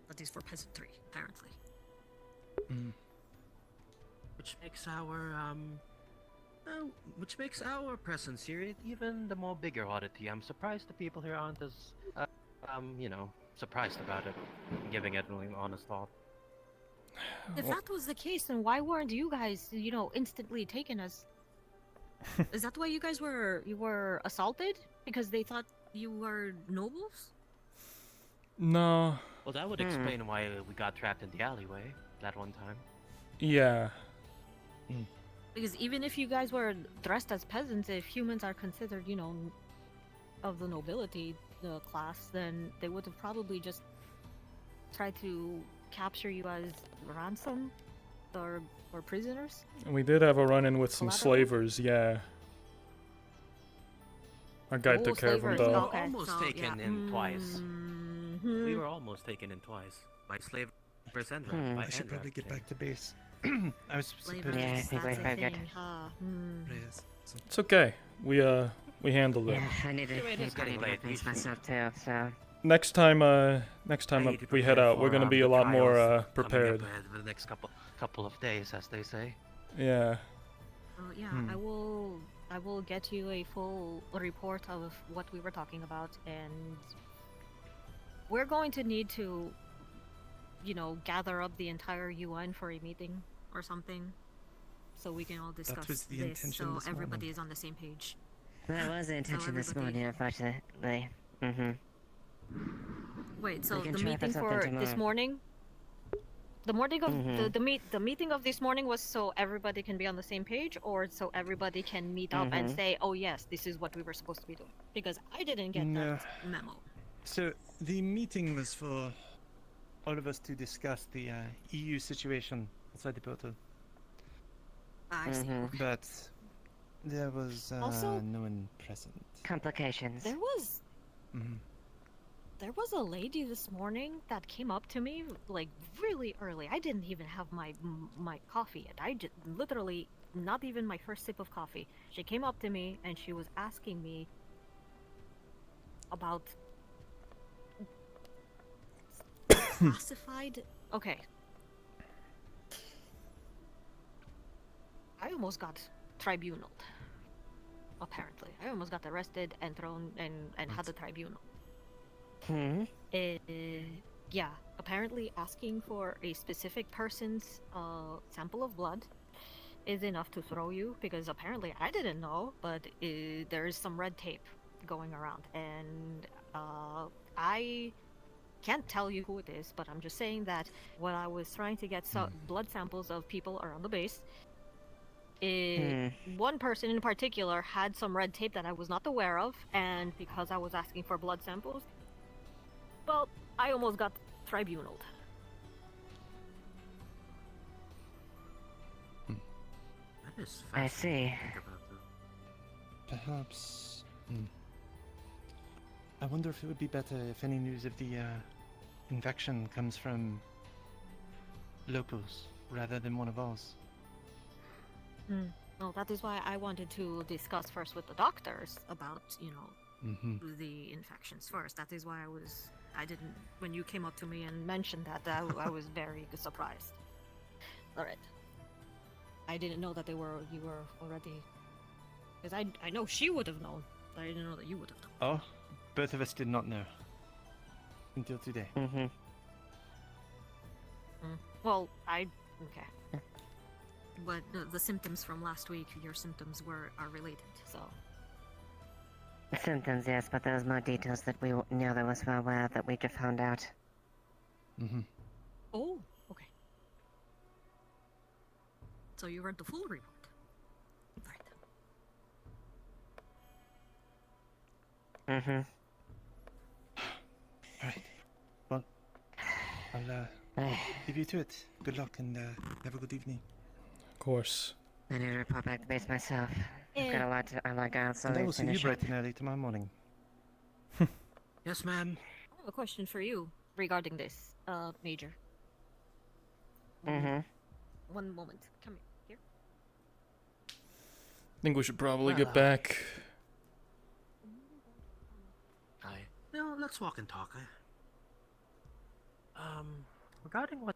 That is for peasantry, apparently. Which makes our presence here even the more bigger oddity. I'm surprised the people here aren't as, surprised about it, giving it an honest thought. If that was the case, then why weren't you guys, instantly taken as? Is that why you guys were assaulted? Because they thought you were nobles? No. Well, that would explain why we got trapped in the alleyway that one time. Yeah. Because even if you guys were dressed as peasants, if humans are considered, of the nobility, the class, then they would have probably just tried to capture you as ransom or prisoners. We did have a run-in with some Collateral? slavers, yeah. Our guy took care of him, slavers, though. okay. Almost So, taken yeah. in twice. Mhm. We were almost taken in twice by slavers and by I should probably get back to base. I was supposed Flavors, to. Yeah, I think we're that's a very good. thing, huh? Yes. It's okay. We handled it. Yeah, I need to It is getting late. finish myself too, so. Next time we head out, we're gonna be a lot more prepared. For the next couple of days, as they say. Yeah. Oh yeah, I will get you a full report of what we were talking about, and we're going to need to, gather up the entire UN for a meeting or something, so we can all discuss was the this, intention so this everybody morning. is on the same page. That was the intention this morning, unfortunately. Wait, so We can the try for meeting something for tomorrow. this morning? The morning of the meeting of this morning was so everybody can be on the same page, or so everybody can meet up and say, "Oh yes, this is what we were supposed to be doing." Because I didn't get No. that memo. So the meeting was for all of us to discuss the EU situation outside the portal. I see. But there was Also- no one present. Complications. There was Mhm. There was a lady this morning that came up to me like really early. I didn't even have my coffee yet. I just literally not even my first sip of coffee. She came up to me and she was asking me about classified. Okay. I almost got tribunaled. Apparently, I almost got arrested and thrown and had a tribunal. Yeah, apparently asking for a specific person's sample of blood is enough to throw you, because apparently I didn't know, but there is some red tape going around, and I can't tell you who it is, but I'm just saying that when I was trying to get blood samples of people around the base, one person in particular had some red tape that I was not aware of, and because I was asking for blood samples, well, I almost got tribunaled. That is I see. Perhaps. I wonder if it would be better if any news of the infection comes from locals rather than one of ours. Well, that is why I wanted to discuss first with the doctors about, the infections first. That is why I didn't, when you came up to me and mentioned that, I was very surprised. Alright. I didn't know that you were already, because I know she would have known, but I didn't know that you would have known. Oh, both of us did not know. Until today. Well, okay. But the symptoms from last week, your symptoms are related, so. Symptoms, yes, but there's more details that we knew there was well aware that we just found out. Oh, okay. So you read the full report. Mm-hmm. Alright. Well, I'll leave you to it. Good luck and have a good evening. Of course. I need to report back to base myself. I've got a lot to so And I will let's see you finish bright up. and early tomorrow morning. Yes, ma'am. I have a question for you regarding this, Major. Mm-hmm. One moment. Come here. I think we should probably get Well, back. No, let's walk and talk. Regarding what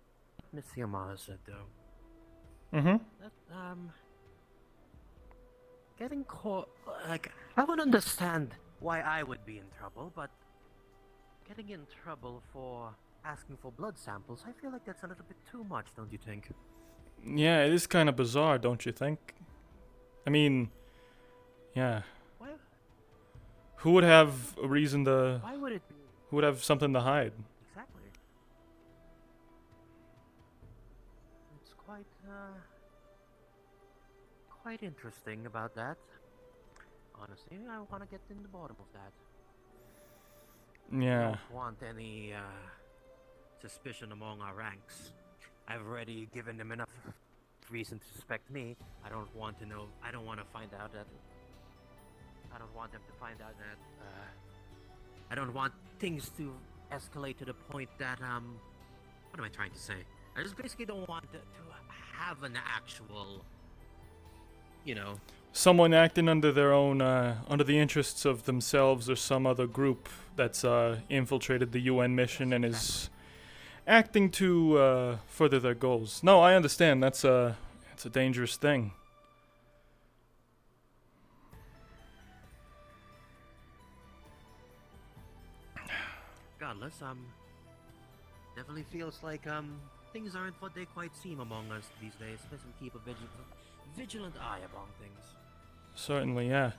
Miss Yamada said, though. Mm-hmm. That, getting caught. Like, I would understand why I would be in trouble, but getting in trouble for asking for blood samples, I feel like that's a little bit too much, don't you think? Yeah, it is kind of bizarre, don't you think? I mean, yeah. Why? Who would have a reason to... Why would it... Who would have something to hide? Exactly. It's quite interesting about that. Honestly, I want to get in the bottom of that. I Yeah. don't want any suspicion among our ranks. I've already given them enough reason to suspect me. I don't want to know. I don't want to find out that. I don't want them to find out that. I don't want things to escalate to the point that What am I trying to say? I just basically don't want to have an actual. You know. Someone acting under their own, under the interests of themselves or some other group that's infiltrated the UN mission and is acting to further their goals. No, I understand. That's a dangerous thing. Regardless, definitely feels like things aren't what they quite seem among us these days. Let's keep a vigilant eye upon things. Certainly, yeah.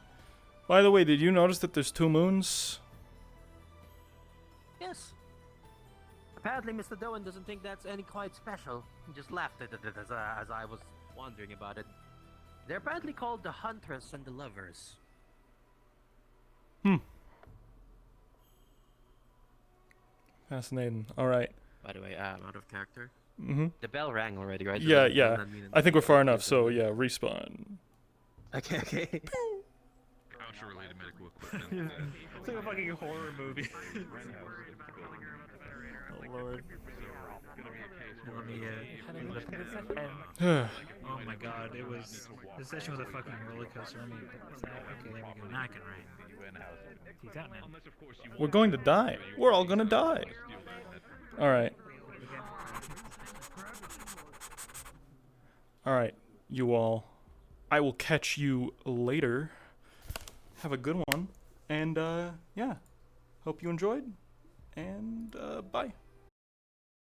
By the way, did you notice that there's 2 moons? Yes. Apparently, Mr. Doan doesn't think that's any quite special. He just laughed at it as I was wondering about it. They're apparently called the Huntress and the Lovers. Fascinating. All right. By the way, I'm out of character. Mm-hmm. The bell rang already, right? Yeah, Doesn't yeah. that mean I think we're far enough, so yeah, respawn. Okay. Culture-related medical equipment. It's like a fucking horror movie. Oh lord. Oh my god, this session was a fucking roller coaster. Okay, there we go. Now I can write. He's out now. We're going to die. We're all gonna die. Alright. Alright, you all. I will catch you later. Have a good one. And, yeah. Hope you enjoyed. And, bye.